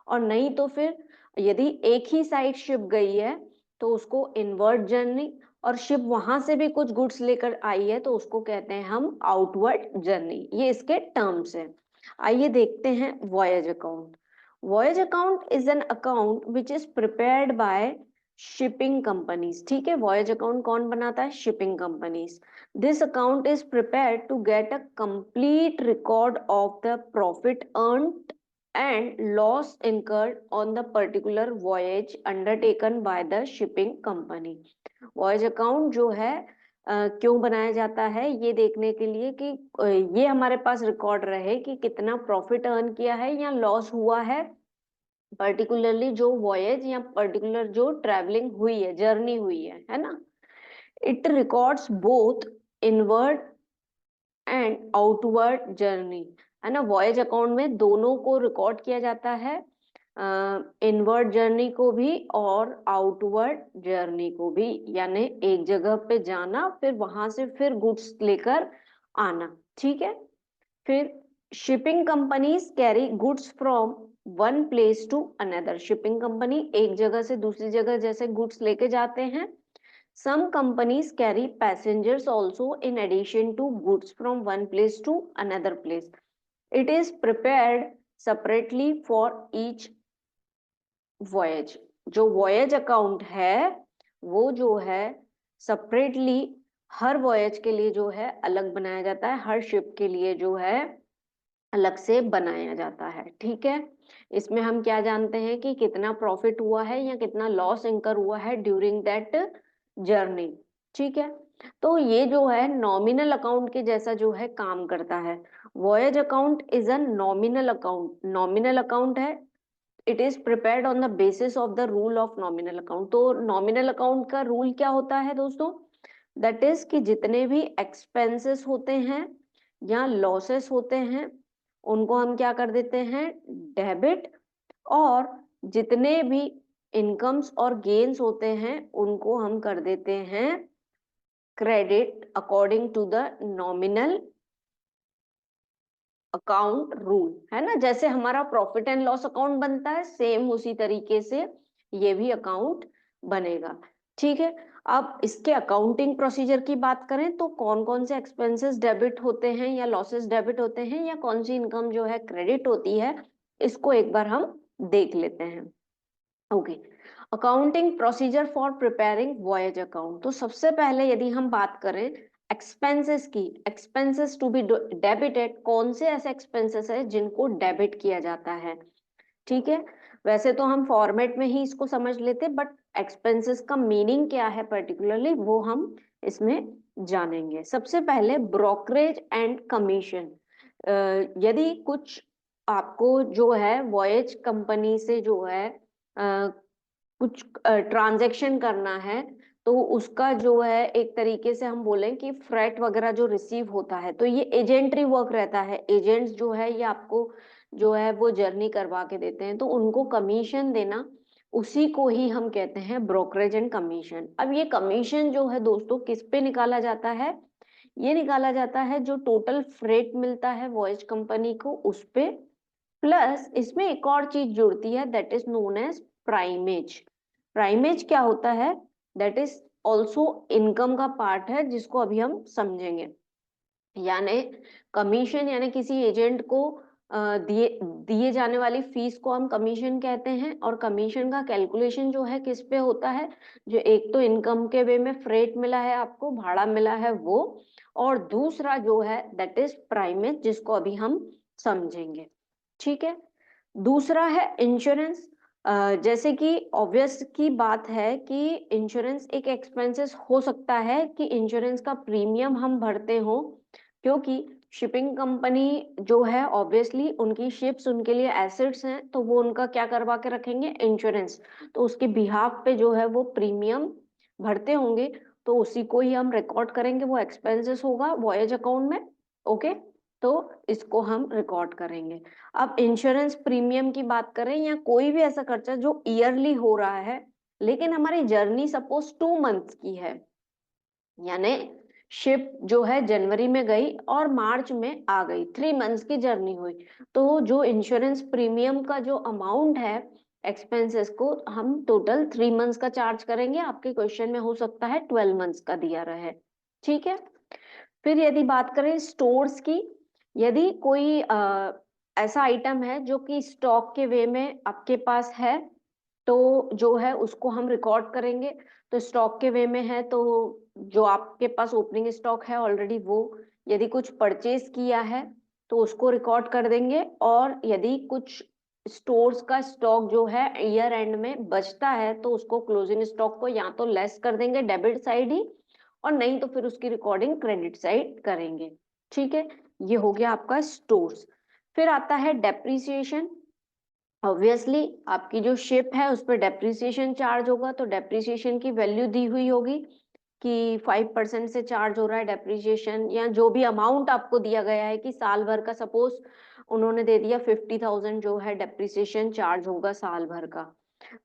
[SPEAKER 1] और नहीं तो फिर यदि एक ही साइड शिप गई है तो उसको इनवर्ड जर्नी, और शिप वहां से भी कुछ गुड्स लेकर आई है तो उसको कहते हैं हम आउटवर्ड जर्नी। ये इसके टर्म्स है। आइए देखते हैं voyage account. Voyage account is an account which is prepared by shipping companies, ठीक है। वॉयेज अकाउंट कौन बनाता है? Shipping companies. This account is prepared to get a complete record of the profit earned and loss incurred on the particular voyage undertaken by the shipping company. Voyage account जो है क्यों बनाया जाता है? ये देखने के लिए कि ये हमारे पास रिकॉर्ड रहे कि कितना प्रॉफिट अर्न किया है या लॉस हुआ है, पर्टिकुलरली जो वॉयेज या पर्टिकुलर जो ट्रैवलिंग हुई है, जर्नी हुई है ना। It records both inward and outward journey, है ना। वॉयेज अकाउंट में दोनों को रिकॉर्ड किया जाता है, इनवर्ड जर्नी को भी और आउटवर्ड जर्नी को भी, यानी एक जगह पे जाना फिर वहां से फिर गुड्स लेकर आना, ठीक है। फिर shipping companies carry goods from one place to another. Shipping company एक जगह से दूसरी जगह जैसे गुड्स लेके जाते हैं। Some companies carry passengers also in addition to goods from one place to another place. It is prepared separately for each voyage. जो voyage account है वो जो है separately हर voyage के लिए जो है अलग बनाया जाता है, हर ship के लिए जो है अलग से बनाया जाता है, ठीक है। इसमें हम क्या जानते हैं कि कितना प्रॉफिट हुआ है या कितना लॉस इंकर हुआ है ड्यूरिंग दैट जर्नी, ठीक है। तो ये जो है नॉमिनल अकाउंट के जैसा जो है काम करता है। Voyage account is a nominal account. Nominal account है, it is prepared on the basis of the rule of nominal account. तो नॉमिनल अकाउंट का रूल क्या होता है दोस्तों? दैट इज कि जितने भी एक्सपेंसेस होते हैं या लॉसेस होते हैं उनको हम क्या कर देते हैं, डेबिट, और जितने भी इनकम्स और गेन्स होते हैं उनको हम कर देते हैं credit according to the nominal account rule, है ना। जैसे हमारा प्रॉफिट एंड लॉस अकाउंट बनता है, सेम उसी तरीके से ये भी अकाउंट बनेगा। ठीक है, अब इसके अकाउंटिंग प्रोसीजर की बात करें तो कौन कौन से एक्सपेंसेस डेबिट होते हैं या लॉसेस डेबिट होते हैं, या कौन सी इनकम जो है क्रेडिट होती है, इसको एक बार हम देख लेते हैं। Okay, accounting procedure for preparing voyage account. तो सबसे पहले यदि हम बात करें एक्सपेंसेस की, एक्सपेंसेस टू बी डेबिटेड, कौन से ऐसे एक्सपेंसेस है जिनको डेबिट किया जाता है। ठीक है, वैसे तो हम फॉर्मेट में ही इसको समझ लेते, बट एक्सपेंसेस का मीनिंग क्या है पर्टिकुलरली वो हम इसमें जानेंगे। सबसे पहले ब्रोकरेज एंड कमीशन। यदि कुछ आपको जो है वॉयज कंपनी से जो है कुछ ट्रांजैक्शन करना है, तो उसका जो है एक तरीके से हम बोलें कि फ्रेट वगैरह जो रिसीव होता है, तो ये एजेंट्री वर्क रहता है। एजेंट्स जो है ये आपको जो है वो जर्नी करवा के देते हैं, तो उनको कमीशन देना, उसी को ही हम कहते हैं ब्रोकरेज एंड कमीशन। अब ये कमीशन जो है दोस्तों किस पे निकाला जाता है, ये निकाला जाता है जो टोटल फ्रेट मिलता है वॉयज कंपनी को उस पे, प्लस इसमें एक और चीज जुड़ती है that is known as primage. Primage क्या होता है, दैट इज ऑल्सो इनकम का पार्ट है, जिसको अभी हम समझेंगे। यानी कमीशन, यानी किसी एजेंट को दिए दिए जाने वाली फीस को हम कमीशन कहते हैं, और कमीशन का कैलकुलेशन जो है किस पे होता है, जो एक तो इनकम के वे में फ्रेट मिला है आपको, भाड़ा मिला है वो, और दूसरा जो है दैट इज प्राइमेज, जिसको अभी हम समझेंगे। ठीक है, दूसरा है इंश्योरेंस। जैसे कि ऑब्वियस की बात है कि इंश्योरेंस एक एक्सपेंसेस हो सकता है कि इंश्योरेंस का प्रीमियम हम भरते हो, क्योंकि शिपिंग कंपनी जो है ऑब्वियसली उनकी शिप्स उनके लिए एसेट्स हैं, तो वो उनका क्या करवा के रखेंगे, इंश्योरेंस। तो उसके बिहाफ पे जो है वो प्रीमियम भरते होंगे, तो उसी को ही हम रिकॉर्ड करेंगे, वो एक्सपेंसेस होगा वॉयज अकाउंट में। ओके, तो इसको हम रिकॉर्ड करेंगे। अब इंश्योरेंस प्रीमियम की बात करें या कोई भी ऐसा खर्चा जो ईयरली हो रहा है, लेकिन हमारी जर्नी सपोज 2 मंथ्स की है, यानी शिप जो है जनवरी में गई और मार्च में आ गई, 3 मंथ्स की जर्नी हुई, तो जो इंश्योरेंस प्रीमियम का जो अमाउंट है एक्सपेंसेस को हम टोटल 3 मंथ्स का चार्ज करेंगे। आपके क्वेश्चन में हो सकता है 12 मंथ्स का दिया रहे। ठीक है, फिर यदि बात करें स्टोर्स की, यदि कोई ऐसा आइटम है जो कि स्टॉक के वे में आपके पास है, तो जो है उसको हम रिकॉर्ड करेंगे। तो स्टॉक के वे में है तो जो आपके पास ओपनिंग स्टॉक है ऑलरेडी वो, यदि कुछ परचेज किया है तो उसको रिकॉर्ड कर देंगे, और यदि कुछ स्टोर्स का स्टॉक जो है ईयर एंड में बचता है तो उसको क्लोजिंग स्टॉक को या तो लेस कर देंगे डेबिट साइड ही, और नहीं तो फिर उसकी रिकॉर्डिंग क्रेडिट साइड करेंगे। ठीक है, ये हो गया आपका स्टोर्स। फिर आता है डेप्रिसिएशन। ऑब्वियसली आपकी जो शिप है उस पर डेप्रिसिएशन चार्ज होगा, तो डेप्रिसिएशन की वैल्यू दी हुई होगी कि 5% से चार्ज हो रहा है डेप्रिसिएशन, या जो भी अमाउंट आपको दिया गया है कि साल भर का सपोज उन्होंने दे दिया 50,000 जो है डेप्रिसिएशन चार्ज होगा साल भर का,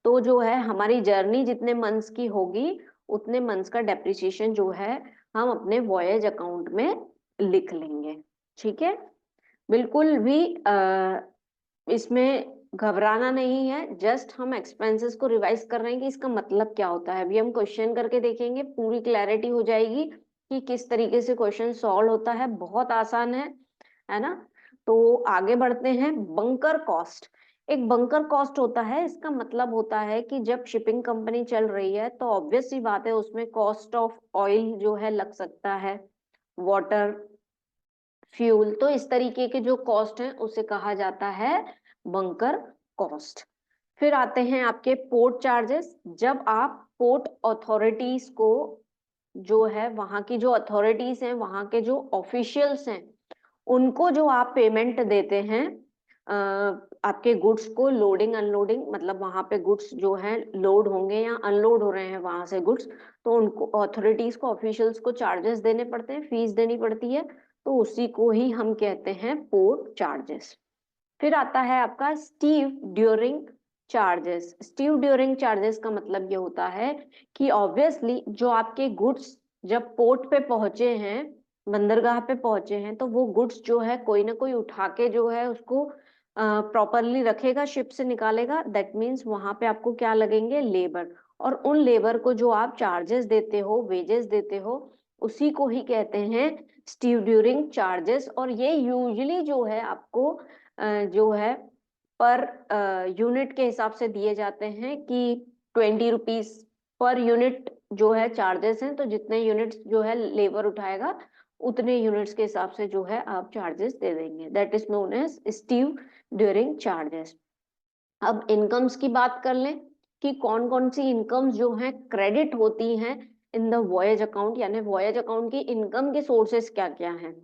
[SPEAKER 1] तो जो है हमारी जर्नी जितने मंथ्स की होगी उतने मंथ्स का डेप्रिसिएशन जो है हम अपने वॉयज अकाउंट में लिख लेंगे। ठीक है, बिल्कुल भी इसमें घबराना नहीं है, जस्ट हम एक्सपेंसेस को रिवाइज कर रहे हैं कि इसका मतलब क्या होता है। अभी हम क्वेश्चन करके देखेंगे, पूरी क्लैरिटी हो जाएगी कि किस तरीके से क्वेश्चन सॉल्व होता है, बहुत आसान है ना। तो आगे बढ़ते हैं, बंकर कॉस्ट। एक बंकर कॉस्ट होता है, इसका मतलब होता है कि जब शिपिंग कंपनी चल रही है तो ऑब्वियस सी बात है उसमें कॉस्ट ऑफ ऑयल जो है लग सकता है, वाटर, फ्यूल, तो इस तरीके के जो कॉस्ट है उसे कहा जाता है बंकर कॉस्ट। फिर आते हैं आपके पोर्ट चार्जेस। जब आप पोर्ट अथॉरिटीज को जो है वहां की जो अथॉरिटीज हैं, वहां के जो ऑफिशियल्स हैं, उनको जो आप पेमेंट देते हैं आपके गुड्स को लोडिंग अनलोडिंग, मतलब वहां पे गुड्स जो है लोड होंगे या अनलोड हो रहे हैं वहां से गुड्स, तो उनको अथॉरिटीज को ऑफिशियल्स को चार्जेस देने पड़ते हैं, फीस देनी पड़ती है। तो उसी को ही हम कहते हैं पोर्ट चार्जेस। फिर आता है आपका Steve during charges. Steve during charges का मतलब ये होता है कि ऑब्वियसली जो आपके गुड्स जब पोर्ट पे पहुंचे हैं, बंदरगाह पे पहुंचे हैं, तो वो गुड्स जो है कोई ना कोई उठा के जो है उसको प्रॉपरली रखेगा, शिप से निकालेगा। दैट मीन्स वहां पे आपको क्या लगेंगे, लेबर। और उन लेबर को जो आप चार्जेस देते हो, वेजेस देते हो, उसी को ही कहते हैं स्टीव ड्यूरिंग चार्जेस। और ये यूजुअली जो है आपको जो है पर यूनिट के हिसाब से दिए जाते हैं कि 20 रुपीज पर यूनिट जो है चार्जेस हैं। तो जितने यूनिट्स जो है लेबर उठाएगा उतने यूनिट्स के हिसाब से जो है आप चार्जेस दे देंगे। That is known as stevedoring charges. अब इनकम्स की बात कर लें कि कौन कौन सी इनकम्स जो हैं क्रेडिट होती हैं इन द वॉयज अकाउंट, यानी वॉयज अकाउंट की इनकम के सोर्सेस क्या क्या हैं।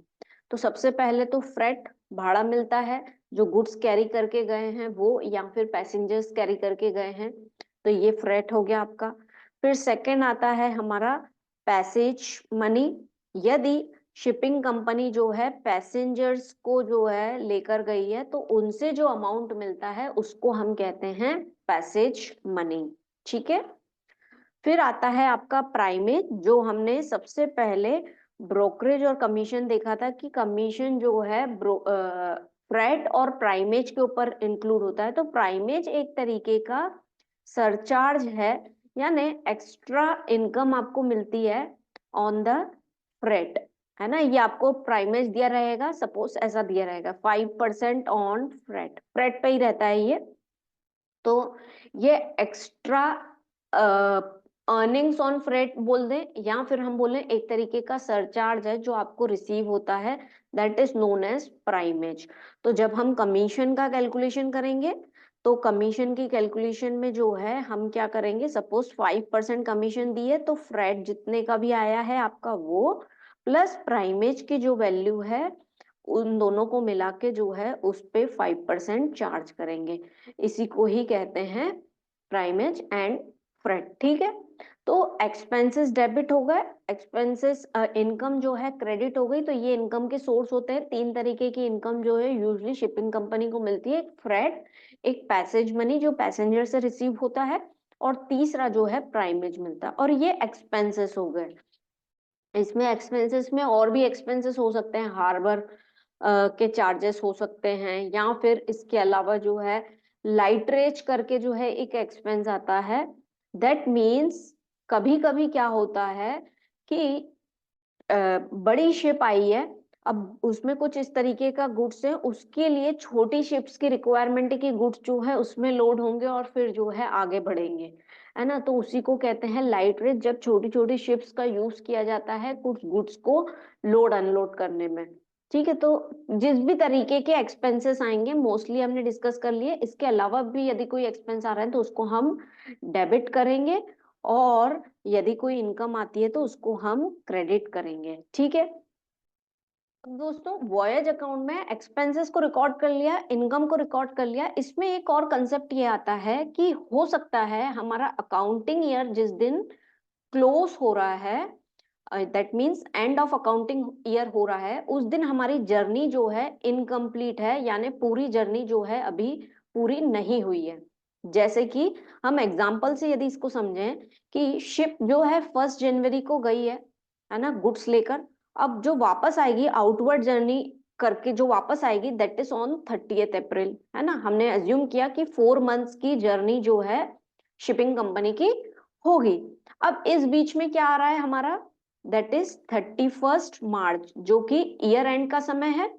[SPEAKER 1] तो सबसे पहले तो फ्रेट, भाड़ा मिलता है, जो गुड्स कैरी करके गए हैं वो, या फिर पैसेंजर्स कैरी करके गए हैं, तो ये फ्रेट हो गया आपका। फिर सेकंड आता है हमारा पैसेज मनी। यदि शिपिंग कंपनी जो है पैसेंजर्स को जो है लेकर गई है, तो उनसे जो अमाउंट मिलता है उसको हम कहते हैं पैसेज मनी। ठीक है। फिर आता है आपका प्राइमेज, जो हमने सबसे पहले ब्रोकरेज और कमीशन देखा था कि कमीशन जो है फ्रेट और प्राइमेज के ऊपर इंक्लूड होता है। तो प्राइमेज एक तरीके का सरचार्ज है, यानी एक्स्ट्रा इनकम आपको मिलती है ऑन द फ्रेट, है ना। ये आपको प्राइमेज दिया रहेगा, सपोज ऐसा दिया रहेगा 5% ऑन फ्रेट, फ्रेट पे ही रहता है ये। तो ये एक्स्ट्रा अर्निंग्स ऑन फ्रेट बोल दें, या फिर हम बोलें एक तरीके का सरचार्ज है जो आपको रिसीव होता है, that is known as primage. तो जब हम कमीशन का कैलकुलेशन करेंगे, तो कमीशन की कैलकुलेशन में जो है हम क्या करेंगे, सपोज 5% कमीशन दी है, तो फ्रेट जितने का भी आया है आपका वो, प्लस प्राइमेज की जो वैल्यू है, उन दोनों को मिला के जो है उस पे 5% चार्ज करेंगे। इसी को ही कहते हैं प्राइमेज एंड फ्रेट। ठीक है। तो एक्सपेंसेस डेबिट हो गए, एक्सपेंसेस इनकम जो है क्रेडिट हो गई। तो ये इनकम के सोर्स होते हैं, तीन तरीके की इनकम जो है यूजुअली शिपिंग कंपनी को मिलती है। एक फ्रेट, एक पैसेज मनी जो पैसेंजर से रिसीव होता है, और तीसरा जो है प्राइमेज मिलता है। और ये एक्सपेंसेस हो गए। इसमें एक्सपेंसेस में और भी एक्सपेंसेस हो सकते हैं, हार्बर के चार्जेस हो सकते हैं, या फिर इसके अलावा जो है लाइटरेज करके जो है एक एक्सपेंस आता है। दैट मीन्स कभी कभी क्या होता है कि बड़ी शिप आई है, अब उसमें कुछ इस तरीके का गुड्स है, उसके लिए छोटी शिप्स की रिक्वायरमेंट है कि गुड्स जो है उसमें लोड होंगे और फिर जो है आगे बढ़ेंगे, है ना। तो उसी को कहते हैं लाइट रेट, जब छोटी छोटी शिप्स का यूज किया जाता है कुछ गुड्स को लोड अनलोड करने में। ठीक है। तो जिस भी तरीके के एक्सपेंसेस आएंगे मोस्टली हमने डिस्कस कर लिए। इसके अलावा भी यदि कोई एक्सपेंस आ रहा है तो उसको हम डेबिट करेंगे, और यदि कोई इनकम आती है तो उसको हम क्रेडिट करेंगे। ठीक है। अब दोस्तों वॉयज अकाउंट में एक्सपेंसेस को रिकॉर्ड कर लिया, इनकम को रिकॉर्ड कर लिया। इसमें एक और कंसेप्ट ये आता है कि हो सकता है हमारा अकाउंटिंग ईयर जिस दिन क्लोज हो रहा है, that means end of accounting year हो रहा है, उस दिन हमारी जर्नी जो है इनकम्प्लीट है, यानी पूरी जर्नी जो है अभी पूरी नहीं हुई है। जैसे कि हम एग्जाम्पल से यदि इसको समझें कि शिप जो है 1 जनवरी को गई है ना, गुड्स लेकर। अब जो वापस आएगी आउटवर्ड जर्नी करके, जो वापस आएगी दैट इज ऑन 30 अप्रैल, है ना। हमने अज्यूम किया कि 4 मंथ्स की जर्नी जो है शिपिंग कंपनी की होगी। अब इस बीच में क्या आ रहा है हमारा, दैट इज 31 मार्च, जो कि ईयर एंड का समय है।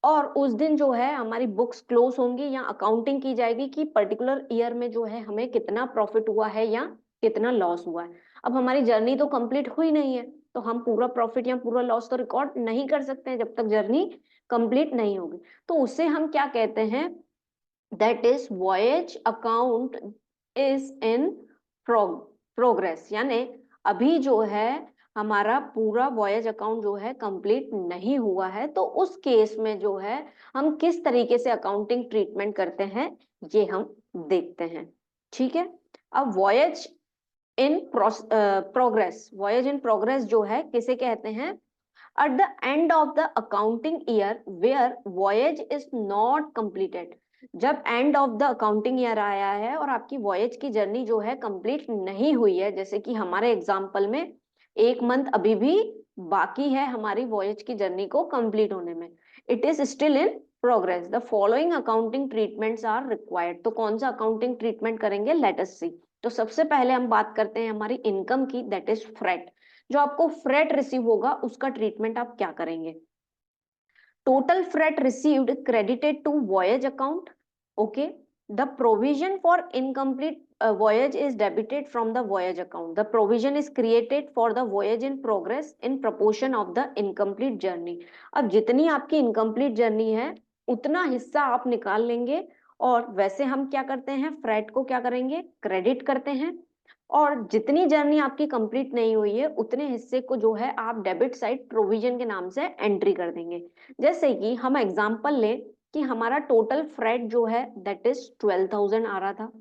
[SPEAKER 1] और उस दिन जो है हमारी बुक्स क्लोज होंगी, या अकाउंटिंग की जाएगी कि पर्टिकुलर ईयर में जो है हमें कितना प्रॉफिट हुआ है या कितना लॉस हुआ है। अब हमारी जर्नी तो कंप्लीट हुई नहीं है, तो हम पूरा प्रॉफिट या पूरा लॉस तो रिकॉर्ड नहीं कर सकते हैं जब तक जर्नी कंप्लीट नहीं होगी। तो उसे हम क्या कहते हैं, that is voyage account is in progress, यानी अभी जो है हमारा पूरा वॉयज अकाउंट जो है कंप्लीट नहीं हुआ है। तो उस केस में जो है हम किस तरीके से अकाउंटिंग ट्रीटमेंट करते हैं ये हम देखते हैं। ठीक है। अब voyage in progress, voyage in progress जो है किसे कहते हैं, at the end of the accounting year where voyage is not completed। जब end of the accounting year आया है और आपकी वॉयज की जर्नी जो है कंप्लीट नहीं हुई है, जैसे कि हमारे एग्जाम्पल में एक मंथ अभी भी बाकी है हमारी वॉयज की जर्नी को कंप्लीट होने में, it is still in progress, the following accounting treatments are required. तो कौन सा अकाउंटिंग ट्रीटमेंट करेंगे, लेट अस सी। तो सबसे पहले हम बात करते हैं हमारी इनकम की, दैट इज फ्रेट। जो आपको फ्रेट रिसीव होगा उसका ट्रीटमेंट आप क्या करेंगे। Total freight received credited to voyage account, okay. The provision for incomplete voyage is debited from the voyage account. The provision is created for the voyage in progress in proportion of the incomplete journey. अब जितनी आपकी incomplete journey है उतना हिस्सा आप निकाल लेंगे, और वैसे हम क्या करते हैं, फ्रेट को क्या करेंगे, क्रेडिट करते हैं, और जितनी जर्नी आपकी कंप्लीट नहीं हुई है उतने हिस्से को जो है आप डेबिट साइड प्रोविजन के नाम से एंट्री कर देंगे। जैसे कि हम एग्जांपल लें कि हमारा टोटल फ्रेट जो है दैट इज 12,000 आ रहा था,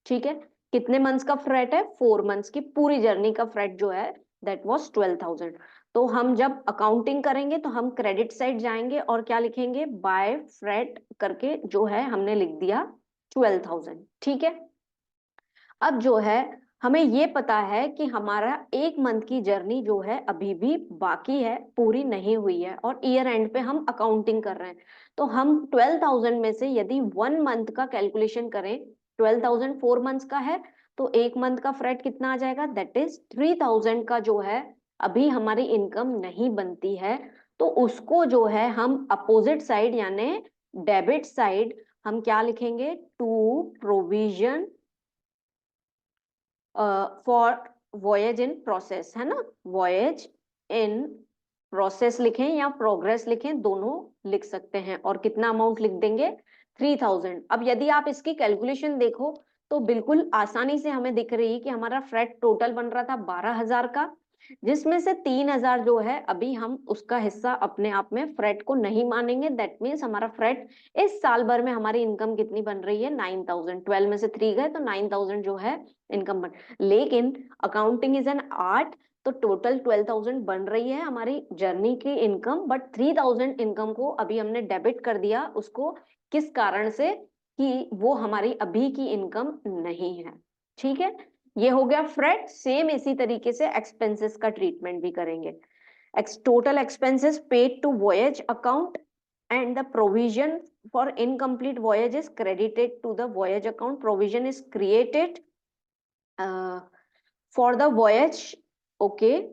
[SPEAKER 1] ठीक है। कितने मंथ्स का फ्रेट है, 4 मंथ्स की पूरी जर्नी का फ्रेट जो है दैट वाज 12,000। तो हम जब अकाउंटिंग करेंगे तो हम क्रेडिट साइड जाएंगे और क्या लिखेंगे, बाय फ्रेट करके जो है हमने लिख दिया 12,000, ठीक है। अब जो है हमें ये पता है कि हमारा एक मंथ की जर्नी जो है अभी भी बाकी है, पूरी नहीं हुई है, और ईयर एंड पे हम अकाउंटिंग कर रहे हैं। तो हम 12,000 में से यदि 1 मंथ का कैलकुलेशन करें, 12,000 4 मंथ्स का है, तो एक मंथ का फ्रेट कितना आ जाएगा, दैट इज 3,000 का जो है अभी हमारी इनकम नहीं बनती है। तो उसको जो है हम अपोजिट साइड यानी डेबिट साइड हम क्या लिखेंगे, to provision for voyage in process, है ना, वॉयज इन प्रोसेस लिखें या प्रोग्रेस लिखें, दोनों लिख सकते हैं, और कितना अमाउंट लिख देंगे, 3,000। अब यदि आप इसकी कैलकुलेशन देखो तो बिल्कुल आसानी से हमें दिख रही है कि हमारा फ्रेट टोटल बन रहा था 12,000 का, जिसमें से 3,000 जो है अभी हम उसका हिस्सा अपने आप में फ्रेट को नहीं मानेंगे। दैट मीन्स हमारा फ्रेट इस साल भर में हमारी इनकम कितनी बन रही है, 9,000। 12 में से 3 गए तो 9,000 जो है इनकम बन, लेकिन अकाउंटिंग इज एन आर्ट, तो टोटल 12,000 बन रही है हमारी जर्नी की इनकम, बट 3,000 इनकम को अभी हमने डेबिट कर दिया, उसको किस कारण से, कि वो हमारी अभी की इनकम नहीं है, ठीक है। ये हो गया फ्रेट। सेम इसी तरीके से एक्सपेंसेस का ट्रीटमेंट भी करेंगे। Total expenses paid to voyage account and the provision for incomplete voyage is credited to the voyage account. Provision is created for the voyage, okay,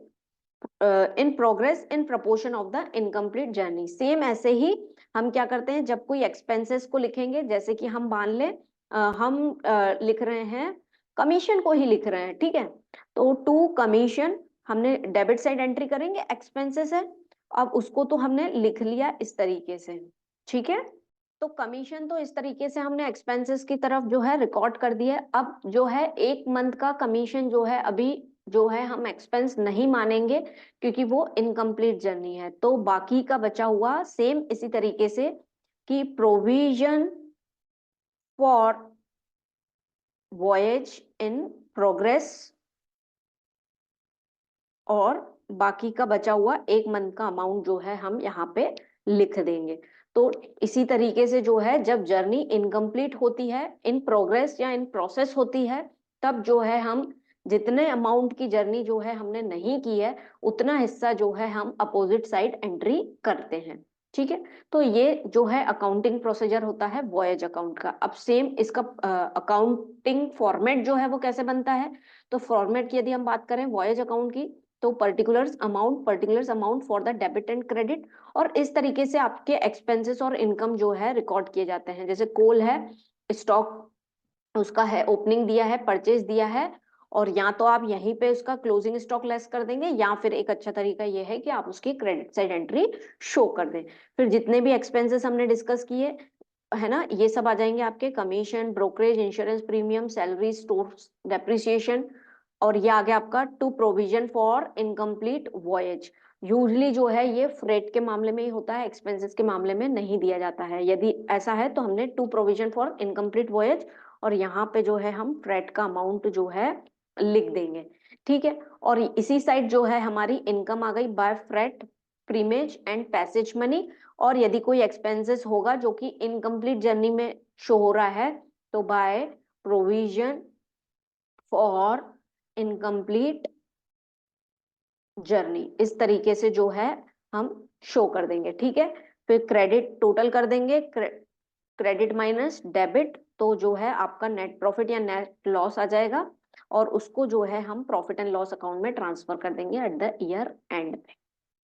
[SPEAKER 1] in progress in proportion of the incomplete journey. Same ऐसे ही हम क्या करते हैं, जब कोई expenses को लिखेंगे, जैसे कि हम मान लें हम लिख रहे हैं कमीशन को ही लिख रहे हैं, ठीक है। तो टू कमीशन हमने डेबिट साइड एंट्री करेंगे, एक्सपेंसेस है, अब उसको तो हमने लिख लिया इस तरीके से, ठीक है। तो कमीशन तो इस तरीके से हमने एक्सपेंसेस की तरफ जो है रिकॉर्ड कर दिया है। अब जो है एक मंथ का कमीशन जो है अभी जो है हम एक्सपेंस नहीं मानेंगे क्योंकि वो इनकम्प्लीट जर्नी है। तो बाकी का बचा हुआ सेम इसी तरीके से कि provision for voyage in progress, और बाकी का बचा हुआ एक मंथ का अमाउंट जो है हम यहाँ पे लिख देंगे। तो इसी तरीके से जो है जब जर्नी इनकम्प्लीट होती है, इन प्रोग्रेस या इन प्रोसेस होती है, तब जो है हम जितने अमाउंट की जर्नी जो है हमने नहीं की है उतना हिस्सा जो है हम अपोजिट साइड एंट्री करते हैं, ठीक है। तो ये जो है अकाउंटिंग प्रोसीजर होता है वॉयज अकाउंट का। अब सेम इसका अकाउंटिंग फॉर्मेट जो है वो कैसे बनता है, तो फॉर्मेट की यदि हम बात करें वॉयज अकाउंट की, तो particulars amount for the debit and credit, और इस तरीके से आपके एक्सपेंसेस और इनकम जो है रिकॉर्ड किए जाते हैं। जैसे कोल है, स्टॉक उसका है, ओपनिंग दिया है, परचेज दिया है, और या तो आप यहीं पे उसका क्लोजिंग स्टॉक लेस कर देंगे, या फिर एक अच्छा तरीका ये है कि आप उसकी क्रेडिट साइड एंट्री शो कर दें। फिर जितने भी एक्सपेंसेस हमने डिस्कस किए है ना, ये सब आ जाएंगे आपके commission, brokerage, insurance premium, salary, store depreciation, और ये आ गया आपका to provision for incomplete voyage. Usually जो है ये फ्रेट के मामले में ही होता है, एक्सपेंसेस के मामले में नहीं दिया जाता है। यदि ऐसा है तो हमने to provision for incomplete voyage, और यहाँ पे जो है हम फ्रेट का अमाउंट जो है लिख देंगे, ठीक है। और इसी साइड जो है हमारी इनकम आ गई by freight, primage and passage money, और यदि कोई एक्सपेंसेस होगा जो कि इनकम्प्लीट जर्नी में शो हो रहा है तो by provision for incomplete journey, इस तरीके से जो है हम शो कर देंगे। ठीक है, फिर क्रेडिट टोटल कर देंगे, क्रेडिट माइनस डेबिट, तो जो है आपका नेट प्रॉफिट या नेट लॉस आ जाएगा, और उसको जो है हम प्रॉफिट एंड लॉस अकाउंट में ट्रांसफर कर देंगे एट द ईयर एंड पे।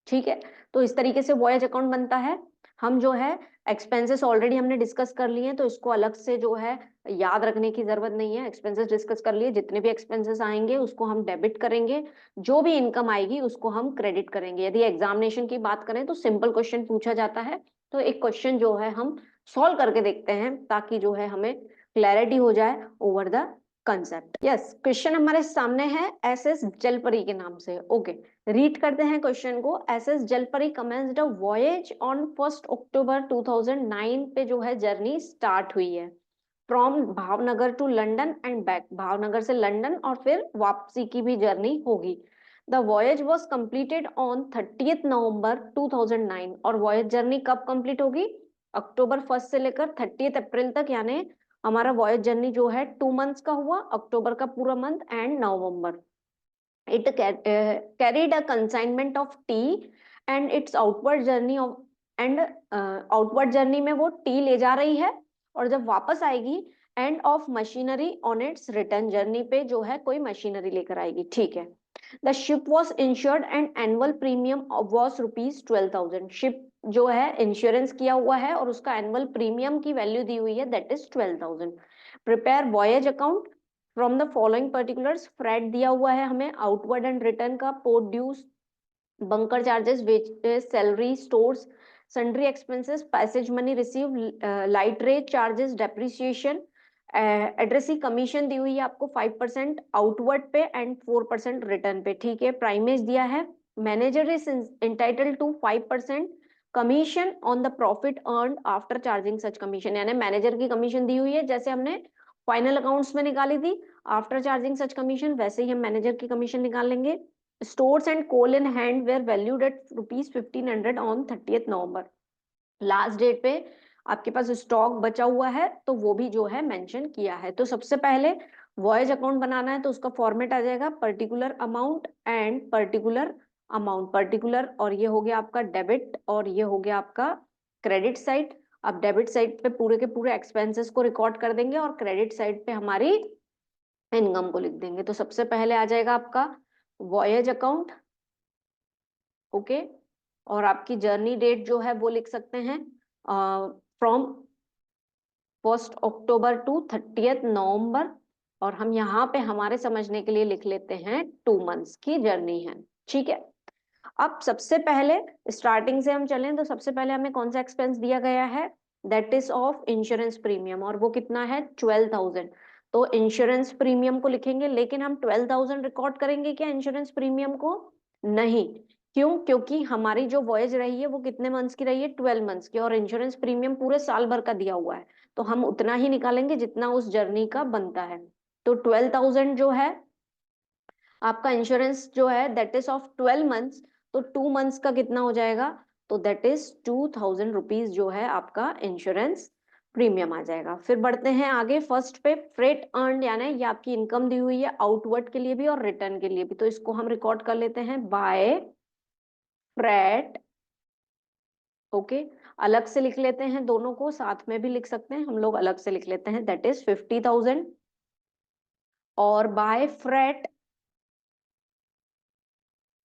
[SPEAKER 1] ठीक है, तो इस तरीके से वॉयज अकाउंट बनता है। हम जो है एक्सपेंसेस ऑलरेडी हमने डिस्कस कर लिए हैं, तो इसको अलग से जो है याद रखने की जरूरत नहीं है। एक्सपेंसेस डिस्कस कर लिए, जितने भी एक्सपेंसेस आएंगे उसको हम डेबिट करेंगे, जो भी इनकम आएगी उसको हम क्रेडिट करेंगे। यदि एग्जामिनेशन की बात करें तो सिंपल क्वेश्चन पूछा जाता है, तो एक क्वेश्चन जो है हम सॉल्व करके देखते हैं ताकि जो है हमें क्लैरिटी हो जाए over the concept. Yes, question हमारे सामने है एसएस जलपरी के नाम से। ओके, रीड करते हैं क्वेश्चन को। SS Jalpari commenced a voyage on 1 October 2009 पे जो है जर्नी स्टार्ट हुई है from Bhavnagar to London and back, Bhavnagar से लंदन और फिर वापसी की भी जर्नी होगी। The voyage was completed on 30 November 2009, और वॉयज जर्नी कब कंप्लीट होगी? अक्टूबर 1 से लेकर 30 अप्रैल तक, यानी हमारा वॉयज जर्नी जो है 2 मंथ्स का हुआ, अक्टूबर का पूरा month and November. It carried a consignment of tea and its outward journey of and outward journey में वो टी ले जा रही है, और जब वापस आएगी end of machinery on its return journey पे जो है कोई मशीनरी लेकर आएगी। ठीक है, the ship was insured and annual premium was ₹12,000। Ship जो है इंश्योरेंस किया हुआ है और उसका एनुअल प्रीमियम की वैल्यू दी हुई है, that is 12,000। Prepare voyage account from the following particulars. Freight दिया हुआ है हमें, आउटवर्ड एंड रिटर्न का, port dues, bunker charges, wages, salary, stores, sundry expenses, passage money receive, light rate charges, depreciation, address commission दी हुई है आपको 5% outward पे एंड 4% रिटर्न पे। ठीक है, प्राइमेज दिया है, manager is entitled to 5% commission on the profit earn after charging such commission, यानी मैनेजर की कमीशन दी हुई है जैसे हमने फाइनल अकाउंट्स में निकाली थी आफ्टर चार्जिंग सच कमीशन, वैसे ही हम मैनेजर की कमीशन निकाल लेंगे। Stores and coal in hand were valued at ₹1500 on 30 November, last date पे आपके पास स्टॉक बचा हुआ है तो वो भी जो है मेंशन किया है। तो सबसे पहले वॉयज अकाउंट बनाना है तो उसका फॉर्मेट आ जाएगा particular amount and particular amount, particular और ये हो गया आपका डेबिट और ये हो गया आपका क्रेडिट साइड। अब डेबिट साइड पे पूरे के पूरे एक्सपेंसेस को रिकॉर्ड कर देंगे और क्रेडिट साइड पे हमारी इनकम को लिख देंगे। तो सबसे पहले आ जाएगा आपका वॉयज अकाउंट। ओके, और आपकी जर्नी डेट जो है वो लिख सकते हैं फ्रॉम 1 अक्टूबर टू 30 नवंबर, और हम यहाँ पे हमारे समझने के लिए लिख लेते हैं 2 मंथ्स की जर्नी है। ठीक है, अब सबसे पहले स्टार्टिंग से हम चलें तो सबसे पहले हमें कौन सा एक्सपेंस दिया गया है, that is of insurance premium, और वो कितना है 12,000। तो इंश्योरेंस प्रीमियम को लिखेंगे, लेकिन हम 12,000 रिकॉर्ड करेंगे क्या इंश्योरेंस प्रीमियम को? नहीं, क्यों? क्योंकि हमारी जो वॉयज रही है वो कितने मंथ्स की रही है? 12 मंथ्स की, और इंश्योरेंस प्रीमियम पूरे साल भर का दिया हुआ है, तो हम उतना ही निकालेंगे जितना उस जर्नी का बनता है। तो 12,000 जो है आपका इंश्योरेंस जो है दैट इज ऑफ 12 मंथ्स, तो 2 मंथ्स का कितना हो जाएगा? तो दैट इज 2,000 रुपीज जो है आपका इंश्योरेंस प्रीमियम आ जाएगा। फिर बढ़ते हैं आगे, फर्स्ट पे फ्रेट अर्न, यानी ये आपकी इनकम दी हुई है आउटवर्ड के लिए भी और रिटर्न के लिए भी, तो इसको हम रिकॉर्ड कर लेते हैं बाय फ्रेट। ओके, अलग से लिख लेते हैं, दोनों को साथ में भी लिख सकते हैं हम लोग, अलग से लिख लेते हैं, दैट इज 50,000, और बाय फ्रेट,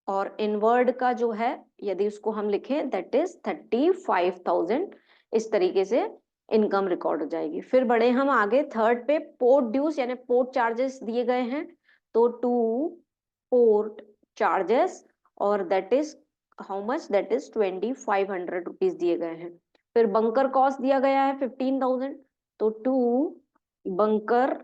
[SPEAKER 1] और इनवर्ड का जो है यदि उसको हम लिखें दैट इज 35,000। इस तरीके से इनकम रिकॉर्ड हो जाएगी। फिर बढ़े हम आगे थर्ड पे, पोर्ट ड्यूज यानी पोर्ट चार्जेस दिए गए हैं, तो टू पोर्ट चार्जेस, और that is how much, that is 2,500 rupees दिए गए हैं। फिर बंकर कॉस्ट दिया गया है 15,000, तो टू बंकर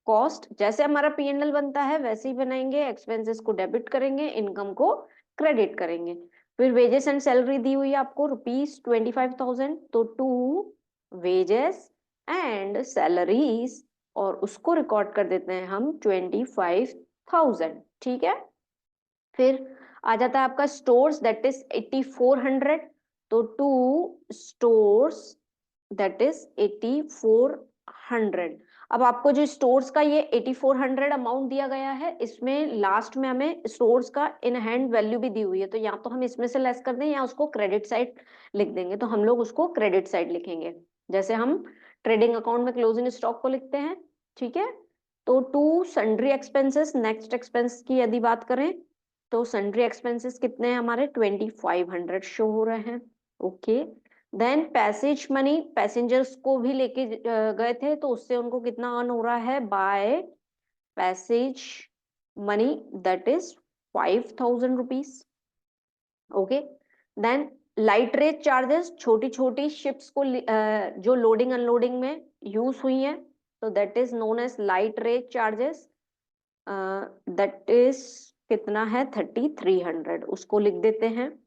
[SPEAKER 1] कॉस्ट, जैसे हमारा पीएनएल बनता है वैसे ही बनाएंगे, एक्सपेंसेस को डेबिट करेंगे, इनकम को क्रेडिट करेंगे। फिर वेजेस एंड सैलरी दी हुई है आपको ₹25,000, तो टू वेजेस एंड सैलरीज, और उसको रिकॉर्ड कर देते हैं हम 25,000। ठीक है, फिर आ जाता है आपका स्टोर्स, दैट इज 8400। तो 2 स्टोर्स दैट इज 8400। अब आपको जो स्टोर्स का ये 8400 अमाउंट दिया गया है, इसमें लास्ट में हमें स्टोर्स का इन हैंड वैल्यू भी दी हुई है, तो या तो हम इसमें से लेस कर दें या उसको क्रेडिट साइड लिख देंगे। तो हम लोग उसको क्रेडिट साइड लिखेंगे, जैसे हम ट्रेडिंग अकाउंट में क्लोजिंग स्टॉक को लिखते हैं, ठीक है। तो 2 सन्ड्री एक्सपेंसेस, नेक्स्ट एक्सपेंस की यदि बात करें तो सन्ड्री एक्सपेंसेस कितने हैं हमारे 2500 शो हो रहे हैं, okay. Then passage money, passengers को भी लेके गए थे तो उससे उनको कितना अर्न हो रहा है by passage money, that is 5000 rupees, okay. Then light rate charges, छोटी छोटी शिप्स को जो लोडिंग अनलोडिंग में यूज हुई हैं, तो that is known as light rate charges, that is कितना है 3300, उसको लिख देते हैं।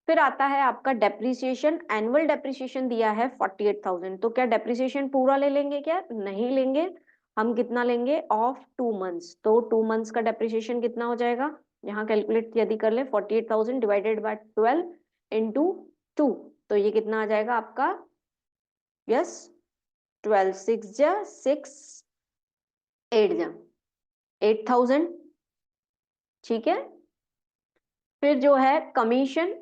[SPEAKER 1] फिर आता है आपका डेप्रिसिएशन, एनुअल डेप्रिसिएशन दिया है 48000। तो क्या डेप्रिसिएशन पूरा ले लेंगे क्या? नहीं लेंगे, हम कितना लेंगे ऑफ 2 मंथ्स। तो 2 मंथ्स का डेप्रिसिएशन कितना हो जाएगा, यहाँ कैलकुलेट यदि कर ले 48000 डिवाइडेड बाय 12 इंटू 2, तो ये कितना आ जाएगा आपका, यस 12 6 जा 6 8 जा 8000, ठीक है। फिर जो है कमीशन,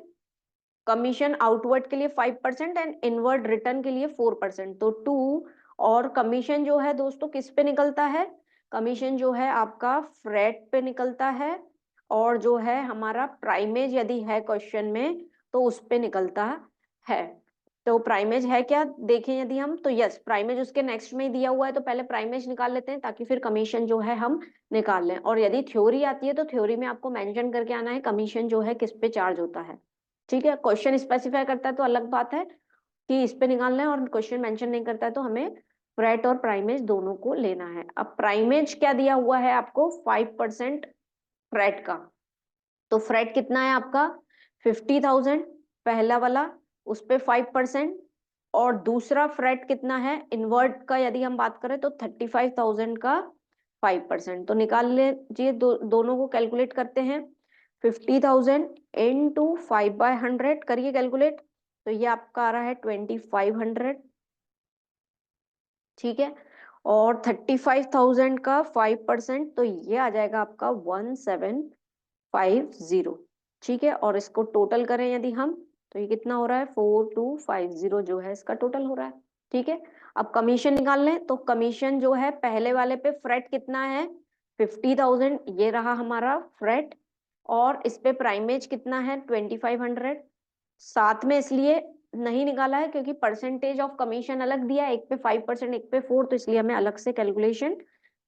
[SPEAKER 1] कमीशन आउटवर्ड के लिए 5% एंड इनवर्ड रिटर्न के लिए 4%, तो 2। और कमीशन जो है दोस्तों किस पे निकलता है, कमीशन जो है आपका फ्रेट पे निकलता है, और जो है हमारा प्राइमेज यदि है क्वेश्चन में तो उस पे निकलता है। तो प्राइमेज है क्या देखें यदि हम, तो यस प्राइमेज उसके नेक्स्ट में ही दिया हुआ है, तो पहले प्राइमेज निकाल लेते हैं ताकि फिर कमीशन जो है हम निकाल लें। और यदि थ्योरी आती है तो थ्योरी में आपको मेंशन करके आना है कमीशन जो है किस पे चार्ज होता है, ठीक है। क्वेश्चन स्पेसिफाई करता है तो अलग बात है कि इस पे निकालना है, और क्वेश्चन मेंशन नहीं करता है तो हमें फ्रेट और प्राइमेज दोनों को लेना है। अब प्राइमेज क्या दिया हुआ है आपको 5% फ्रेट का, तो फ्रेट कितना है आपका 50,000 पहला वाला, उस पे 5%, और दूसरा फ्रेट कितना है इनवर्ट का यदि हम बात करें तो 35,000 का 5%। तो निकाल लीजिए, दोनों को कैलकुलेट करते हैं। 50,000 इंटू 5/100 करिए कैलकुलेट, तो ये आपका आ रहा है 2500, ठीक है। और 35,000 का 5%, तो ये आ जाएगा आपका 1750, ठीक है। और इसको टोटल करें यदि हम, तो ये कितना हो रहा है 4250 जो है इसका टोटल हो रहा है, ठीक है। अब कमीशन निकाल लें, तो कमीशन जो है पहले वाले पे फ्रेट कितना है 50,000, ये रहा हमारा फ्रेट, और इस पे प्राइमेज कितना है 2500। साथ में इसलिए नहीं निकाला है क्योंकि परसेंटेज ऑफ कमीशन अलग दिया है, एक पे 5% एक पे 4, तो इसलिए हमें अलग से कैलकुलेशन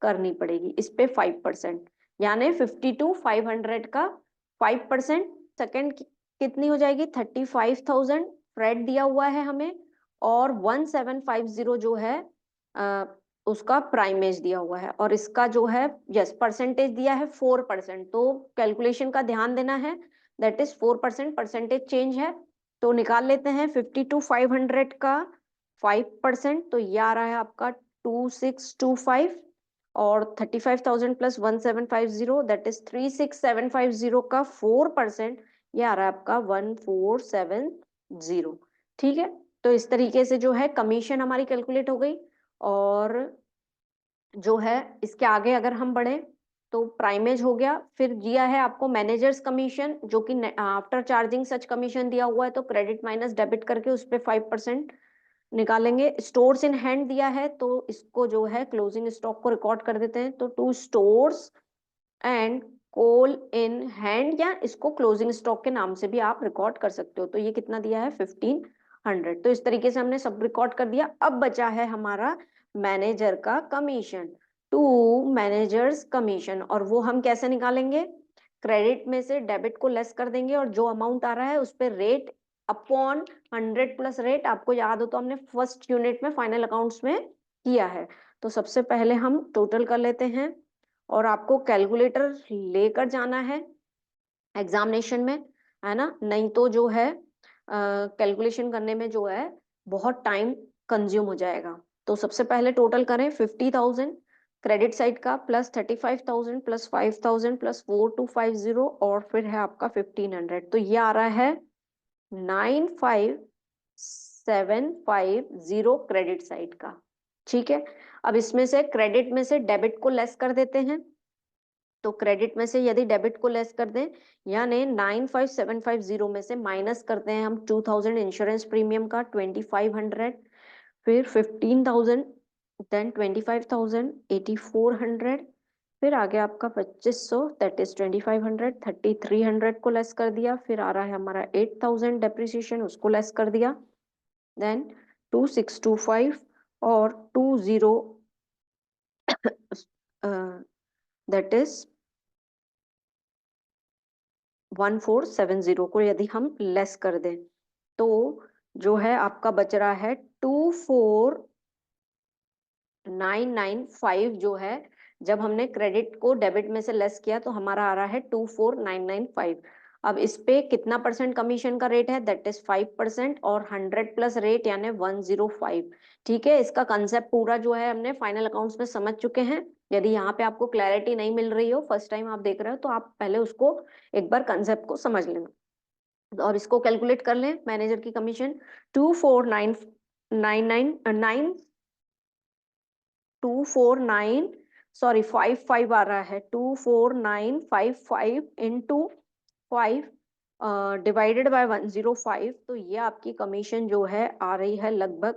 [SPEAKER 1] करनी पड़ेगी। इस पे 5%, यानी 52,500 का 5%, सेकेंड कितनी हो जाएगी 35,000 फ्रेट दिया हुआ है हमें, और 1750 जो है उसका प्राइमेज दिया हुआ है, और इसका जो है यस परसेंटेज दिया है 4%। तो कैलकुलेशन का ध्यान देना है, दैट इज 4% परसेंटेज चेंज है। तो निकाल लेते हैं 52,500 का 5%, तो ये आ रहा है आपका 2625, और 35,000 प्लस 1750 दैट इज 36,750 का 4%, ये आ रहा है आपका 1470, ठीक है। तो इस तरीके से जो है कमीशन हमारी कैलकुलेट हो गई। और जो है इसके आगे अगर हम बढ़े तो प्राइमेज हो गया, फिर दिया है आपको मैनेजर्स कमीशन जो कि आफ्टर चार्जिंग सच कमीशन दिया हुआ है, तो क्रेडिट माइनस डेबिट करके उस पर 5% निकालेंगे। स्टोर्स इन हैंड दिया है तो इसको जो है क्लोजिंग स्टॉक को रिकॉर्ड कर देते हैं, तो 2 stores and coal in hand, या इसको क्लोजिंग स्टॉक के नाम से भी आप रिकॉर्ड कर सकते हो। तो ये कितना दिया है 1500, तो इस तरीके से हमने सब रिकॉर्ड कर दिया। अब बचा है हमारा मैनेजर का कमीशन, टू मैनेजर्स कमीशन, और वो हम कैसे निकालेंगे, क्रेडिट में से डेबिट को लेस कर देंगे, और जो अमाउंट आ रहा है उस पर रेट अपॉन 100 प्लस रेट, आपको याद हो तो हमने फर्स्ट यूनिट में फाइनल अकाउंट्स में किया है। तो सबसे पहले हम टोटल कर लेते हैं, और आपको कैलकुलेटर लेकर जाना है एग्जामिनेशन में, है ना, नहीं तो जो है कैलकुलेशन करने में जो है बहुत टाइम कंज्यूम हो जाएगा। तो सबसे पहले टोटल करें 50,000, क्रेडिट साइड का प्लस 35,000 प्लस 5,000 प्लस 4250 और फिर है आपका 1500, तो ये आ रहा है 95,750 क्रेडिट साइड का। ठीक है, अब इसमें से क्रेडिट में से डेबिट को लेस कर देते हैं, तो क्रेडिट में से यदि डेबिट को लेस कर दें, यानी 95,750 में से माइनस करते हैं हम 2,000 इंश्योरेंस प्रीमियम का, 2,500, फिर 15,000, देन 25,000, 8,400, फिर आगे आपका 2,500 दैट इज 2,500, 3,300 को लेस कर दिया, फिर आ रहा है हमारा 8,000 डेप्रिसिएशन, उसको लेस कर दिया, देन 2,625 और 20 दैट इज 1,470 को यदि हम लेस कर दें, तो जो है आपका बच रहा है 24,995 जो है, जब हमने क्रेडिट को डेबिट में से लेस किया तो हमारा आ रहा है 24,995। अब इस पे कितना परसेंट कमीशन का रेट है, दैट इज 5% और 100 प्लस रेट यानी 105। ठीक है, इसका कंसेप्ट पूरा जो है हमने फाइनल अकाउंट्स में समझ चुके हैं। यदि यहाँ पे आपको क्लैरिटी नहीं मिल रही हो, फर्स्ट टाइम आप देख रहे हो, तो आप पहले उसको एक बार कंसेप्ट को समझ लेना और इसको कैलकुलेट कर लें। मैनेजर की कमीशन 249 सॉरी 55 आ रहा है, 24955 इंटू 5 डिवाइडेड बाय 105, तो ये आपकी कमीशन जो है आ रही है लगभग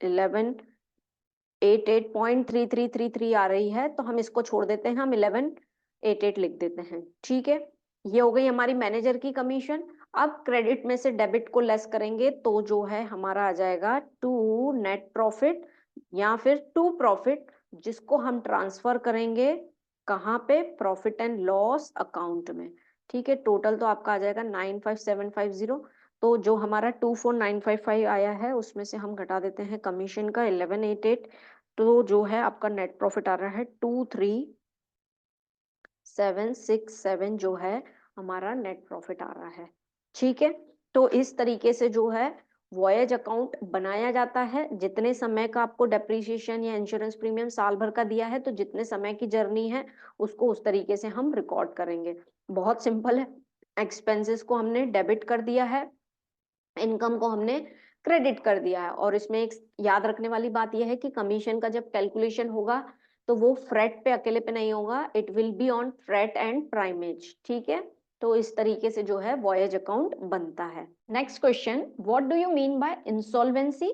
[SPEAKER 1] 1188.3333 आ रही है, तो हम इसको छोड़ देते हैं, हम 1188 लिख देते हैं। ठीक है, ये हो गई हमारी मैनेजर की कमीशन। अब क्रेडिट में से डेबिट को लेस करेंगे तो जो है हमारा आ जाएगा टू नेट प्रॉफिट या फिर टू प्रॉफिट, जिसको हम ट्रांसफर करेंगे कहाँ पे, प्रॉफिट एंड लॉस अकाउंट में। ठीक है, टोटल तो आपका आ जाएगा 95,750, तो जो हमारा 24,955 आया है उसमें से हम घटा देते हैं कमीशन का 1188, तो जो है आपका नेट प्रॉफिट आ रहा है 23,767 जो है हमारा नेट प्रॉफिट आ रहा है। ठीक है, तो इस तरीके से जो है वॉयज अकाउंट बनाया जाता है। जितने समय का आपको डेप्रीशिएशन या इंश्योरेंस प्रीमियम साल भर का दिया है, तो जितने समय की जर्नी है उसको उस तरीके से हम रिकॉर्ड करेंगे। बहुत सिंपल है, एक्सपेंसेस को हमने डेबिट कर दिया है, इनकम को हमने क्रेडिट कर दिया है, और इसमें एक याद रखने वाली बात यह है कि कमीशन का जब कैलकुलेशन होगा तो वो फ्रेट पे अकेले पे नहीं होगा, it will be on freight and primase. ठीक है, तो इस तरीके से जो है वॉयज अकाउंट बनता है। Next question, what do you mean by insolvency?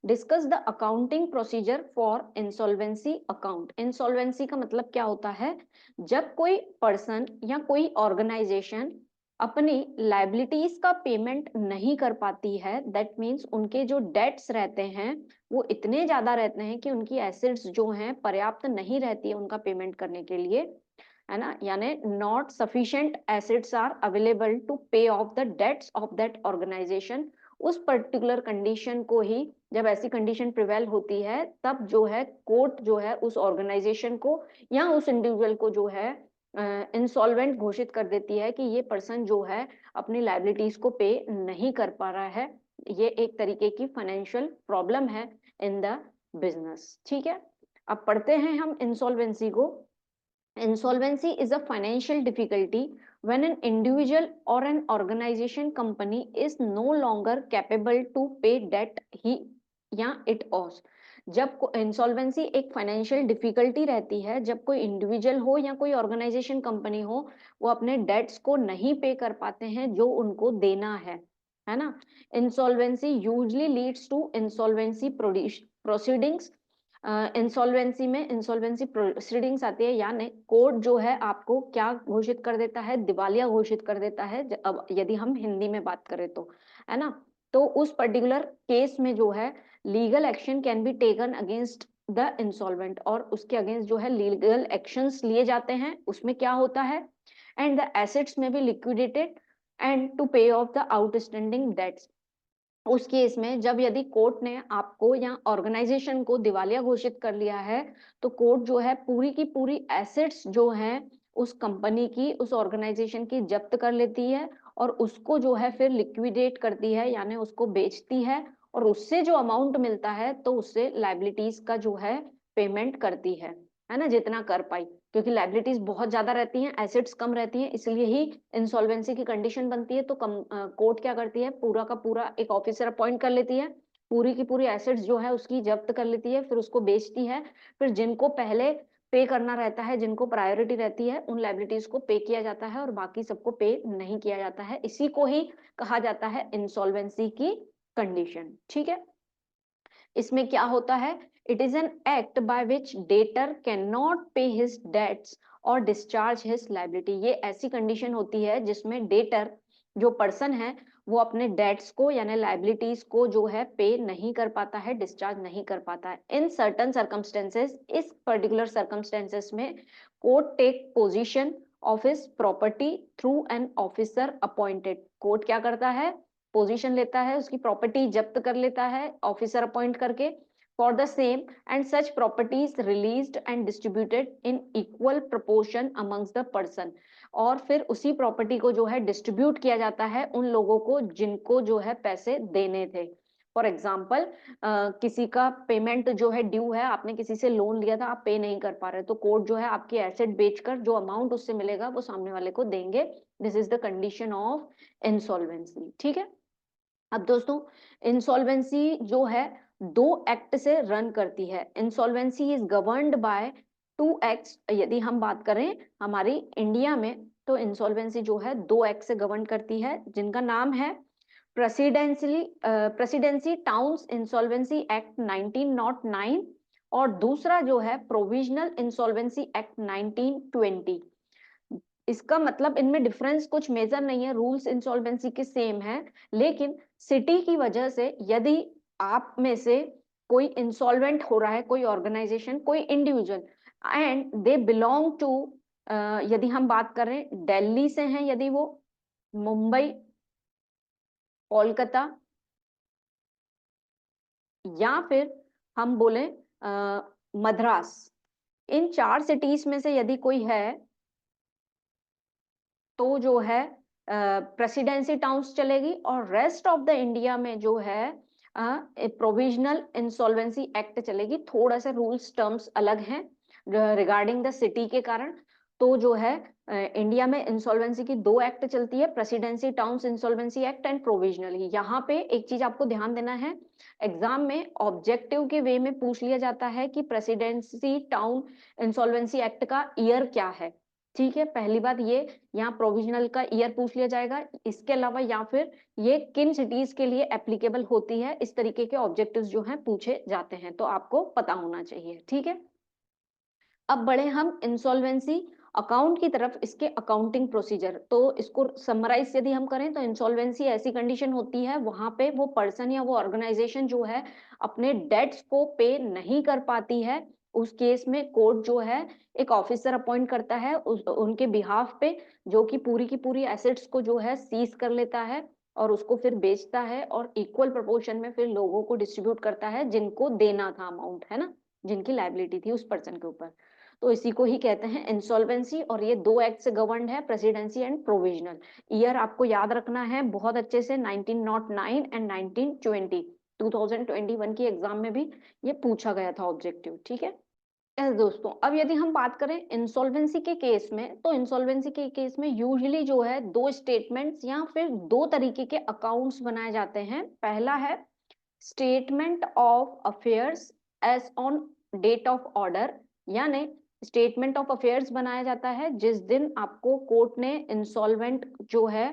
[SPEAKER 1] Discuss the accounting procedure for insolvency account. Insolvency का मतलब क्या होता है, जब कोई पर्सन या कोई ऑर्गेनाइजेशन अपनी लाइबिलिटीज का पेमेंट नहीं कर पाती है, दैट मीन्स उनके जो डेट्स रहते हैं वो इतने ज्यादा रहते हैं कि उनकी एसेट्स जो हैं पर्याप्त नहीं रहती है उनका पेमेंट करने के लिए, है ना, यानी not sufficient assets are available to pay off the debts of that organisation. उस पर्टिकुलर कंडीशन को ही, जब ऐसी कंडीशन प्रिवेल होती है, तब जो है कोर्ट जो है उस ऑर्गेनाइजेशन को या उस इंडिविजुअल को जो है इंसॉल्वेंट घोषित कर देती है कि ये पर्सन जो है अपनी लाइबिलिटीज को पे नहीं कर पा रहा है। ये एक तरीके की फाइनेंशियल प्रॉब्लम है इन द बिजनेस। ठीक है, अब पढ़ते हैं हम इंसॉल्वेंसी को। Insolvency is a financial difficulty when an individual or an organization company is no longer capable to pay debt he या it owes। जब इंसॉल्वेंसी एक फाइनेंशियल डिफिकल्टी रहती है, जब कोई इंडिविजुअल हो या कोई ऑर्गेनाइजेशन कंपनी हो, वो अपने डेट्स को नहीं पे कर पाते हैं जो उनको देना है ना। Insolvency usually leads to insolvency proceedings. Insolvency में इंसॉल्वेंसी प्रोसीडिंग्स आती है, यानी कोर्ट जो है आपको क्या घोषित कर देता है, दिवालिया घोषित कर देता है, अब यदि हम हिंदी में बात करें तो, है ना। तो उस पर्टिकुलर केस में जो है legal action can be taken against the insolvent, और उसके अगेंस्ट जो है लीगल एक्शंस लिए जाते हैं। उसमें क्या होता है, एंड द एसेट्स में B liquidated and to pay off the outstanding dates. उस केस में जब यदि कोर्ट ने आपको या ऑर्गेनाइजेशन को दिवालिया घोषित कर लिया है, तो कोर्ट जो है पूरी की पूरी एसेट्स जो हैं उस कंपनी की, उस ऑर्गेनाइजेशन की जब्त कर लेती है और उसको जो है फिर लिक्विडेट करती है, यानी उसको बेचती है, और उससे जो अमाउंट मिलता है तो उससे लाइबिलिटीज का जो है पेमेंट करती है है ना, जितना कर पाई, क्योंकि लाइबिलिटीज बहुत ज्यादा रहती हैं, एसेट्स कम रहती हैं, इसलिए ही इंसॉल्वेंसी की कंडीशन बनती है। तो कोर्ट क्या करती है, पूरा का पूरा एक ऑफिसर अपॉइंट कर लेती है, पूरी की पूरी एसेट्स जो है उसकी जब्त कर लेती है, फिर उसको बेचती है, फिर जिनको पहले पे करना रहता है, जिनको प्रायोरिटी रहती है, उन लाइबिलिटीज को पे किया जाता है और बाकी सबको पे नहीं किया जाता है। इसी को ही कहा जाता है इंसॉल्वेंसी की कंडीशन। ठीक है, इसमें क्या होता है, it is an act by which debtor can not पे हिज डेट्स और डिस्चार्ज हिज लाइबिलिटी। ये ऐसी कंडीशन होती है जिसमें डेटर जो पर्सन है वो अपने डेट्स को यानी लाइबिलिटीज को जो है पे नहीं कर पाता है, डिस्चार्ज नहीं कर पाता है। इन सर्टन सर्कमस्टेंसेस, इस पर्टिकुलर सर्कमस्टेंसेस में court take position of his property through an officer appointed. Court क्या करता है, पोजीशन लेता है, उसकी प्रॉपर्टी जब्त कर लेता है ऑफिसर अपॉइंट करके, for the same and such properties released and distributed in equal proportion amongst the person. और फिर उसी प्रॉपर्टी को जो है डिस्ट्रीब्यूट किया जाता है उन लोगों को जिनको जो है पैसे देने थे। फॉर एग्जाम्पल, किसी का पेमेंट जो है ड्यू है, आपने किसी से लोन लिया था, आप पे नहीं कर पा रहे, तो कोर्ट जो है आपकी एसेट बेचकर जो अमाउंट उससे मिलेगा वो सामने वाले को देंगे। This is the condition of insolvency. ठीक है, अब दोस्तों इंसॉल्वेंसी जो है दो एक्ट से रन करती है। Insolvency is governed by two acts. यदि हम बात करें हमारी इंडिया में तो इंसॉल्वेंसी जो है दो एक्ट से गवर्न करती है, जिनका नाम है प्रेसिडेंसी टाउन्स इंसॉल्वेंसी एक्ट 1909 और दूसरा जो है प्रोविजनल इंसॉल्वेंसी एक्ट 1920। इसका मतलब इनमें डिफरेंस कुछ मेजर नहीं है, रूल्स इंसॉल्वेंसी के सेम है, लेकिन सिटी की वजह से यदि आप में से कोई इंसॉल्वेंट हो रहा है, कोई ऑर्गेनाइजेशन, कोई individual, and they belong to, यदि हम बात करें दिल्ली से हैं, यदि वो मुंबई, कोलकाता, या फिर हम बोले मद्रास, इन चार सिटीज में से यदि कोई है तो जो है प्रेसिडेंसी टाउन्स चलेगी, और रेस्ट ऑफ द इंडिया में जो है प्रोविजनल इंसॉल्वेंसी एक्ट चलेगी। थोड़ा सा रूल्स टर्म्स अलग हैं रिगार्डिंग द सिटी के कारण। तो जो है इंडिया में इंसॉल्वेंसी की दो एक्ट चलती है, presidency towns insolvency act and provisional ही। यहाँ पे एक चीज आपको ध्यान देना है, एग्जाम में ऑब्जेक्टिव के वे में पूछ लिया जाता है कि प्रेसिडेंसी टाउन इंसॉल्वेंसी एक्ट का ईयर क्या है। ठीक है, पहली बात ये, यहाँ प्रोविजनल का ईयर पूछ लिया जाएगा, इसके अलावा या फिर ये किन सिटीज के लिए एप्लीकेबल होती है, इस तरीके के ऑब्जेक्टिव्स जो हैं पूछे जाते हैं, तो आपको पता होना चाहिए। ठीक है, अब बढ़े हम इंसॉल्वेंसी अकाउंट की तरफ, इसके अकाउंटिंग प्रोसीजर। तो इसको समराइज यदि हम करें तो इंसॉल्वेंसी ऐसी कंडीशन होती है वहां पे वो पर्सन या वो ऑर्गेनाइजेशन जो है अपने डेट्स को पे नहीं कर पाती है। उस केस में कोर्ट जो है एक ऑफिसर अपॉइंट करता है उनके बिहाफ पे, जो कि पूरी की पूरी एसेट्स को जो है सीज कर लेता है और उसको फिर बेचता है और इक्वल प्रोपोर्शन में फिर लोगों को डिस्ट्रीब्यूट करता है जिनको देना था अमाउंट, है ना, जिनकी लाइबिलिटी थी उस पर्सन के ऊपर। तो इसी को ही कहते हैं इंसॉल्वेंसी, और ये दो एक्ट से गवर्नड है, प्रेसिडेंसी एंड प्रोविजनल। ईयर आपको याद रखना है बहुत अच्छे से, 1909 एंड 1920। 2021 की एग्जाम में भी ये पूछा गया था ऑब्जेक्टिव। ठीक है, दोस्तों अब यदि हम बात करें इंसॉल्वेंसी के केस में, तो इंसॉल्वेंसी के केस में यूजुअली जो है दो स्टेटमेंट्स या फिर दो तरीके के अकाउंट्स बनाए जाते हैं। पहला है statement of affairs as on date of order, यानी स्टेटमेंट ऑफ अफेयर्स बनाया जाता है जिस दिन आपको कोर्ट ने इंसॉल्वेंट जो है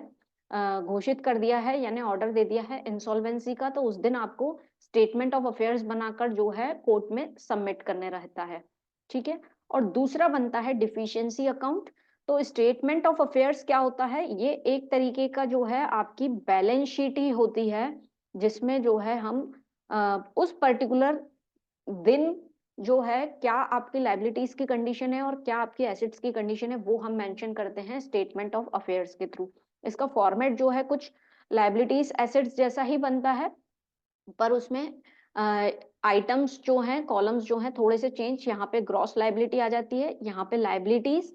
[SPEAKER 1] घोषित कर दिया है, यानी ऑर्डर दे दिया है इंसॉल्वेंसी का, तो उस दिन आपको स्टेटमेंट ऑफ अफेयर्स बनाकर जो है कोर्ट में सबमिट करने रहता है। ठीक है, और दूसरा बनता है डिफिशियंसी अकाउंट। तो स्टेटमेंट ऑफ अफेयर्स क्या होता है, ये एक तरीके का जो है आपकी बैलेंस शीट ही होती है, जिसमें जो है हम उस पर्टिकुलर दिन जो है क्या आपकी लाइबिलिटीज की कंडीशन है और क्या आपकी एसेट्स की कंडीशन है वो हम मेंशन करते हैं स्टेटमेंट ऑफ अफेयर्स के थ्रू। इसका फॉर्मेट जो है कुछ लाइबिलिटीज एसेट्स जैसा ही बनता है, पर उसमें आइटम्स जो हैं, कॉलम्स जो हैं थोड़े से चेंज। यहाँ पे ग्रॉस लाइबिलिटी आ जाती है, यहाँ पे लाइबिलिटीज,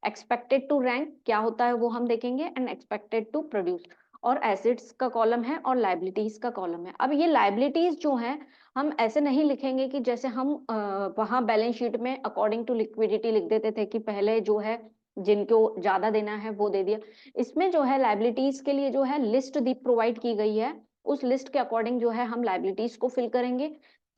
[SPEAKER 1] एक्सपेक्टेड टू रैंक क्या होता है वो हम देखेंगे, एंड एक्सपेक्टेड टू प्रोड्यूस। और एसेट्स का कॉलम है और लाइबिलिटीज का कॉलम है। अब ये लाइबिलिटीज जो है हम ऐसे नहीं लिखेंगे कि जैसे हम वहां बैलेंस शीट में अकॉर्डिंग टू लिक्विडिटी लिख देते थे कि पहले जो है जिनको ज्यादा देना है वो दे दिया। इसमें जो है लाइबिलिटीज के लिए जो है लिस्ट दी प्रोवाइड की गई है, उस लिस्ट के अकॉर्डिंग जो है हम लाइबिलिटीज को फिल करेंगे।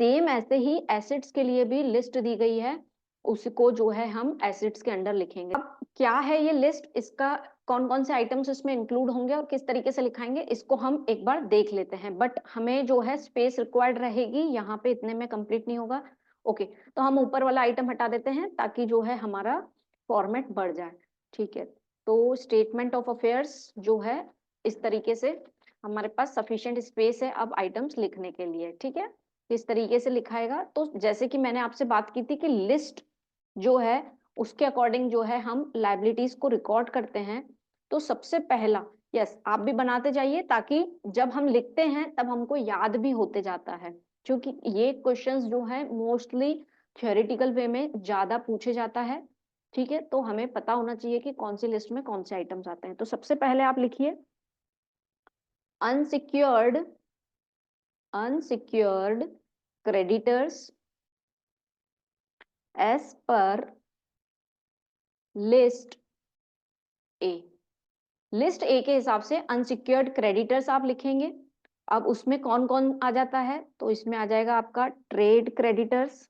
[SPEAKER 1] सेम ऐसे ही एसेट्स के लिए भी लिस्ट दी गई है, उसको जो है हम एसेट्स के अंडर लिखेंगे। अब क्या है ये लिस्ट, इसका कौन कौन से आइटम्स इसमें इंक्लूड होंगे और किस तरीके से लिखाएंगे इसको हम एक बार देख लेते हैं, बट हमें जो है स्पेस रिक्वायर्ड रहेगी, यहाँ पे इतने में कंप्लीट नहीं होगा। ओके, तो हम ऊपर वाला आइटम हटा देते हैं ताकि जो है हमारा फॉर्मेट बढ़ जाए। ठीक है, तो स्टेटमेंट ऑफ अफेयर्स जो है इस तरीके से हमारे पास सफिशिएंट स्पेस है अब आइटम्स लिखने के लिए। ठीक है, किस तरीके से लिखाएगा, तो जैसे कि मैंने आपसे बात की थी कि लिस्ट जो है उसके अकॉर्डिंग जो है हम लाइबिलिटीज को रिकॉर्ड करते हैं। तो सबसे पहला, यस आप भी बनाते जाइए ताकि जब हम लिखते हैं तब हमको याद भी होते जाता है, क्योंकि ये क्वेश्चंस जो है मोस्टली थ्योरेटिकल वे में ज्यादा पूछे जाता है। ठीक है, तो हमें पता होना चाहिए कि कौन सी लिस्ट में कौन से आइटम्स आते हैं। तो सबसे पहले आप लिखिए unsecured unsecured creditors as per list A. List A के हिसाब से अनसिक्योर्ड क्रेडिटर्स आप लिखेंगे। अब उसमें कौन कौन आ जाता है, तो इसमें आ जाएगा आपका ट्रेड क्रेडिटर्स,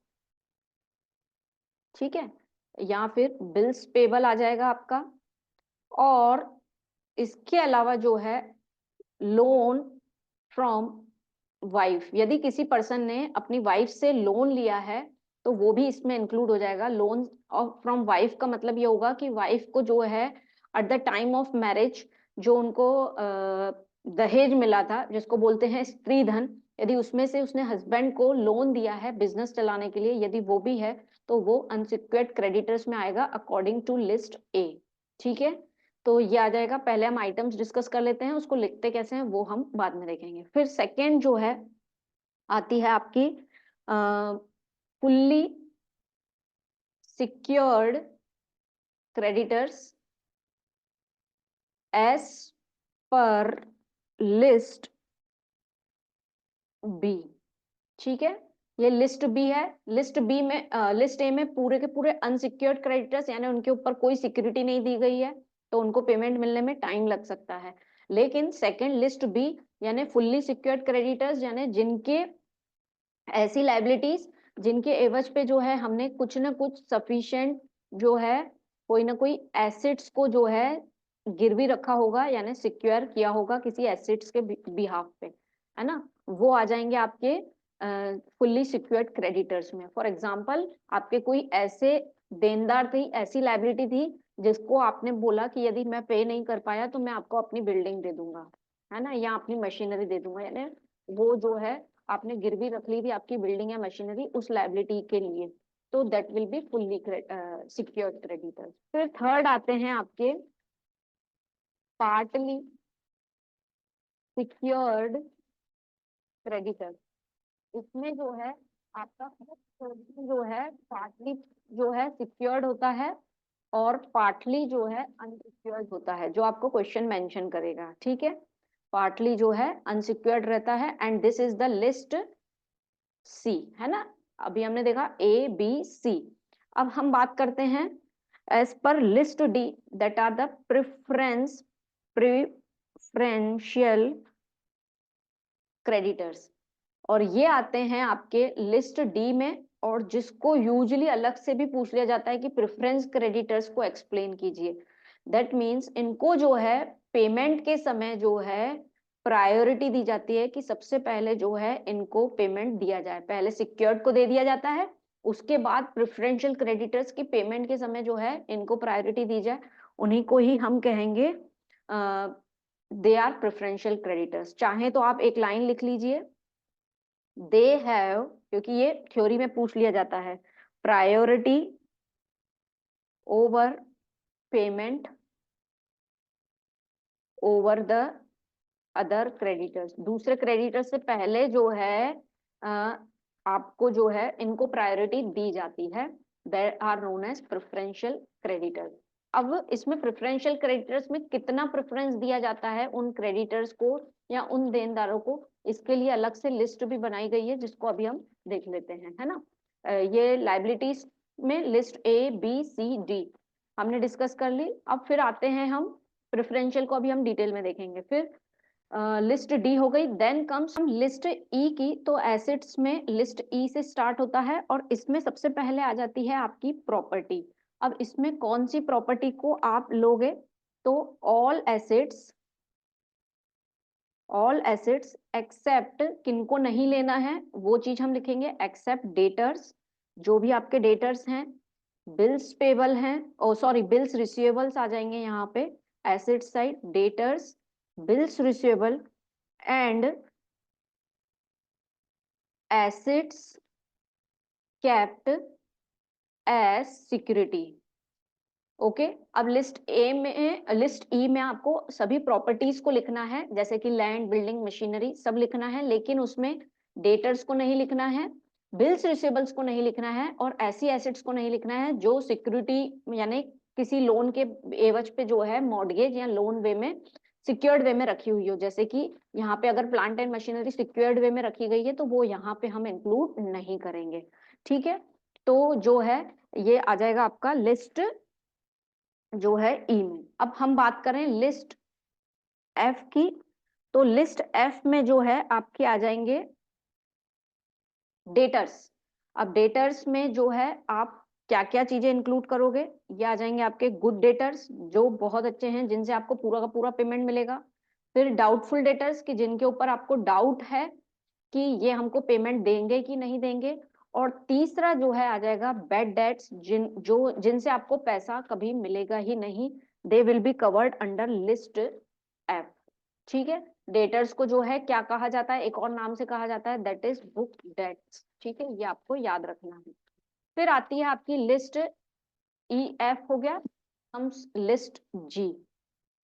[SPEAKER 1] ठीक है, या फिर बिल्स पेबल आ जाएगा आपका। और इसके अलावा जो है लोन फ्रॉम वाइफ, यदि किसी पर्सन ने अपनी वाइफ से लोन लिया है तो वो भी इसमें इंक्लूड हो जाएगा। लोन फ्रॉम वाइफ का मतलब ये होगा कि वाइफ को जो है at the time of marriage जो उनको दहेज मिला था जिसको बोलते हैं स्त्री धन, यदि उसमें से उसने हस्बैंड को लोन दिया है बिजनेस चलाने के लिए, यदि वो भी है तो वो अनसिक्योर्ड क्रेडिटर्स में आएगा अकॉर्डिंग टू लिस्ट ए। ठीक है, तो ये आ जाएगा। पहले हम आइटम्स डिस्कस कर लेते हैं, उसको लिखते कैसे हैं वो हम बाद में देखेंगे। फिर सेकेंड जो है आती है आपकी fully secured creditors as per list B. ठीक है, ये लिस्ट बी है। लिस्ट बी में लिस्ट ए में पूरे के पूरे अनसिक्योर्ड क्रेडिटर्स यानी उनके ऊपर कोई सिक्योरिटी नहीं दी गई है तो उनको पेमेंट मिलने में टाइम लग सकता है। लेकिन सेकंड लिस्ट बी यानी फुल्ली सिक्योर्ड क्रेडिटर्स यानी जिनके ऐसी लाइबिलिटीज जिनके एवज पे जो है हमने कुछ ना कुछ सफिशिएंट जो है कोई ना कोई एसेट्स को जो है गिरवी रखा होगा यानी सिक्योर किया होगा किसी एसेट्स के बिहाफ पे, है ना, वो आ जाएंगे आपके फुल्ली सिक्योर्ड क्रेडिटर्स में। फॉर एग्जांपल आपके कोई ऐसे देनदार थी, ऐसी लाइबिलिटी थी जिसको आपने बोला कि यदि मैं पे नहीं कर पाया तो मैं आपको अपनी बिल्डिंग दे दूंगा, है ना, या अपनी मशीनरी दे दूंगा, यानी वो जो है आपने गिरवी रख ली थी आपकी बिल्डिंग या मशीनरी उस लाइबिलिटी के लिए, तो that will be fully secured creditors. फिर थर्ड आते हैं आपके पार्टली सिक्योर्ड क्रेडिटर्स। इसमें जो है आपका जो है पार्टली जो है सिक्योर्ड होता है और पार्टली जो है अनसिक्योर्ड होता है, जो आपको क्वेश्चन मेंशन करेगा। ठीक है, पार्टली जो है अनसिक्योर्ड रहता है and this is the list C, है ना। अभी हमने देखा ए बी सी। अब हम बात करते हैं as per list D that are the preferential creditors, और ये आते हैं आपके लिस्ट डी में, और जिसको यूजुअली अलग से भी पूछ लिया जाता है कि प्रेफरेंस क्रेडिटर्स को एक्सप्लेन कीजिए। दैट मीन्स इनको जो है पेमेंट के समय जो है प्रायोरिटी दी जाती है कि सबसे पहले जो है इनको पेमेंट दिया जाए, पहले सिक्योर्ड को दे दिया जाता है, उसके बाद प्रेफरेंशियल क्रेडिटर्स की पेमेंट के समय जो है इनको प्रायोरिटी दी जाए, उन्हीं को ही हम कहेंगे दे आर प्रेफरेंशियल क्रेडिटर्स। चाहे तो आप एक लाइन लिख लीजिए दे हैव, क्योंकि ये थ्योरी में पूछ लिया जाता है, priority over payment over the other creditors. दूसरे क्रेडिटर्स से पहले जो है आपको जो है इनको प्रायोरिटी दी जाती है, they are known as preferential creditors. अब इसमें प्रेफरेंशियल क्रेडिटर्स में कितना प्रेफरेंस दिया जाता है उन क्रेडिटर्स को या उन देनदारों को, इसके लिए अलग से लिस्ट भी बनाई गई है, जिसको अभी हम देख लेते हैं, है ना। ये लाइबिलिटीज में list A B C D हमने डिस्कस कर ली। अब फिर आते हैं हम प्रेफरेंशियल को, अभी हम डिटेल में देखेंगे। फिर लिस्ट डी हो गई, देन कम्स हम लिस्ट ई की। तो एसेट्स में लिस्ट ई से स्टार्ट होता है और इसमें सबसे पहले आ जाती है आपकी प्रॉपर्टी। अब इसमें कौन सी प्रॉपर्टी को आप लोगे, तो ऑल एसेट्स एक्सेप्ट, किनको नहीं लेना है वो चीज हम लिखेंगे, एक्सेप्ट डेटर्स, जो भी आपके डेटर्स हैं, बिल्स पेबल हैं, ओ सॉरी बिल्स रिसीवेबल्स आ जाएंगे यहाँ पे, asset side debtors, bills receivable and assets kept as security. Okay अब लिस्ट ए में, लिस्ट ई में आपको सभी प्रॉपर्टीज को लिखना है, जैसे कि लैंड, बिल्डिंग, मशीनरी सब लिखना है, लेकिन उसमें डेटर्स को नहीं लिखना है, बिल्स रिसीवेबल्स को नहीं लिखना है, और ऐसी एसेट्स को नहीं लिखना है जो सिक्योरिटी यानी किसी लोन के एवज पे जो है मॉर्गेज या लोन वे में सिक्योर्ड वे में रखी हुई हो। जैसे कि यहाँ पे अगर प्लांट एंड मशीनरी सिक्योर्ड वे में रखी गई है तो वो यहाँ पे हम इंक्लूड नहीं करेंगे, ठीक है। तो जो है ये आ जाएगा आपका लिस्ट जो है ई में। अब हम बात करें लिस्ट एफ की, तो लिस्ट एफ में जो है आपके आ जाएंगे डेटर्स। अब डेटर्स में जो है आप क्या क्या चीजें इंक्लूड करोगे, ये आ जाएंगे आपके गुड डेटर्स, जो बहुत अच्छे हैं, जिनसे आपको पूरा का पूरा पेमेंट मिलेगा। फिर डाउटफुल डेटर्स की जिनके ऊपर आपको डाउट है कि ये हमको पेमेंट देंगे कि नहीं देंगे। और तीसरा जो है आ जाएगा बैड डेट्स, जिनसे आपको पैसा कभी मिलेगा ही नहीं, they will be covered under list F, ठीक है। डेटर्स को जो है क्या कहा जाता है, एक और नाम से कहा जाता है, दैट इज बुक डेट्स, ठीक है, ये आपको याद रखना है। फिर आती है आपकी लिस्ट ई एफ हो गया, हम लिस्ट जी।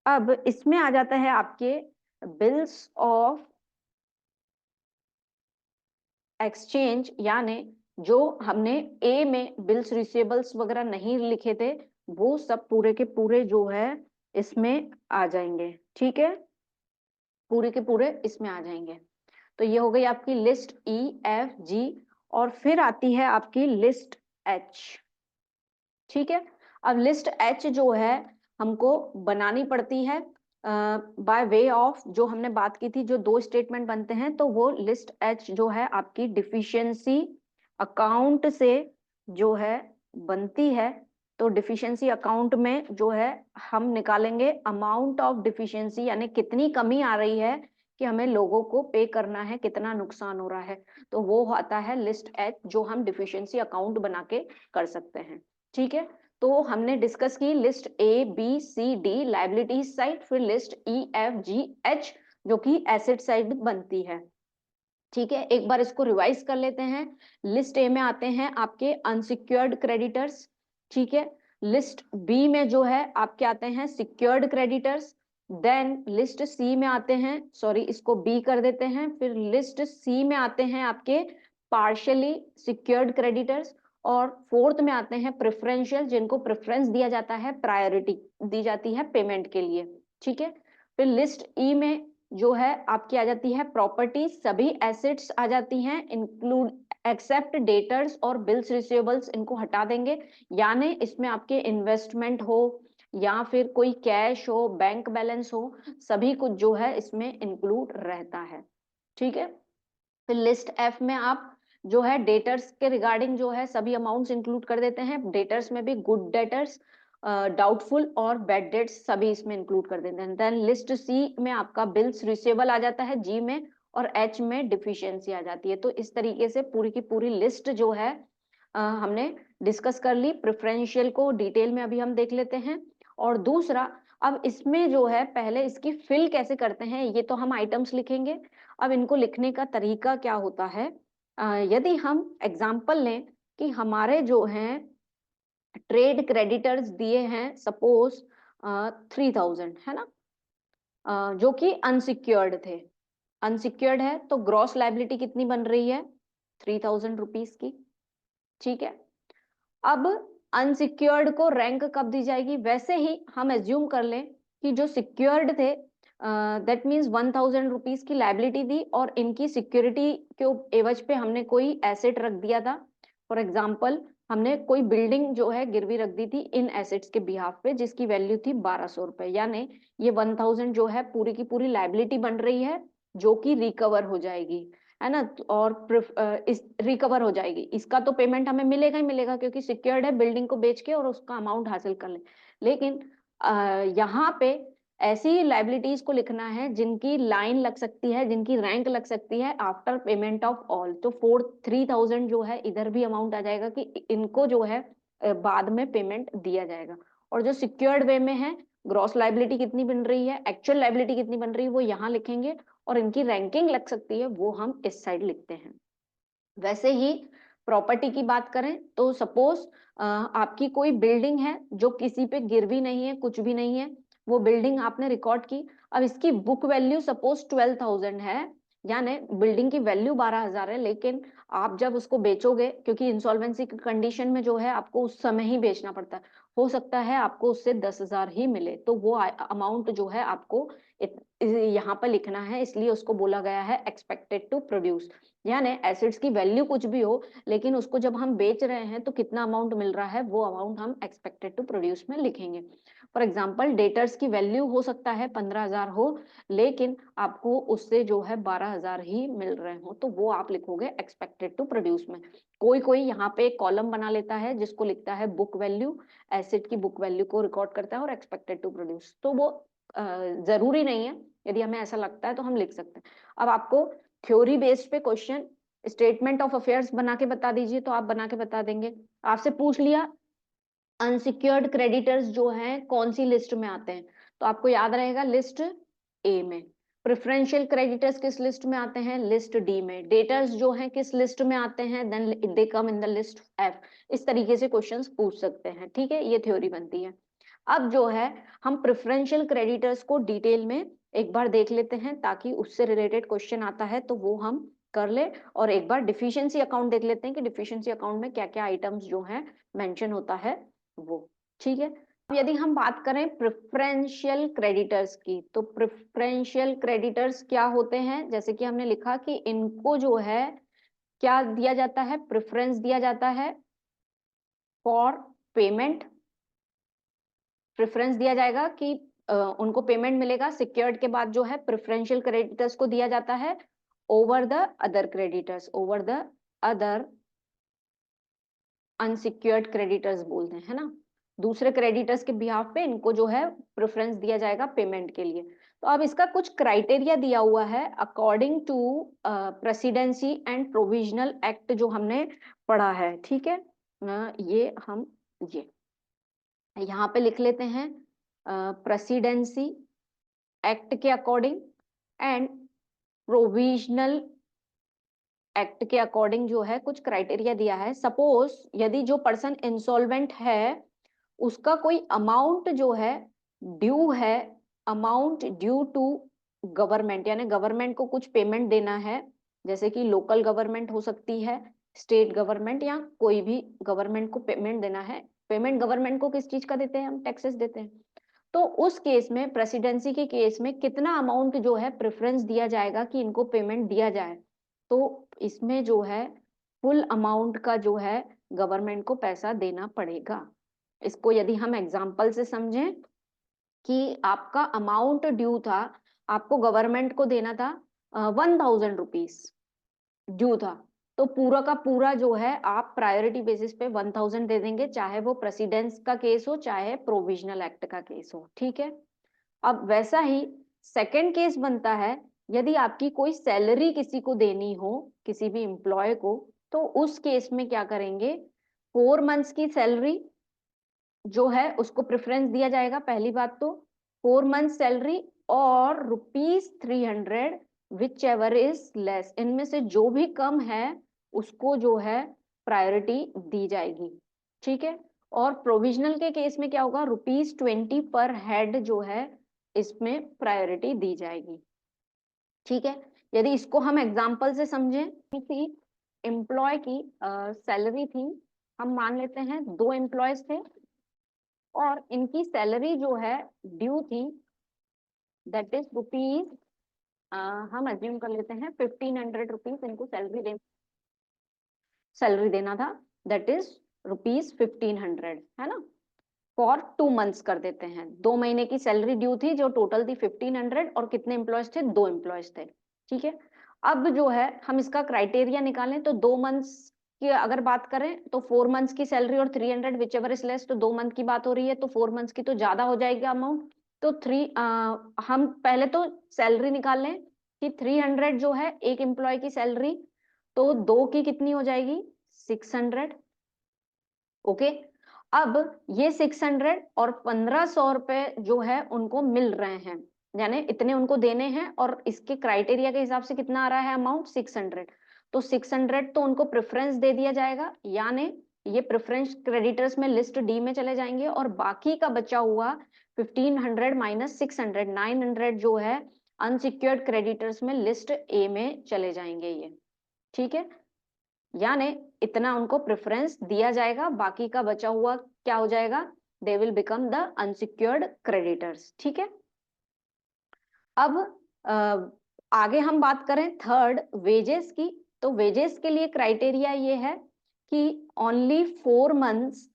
[SPEAKER 1] अब इसमें आ जाता है आपके बिल्स ऑफ एक्सचेंज, यानी जो हमने ए में बिल्स रिसीवेबल्स वगैरह नहीं लिखे थे, वो सब पूरे के पूरे जो है इसमें आ जाएंगे, ठीक है, पूरे के पूरे इसमें आ जाएंगे। तो ये हो गई आपकी लिस्ट ई एफ जी। और फिर आती है आपकी लिस्ट एच, ठीक है। अब लिस्ट एच जो है हमको बनानी पड़ती है बाय वे ऑफ, जो हमने बात की थी, जो दो स्टेटमेंट बनते हैं, तो वो लिस्ट एच जो है आपकी डिफिशियंसी अकाउंट से जो है बनती है। तो डिफिशियंसी अकाउंट में जो है हम निकालेंगे अमाउंट ऑफ डिफिशियंसी, यानी कितनी कमी आ रही है कि हमें लोगों को पे करना है, कितना नुकसान हो रहा है, तो वो आता है लिस्ट एच, जो हम डिफिशियंसी अकाउंट बना के कर सकते हैं, ठीक है। तो हमने डिस्कस की list A B C D liabilities side, फिर list E F G H जो कि एसेट साइड बनती है, ठीक है। एक बार इसको रिवाइज कर लेते हैं। लिस्ट ए में आते हैं आपके अनसिक्योर्ड क्रेडिटर्स, ठीक है। लिस्ट बी में जो है आपके आते हैं सिक्योर्ड क्रेडिटर्स। देन लिस्ट सी में आते हैं, सॉरी इसको बी कर देते हैं, फिर लिस्ट सी में आते हैं आपके पार्शियली सिक्योर्ड क्रेडिटर्स। और फोर्थ में आते हैं प्रेफरेंशियल, जिनको प्रेफरेंस दिया जाता है, प्रायोरिटी दी जाती है पेमेंट के लिए, ठीक है। फिर लिस्ट ई में जो है आपकी आ जाती है प्रॉपर्टी, सभी एसेट्स आ जाती हैं इंक्लूड एक्सेप्ट डेटर्स और बिल्स रिसीवेबल्स, इनको हटा देंगे, यानी इसमें आपके इन्वेस्टमेंट हो या फिर कोई कैश हो, बैंक बैलेंस हो, सभी कुछ जो है इसमें इंक्लूड रहता है, ठीक है। फिर लिस्ट एफ में आप जो है डेटर्स के रिगार्डिंग जो है सभी अमाउंट्स इंक्लूड कर देते हैं, डेटर्स में भी गुड डेटर्स, डाउटफुल और बैड डेट्स सभी इसमें इंक्लूड कर देते हैं। देन लिस्ट सी में आपका बिल्स रिसीवेबल आ जाता है जी में, और एच में डिफिशियंसी आ जाती है। तो इस तरीके से पूरी की पूरी लिस्ट जो है हमने डिस्कस कर ली। प्रेफरेंशियल को डिटेल में अभी हम देख लेते हैं। और दूसरा, अब इसमें जो है पहले इसकी फिल कैसे करते हैं, ये तो हम आइटम्स लिखेंगे। अब इनको लिखने का तरीका क्या होता है, यदि हम एग्जाम्पल लें कि हमारे जो हैं ट्रेड क्रेडिटर्स दिए हैं सपोज 3000, है ना, जो कि अनसिक्योर्ड थे, अनसिक्योर्ड है, तो ग्रॉस लाइबिलिटी कितनी बन रही है, 3000 रुपीज की, ठीक है। अब अनसिक्योर्ड को रैंक कब दी जाएगी? वैसे ही हम एज्यूम कर लें कि जो सिक्योर्ड थे, दैट मीन्स 1000 रुपीज की लाइबिलिटी दी और इनकी सिक्योरिटी के एवज पे हमने कोई एसेट रख दिया था। फॉर एग्जाम्पल हमने कोई बिल्डिंग जो है गिरवी रख दी थी इन एसेट्स के बिहाफ पे, जिसकी वैल्यू थी 1200 रुपए, यानी ये 1000 जो है पूरी की पूरी लाइबिलिटी बन रही है, जो कि रिकवर हो जाएगी, है ना। और इस रिकवर हो जाएगी, इसका तो पेमेंट हमें मिलेगा ही मिलेगा, क्योंकि सिक्योर्ड है, बिल्डिंग को बेच के और उसका अमाउंट हासिल कर ले। लेकिन यहाँ पे ऐसी लाइबिलिटीज को लिखना है जिनकी लाइन लग सकती है, जिनकी रैंक लग सकती है आफ्टर पेमेंट ऑफ ऑल। तो 3000 जो है इधर भी अमाउंट आ जाएगा कि इनको जो है बाद में पेमेंट दिया जाएगा। और जो सिक्योर्ड वे में है, ग्रॉस लाइबिलिटी कितनी बन रही है, एक्चुअल लाइबिलिटी कितनी बन रही है, वो यहाँ लिखेंगे, और इनकी रैंकिंग लग सकती है वो हम इस साइड लिखते हैं। वैसे ही प्रॉपर्टी की बात करें तो सपोज आपकी कोई बिल्डिंग है जो किसी पे गिरवी नहीं है, कुछ भी नहीं है, वो बिल्डिंग आपने रिकॉर्ड की। अब इसकी बुक वैल्यू सपोज 12,000 है, यानी बिल्डिंग की वैल्यू 12,000 है, लेकिन आप जब उसको बेचोगे, क्योंकि इंसॉल्वेंसी की कंडीशन में जो है आपको उस समय ही बेचना पड़ता है, हो सकता है आपको उससे 10,000 ही मिले, तो वो अमाउंट जो है आपको यहाँ पर लिखना है, इसलिए उसको बोला गया है एक्सपेक्टेड टू प्रोड्यूस। यानी एसिड्स की वैल्यू कुछ भी हो, लेकिन उसको जब हम बेच रहे हैं तो कितना अमाउंट मिल रहा है, वो अमाउंट हम एक्सपेक्टेड टू प्रोड्यूस में लिखेंगे। फॉर एग्जांपल डेटर्स की वैल्यू हो सकता है 15,000 हो, लेकिन आपको उससे जो है 12,000 ही मिल रहे हो, तो वो आप लिखोगे एक्सपेक्टेड टू प्रोड्यूस में। कोई कोई यहाँ पे एक कॉलम बना लेता है जिसको लिखता है बुक वैल्यू, एसिड की बुक वैल्यू को रिकॉर्ड करता है, और एक्सपेक्टेड टू प्रोड्यूस। तो वो जरूरी नहीं है, यदि हमें ऐसा लगता है तो हम लिख सकते हैं। अब आपको थ्योरी बेस्ड पे क्वेश्चन स्टेटमेंट ऑफ अफेयर्स बना के बता दीजिए, तो आप बना के बता देंगे। आपसे पूछ लिया अनसिक्योर्ड क्रेडिटर्स जो हैं कौन सी लिस्ट में आते हैं, तो आपको याद रहेगा लिस्ट ए में। प्रेफरेंशियल क्रेडिटर्स किस लिस्ट में आते हैं, लिस्ट डी में। डेटर्स जो हैं किस लिस्ट में आते हैं, then they come in the list F. इस तरीके से क्वेश्चंस पूछ सकते हैं, ठीक है, ये थ्योरी बनती है। अब जो है हम प्रेफरेंशियल क्रेडिटर्स को डिटेल में एक बार देख लेते हैं, ताकि उससे रिलेटेड क्वेश्चन आता है तो वो हम कर ले। और एक बार डिफिशियंसी अकाउंट देख लेते हैं कि डिफिशियंसी अकाउंट में क्या क्या आइटम्स जो है मेंशन होता है वो, ठीक है। अब यदि हम बात करें प्रेफरेंशियल क्रेडिटर्स की, तो प्रेफरेंशियल क्रेडिटर्स क्या होते हैं, जैसे कि हमने लिखा कि इनको जो है क्या दिया जाता है, प्रेफरेंस दिया जाता है फॉर पेमेंट। प्रेफरेंस दिया जाएगा कि उनको पेमेंट मिलेगा, सिक्योर्ड के बाद जो है प्रेफरेंशियल क्रेडिटर्स को दिया जाता है over the other creditors, over the other unsecured creditors बोलते हैं, है ना। दूसरे क्रेडिटर्स के बिहाफ पे इनको जो है प्रेफरेंस दिया जाएगा पेमेंट के लिए। तो अब इसका कुछ क्राइटेरिया दिया हुआ है according to presidency and provisional act जो हमने पढ़ा है, ठीक है। ये हम ये यहाँ पे लिख लेते हैं प्रेसिडेंसी एक्ट के अकॉर्डिंग एंड प्रोविजनल एक्ट के अकॉर्डिंग जो है कुछ क्राइटेरिया दिया है। सपोज यदि जो पर्सन इंसॉल्वेंट है उसका कोई अमाउंट जो है ड्यू है, अमाउंट ड्यू टू गवर्नमेंट, यानी गवर्नमेंट को कुछ पेमेंट देना है, जैसे कि लोकल गवर्नमेंट हो सकती है, स्टेट गवर्नमेंट, या कोई भी गवर्नमेंट को पेमेंट देना है। पेमेंट गवर्नमेंट को किस चीज का देते हैं, हम टैक्सेस देते हैं। तो उस केस में प्रेसिडेंसी के केस में कितना अमाउंट जो है प्रेफरेंस दिया जाएगा कि इनको पेमेंट दिया जाए, तो इसमें जो है फुल अमाउंट का जो है गवर्नमेंट को पैसा देना पड़ेगा। इसको यदि हम एग्जाम्पल से समझें कि आपका अमाउंट ड्यू था, आपको गवर्नमेंट को देना था 1000 रुपीज ड्यू था, तो पूरा का पूरा जो है आप प्रायोरिटी बेसिस पे 1000 दे देंगे, चाहे वो प्रेसिडेंस का केस हो चाहे प्रोविजनल एक्ट का केस हो, ठीक है। अब वैसा ही सेकंड केस बनता है, यदि आपकी कोई सैलरी किसी को देनी हो, किसी भी एम्प्लॉय को, तो उस केस में क्या करेंगे, 4 मंथ्स की सैलरी जो है उसको प्रेफरेंस दिया जाएगा, पहली बात तो 4 मंथ सैलरी और ₹300 विच एवर इज लेस, इनमें से जो भी कम है उसको जो है प्रायोरिटी दी जाएगी, ठीक है। और प्रोविजनल के केस में क्या होगा, ₹20 पर हेड जो है इसमें प्रायोरिटी दी जाएगी, ठीक है। यदि इसको हम एग्जाम्पल से समझें, किसी एम्प्लॉय की सैलरी थी हम मान लेते हैं 2 एम्प्लॉयज थे और इनकी सैलरी जो है ड्यू थी, दैट इज रुपीज, हम अज्यूम कर लेते हैं 1500 रुपीज इनको सैलरी देना था, दैट इज रुपीज 1500, है ना, फॉर 2 मंथ्स कर देते हैं। 2 महीने की सैलरी ड्यू थी जो टोटल थी 1500, और कितने एम्प्लॉयज थे, 2 एम्प्लॉयज थे। ठीक है, अब जो है हम इसका क्राइटेरिया निकालें तो 2 मंथ्स की अगर बात करें तो 4 मंथ्स की सैलरी और 300 विच एवर इज लेस, तो 2 मंथ की बात हो रही है तो 4 मंथ्स की तो ज्यादा हो जाएगी अमाउंट। तो हम पहले तो सैलरी निकाल लें कि 300 जो है एक एम्प्लॉय की सैलरी, तो 2 की कितनी हो जाएगी, 600। ओके, अब ये 600 और 1500 रुपए जो है उनको मिल रहे हैं, यानी इतने उनको देने हैं, और इसके क्राइटेरिया के हिसाब से कितना आ रहा है अमाउंट, 600। तो 600 तो उनको प्रेफरेंस दे दिया जाएगा, यानी ये प्रेफरेंस क्रेडिटर्स में लिस्ट डी में चले जाएंगे, और बाकी का बचा हुआ 1500 माइनस 600, 900 जो है अनसिक्योर्ड क्रेडिटर्स में लिस्ट ए में चले जाएंगे ये। ठीक है, यानी इतना उनको प्रेफरेंस दिया जाएगा, बाकी का बचा हुआ क्या हो जाएगा, they will become the unsecured creditors. ठीक है, अब आगे हम बात करें थर्ड, वेजेस की। तो वेजेस के लिए क्राइटेरिया ये है कि ओनली 4 मंथ्स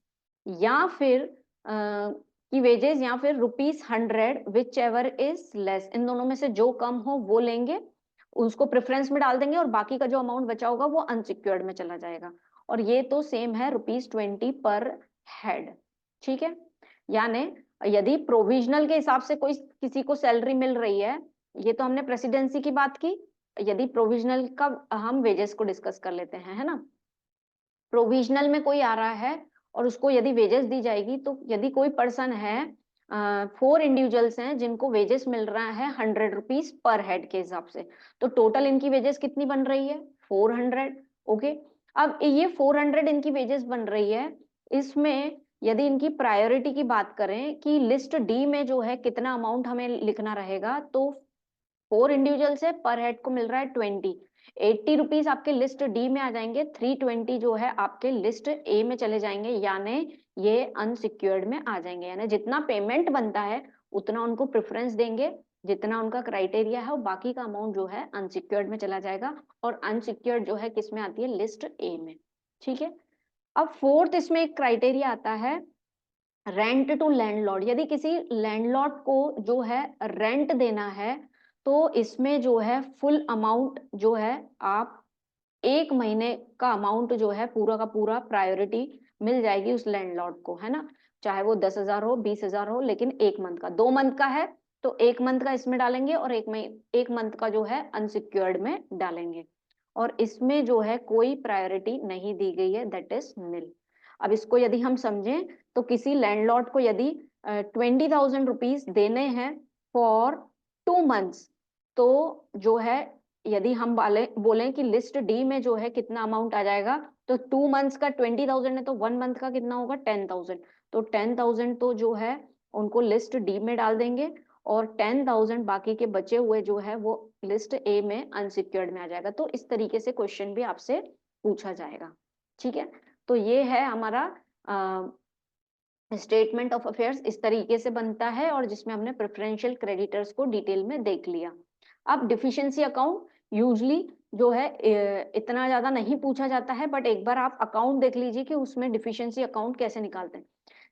[SPEAKER 1] या फिर की वेजेस, या फिर ₹100 विच एवर इज लेस, इन दोनों में से जो कम हो वो लेंगे, उसको प्रेफरेंस में डाल देंगे, और बाकी का जो अमाउंट बचा होगा वो अनसिक्योर्ड में चला जाएगा। और ये तो सेम है ₹20 पर हेड। ठीक है, यानी यदि प्रोविजनल के हिसाब से कोई किसी को सैलरी मिल रही है, ये तो हमने प्रेसिडेंसी की बात की, यदि प्रोविजनल का हम वेजेस को डिस्कस कर लेते हैं, है ना। प्रोविजनल में कोई आ रहा है और उसको यदि वेजेस दी जाएगी, तो यदि कोई पर्सन है, 4 इंडिविजुअल्स हैं जिनको वेजेस मिल रहा है 100 रुपीज पर हेड के हिसाब से, तो टोटल इनकी वेजेस कितनी बन रही है, 400। ओके, अब ये 400 इनकी वेजेस बन रही है, इसमें यदि इनकी प्रायोरिटी की बात करें कि लिस्ट डी में जो है कितना अमाउंट हमें लिखना रहेगा, तो 4 इंडिविजुअल से पर हेड को मिल रहा है 80 रुपीज आपके लिस्ट डी में आ जाएंगे, 320 जो है आपके लिस्ट ए में चले जाएंगे, यानी ये अनसिक्योर्ड में आ जाएंगे। यानी जितना पेमेंट बनता है उतना उनको प्रेफरेंस देंगे, जितना उनका क्राइटेरिया है, और बाकी का अमाउंट जो है अनसिक्योर्ड में चला जाएगा, और अनसिक्योर्ड जो है किस में आती है, लिस्ट ए में। ठीक है, अब फोर्थ इसमें एक क्राइटेरिया आता है रेंट टू लैंडलॉर्ड। यदि किसी लैंडलॉर्ड को जो है रेंट देना है, तो इसमें जो है फुल अमाउंट जो है आप 1 महीने का अमाउंट जो है पूरा का पूरा प्रायोरिटी मिल जाएगी उस लैंडलॉर्ड को, है ना, चाहे वो 10,000 हो, 20,000 हो, लेकिन 1 मंथ का, 2 मंथ का है तो 1 मंथ का इसमें डालेंगे, और 1 मंथ का जो है अनसिक्योर्ड में डालेंगे, और इसमें जो है कोई प्रायोरिटी नहीं दी गई है, दैट इज निल। अब इसको यदि हम समझें तो किसी लैंडलॉर्ड को यदि 20,000 रुपीज देने हैं फॉर 2 मंथ्स, तो जो है यदि हम बोलें कि लिस्ट डी में जो है कितना अमाउंट आ जाएगा, तो 2 मंथ्स का 20,000 है, तो 1 मंथ का कितना होगा, 10,000। तो 10,000 तो जो है उनको लिस्ट डी में डाल देंगे, और 10,000 बाकी के बचे हुए जो है वो लिस्ट ए में अनसिक्योर्ड में आ जाएगा। तो इस तरीके से क्वेश्चन भी आपसे पूछा जाएगा। ठीक है, तो ये है हमारा स्टेटमेंट ऑफ अफेयर्स, इस तरीके से बनता है, और जिसमें हमने प्रेफरेंशियल क्रेडिटर्स को डिटेल में देख लिया। अब डिफिशिएंसी अकाउंट यूजली जो है इतना ज्यादा नहीं पूछा जाता है, बट एक बार आप अकाउंट देख लीजिए कि उसमें डिफिशिएंसी अकाउंट कैसे निकालते हैं।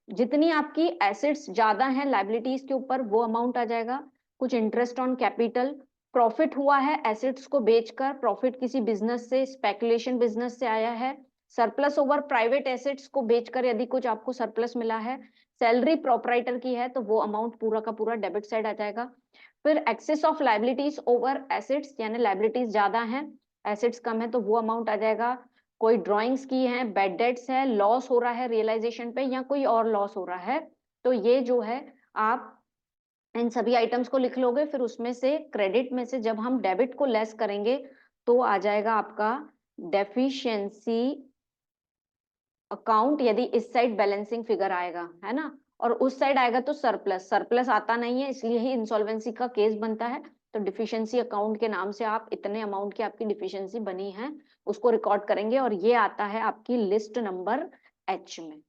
[SPEAKER 1] जितनी आपकी एसेट्स ज्यादा हैं लाइबिलिटीज के ऊपर, वो अमाउंट आ जाएगा। कुछ इंटरेस्ट ऑन कैपिटल, प्रॉफिट हुआ है एसेट्स को बेचकर, प्रॉफिट किसी बिजनेस से, स्पेकुलेशन बिजनेस से आया है। सरप्लस ओवर प्राइवेट एसेट्स को बेचकर यदि कुछ आपको सरप्लस मिला है, सैलरी प्रोपराइटर की है, तो वो अमाउंट पूरा का पूरा डेबिट साइड आ जाएगा। फिर excess of liabilities over assets, यानी लाइबिलिटीज ज्यादा हैं, एसेट्स कम है, तो वो अमाउंट आ जाएगा। कोई ड्रॉइंग्स की है, बैड डेट्स है, लॉस हो रहा है रियलाइजेशन पे, या कोई और लॉस हो रहा है, तो ये जो है आप इन सभी आइटम्स को लिख लोगे। फिर उसमें से क्रेडिट में से जब हम डेबिट को लेस करेंगे, तो आ जाएगा आपका डेफिशिएंसी अकाउंट, यदि इस साइड बैलेंसिंग फिगर आएगा, है ना, और उस साइड आएगा तो सरप्लस, सरप्लस आता नहीं है, इसलिए ही इंसॉल्वेंसी का केस बनता है। तो डिफिशिएंसी अकाउंट के नाम से आप इतने अमाउंट की आपकी डिफिशिएंसी बनी है उसको रिकॉर्ड करेंगे, और ये आता है आपकी लिस्ट नंबर एच में,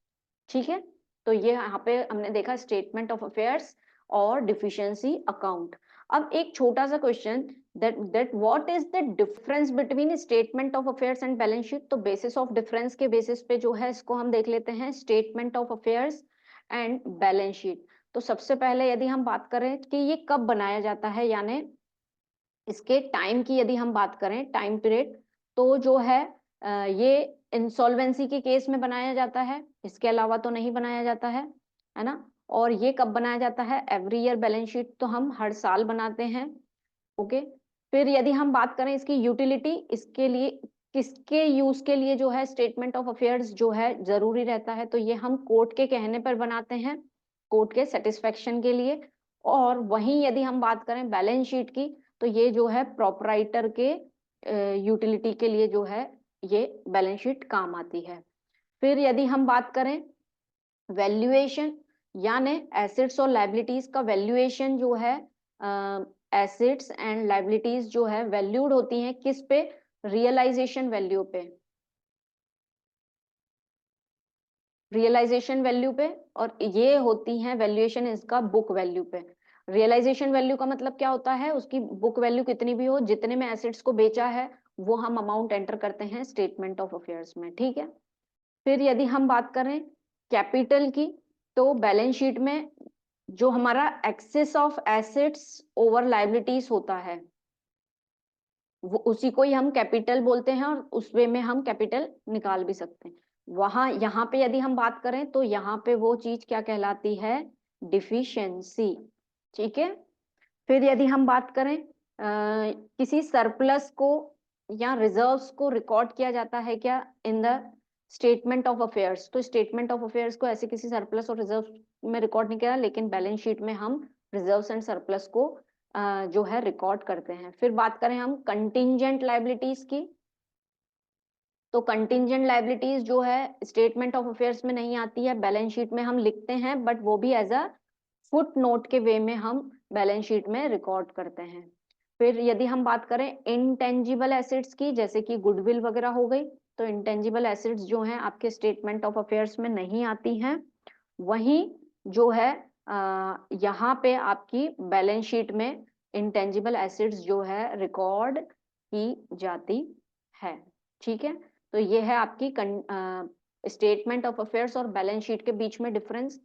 [SPEAKER 1] ठीक है। तो ये यहाँ पे हमने देखा स्टेटमेंट ऑफ अफेयर्स और डिफिशियंसी अकाउंट। अब एक छोटा सा question, that what is the difference between statement of affairs and balance sheet. तो बेसिस ऑफ डिफरेंस के बेसिस पे जो है इसको हम देख लेते हैं, statement of affairs and balance sheet. तो सबसे पहले यदि हम बात करें कि ये कब बनाया जाता है, यानी इसके टाइम की यदि हम बात करें, टाइम पीरियड, तो जो है ये इंसॉल्वेंसी के केस में बनाया जाता है, इसके अलावा तो नहीं बनाया जाता है ना। और ये कब बनाया जाता है, एवरी ईयर बैलेंस शीट तो हम हर साल बनाते हैं, ओके। फिर यदि हम बात करें इसकी यूटिलिटी, इसके लिए किसके यूज के लिए जो है स्टेटमेंट ऑफ अफेयर्स जो है जरूरी रहता है, तो ये हम कोर्ट के कहने पर बनाते हैं, कोर्ट के सेटिस्फेक्शन के लिए। और वहीं यदि हम बात करें बैलेंस शीट की, तो ये जो है प्रोपराइटर के यूटिलिटी के लिए जो है ये बैलेंस शीट काम आती है। फिर यदि हम बात करें वैल्यूएशन, यानी एसेट्स और लायबिलिटीज का वैल्यूएशन जो है, एसेट्स एंड लायबिलिटीज जो है वैल्यूड होती हैं किस पे, रियलाइजेशन वैल्यू पे, रियलाइजेशन वैल्यू पे। और ये होती हैं वैल्यूएशन इसका बुक वैल्यू पे। रियलाइजेशन वैल्यू का मतलब क्या होता है, उसकी बुक वैल्यू कितनी भी हो, जितने में एसेट्स को बेचा है वो हम अमाउंट एंटर करते हैं स्टेटमेंट ऑफ अफेयर्स में, ठीक है। फिर यदि हम बात करें कैपिटल की, तो बैलेंस शीट में जो हमारा excess of assets over liabilities होता है, वो उसी को ही हम कैपिटल बोलते हैं, और उस वे में हम कैपिटल निकाल भी सकते हैं। वहां यहाँ पे यदि हम बात करें तो यहाँ पे वो चीज क्या कहलाती है, डिफिशियंसी, ठीक है। फिर यदि हम बात करें किसी सरप्लस को या रिजर्व्स को रिकॉर्ड किया जाता है क्या, in the statement of affairs. तो स्टेटमेंट ऑफ अफेयर्स को ऐसे किसी सरप्लस और रिजर्व में रिकॉर्ड नहीं किया, लेकिन बैलेंस शीट में हम रिजर्व्स एंड सरप्लस को जो है रिकॉर्ड करते हैं। फिर बात करें हम कंटिंजेंट लायबिलिटीज की, तो कंटिंजेंट लायबिलिटीज जो है स्टेटमेंट ऑफ अफेयर्स में नहीं आती है, बैलेंस शीट में हम लिखते हैं, बट वो भी एज अ फुट नोट के वे में हम बैलेंस शीट में रिकॉर्ड करते हैं। फिर यदि हम बात करें इनटेंजिबल एसेट्स की, जैसे कि गुडविल वगैरह हो गई, तो इनटेंजिबल एसेट्स जो हैं आपके स्टेटमेंट ऑफ अफेयर्स में नहीं आती हैं। वहीं जो है यहाँ पे आपकी बैलेंस शीट में इंटेंजिबल एसेट्स जो है रिकॉर्ड की जाती है, ठीक है। तो ये है आपकी स्टेटमेंट ऑफ अफेयर्स और बैलेंस शीट के बीच में डिफरेंस।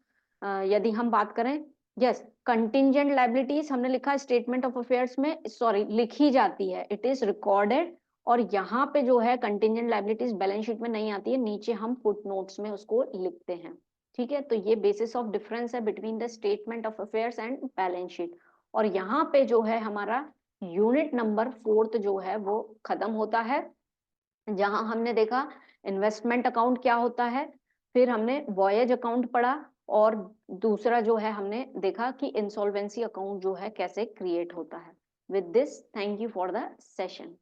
[SPEAKER 1] यदि हम बात करें, यस, कंटिंजेंट लायबिलिटीज हमने लिखा स्टेटमेंट ऑफ अफेयर्स में, सॉरी लिखी जाती है, इट इज रिकॉर्डेड। और यहाँ पे जो है कंटिंजेंट लायबिलिटीज बैलेंस शीट में नहीं आती है, नीचे हम फुट नोट्स में उसको लिखते हैं, ठीक है। तो ये बेसिस ऑफ डिफरेंस है between the statement of affairs and balance sheet. और यहाँ पे जो है हमारा यूनिट नंबर 4 जो है वो खत्म होता है, जहां हमने देखा इन्वेस्टमेंट अकाउंट क्या होता है, फिर हमने वॉयज अकाउंट पढ़ा, और दूसरा जो है हमने देखा कि इंसॉल्वेंसी अकाउंट जो है कैसे क्रिएट होता है। With this, thank you for the session.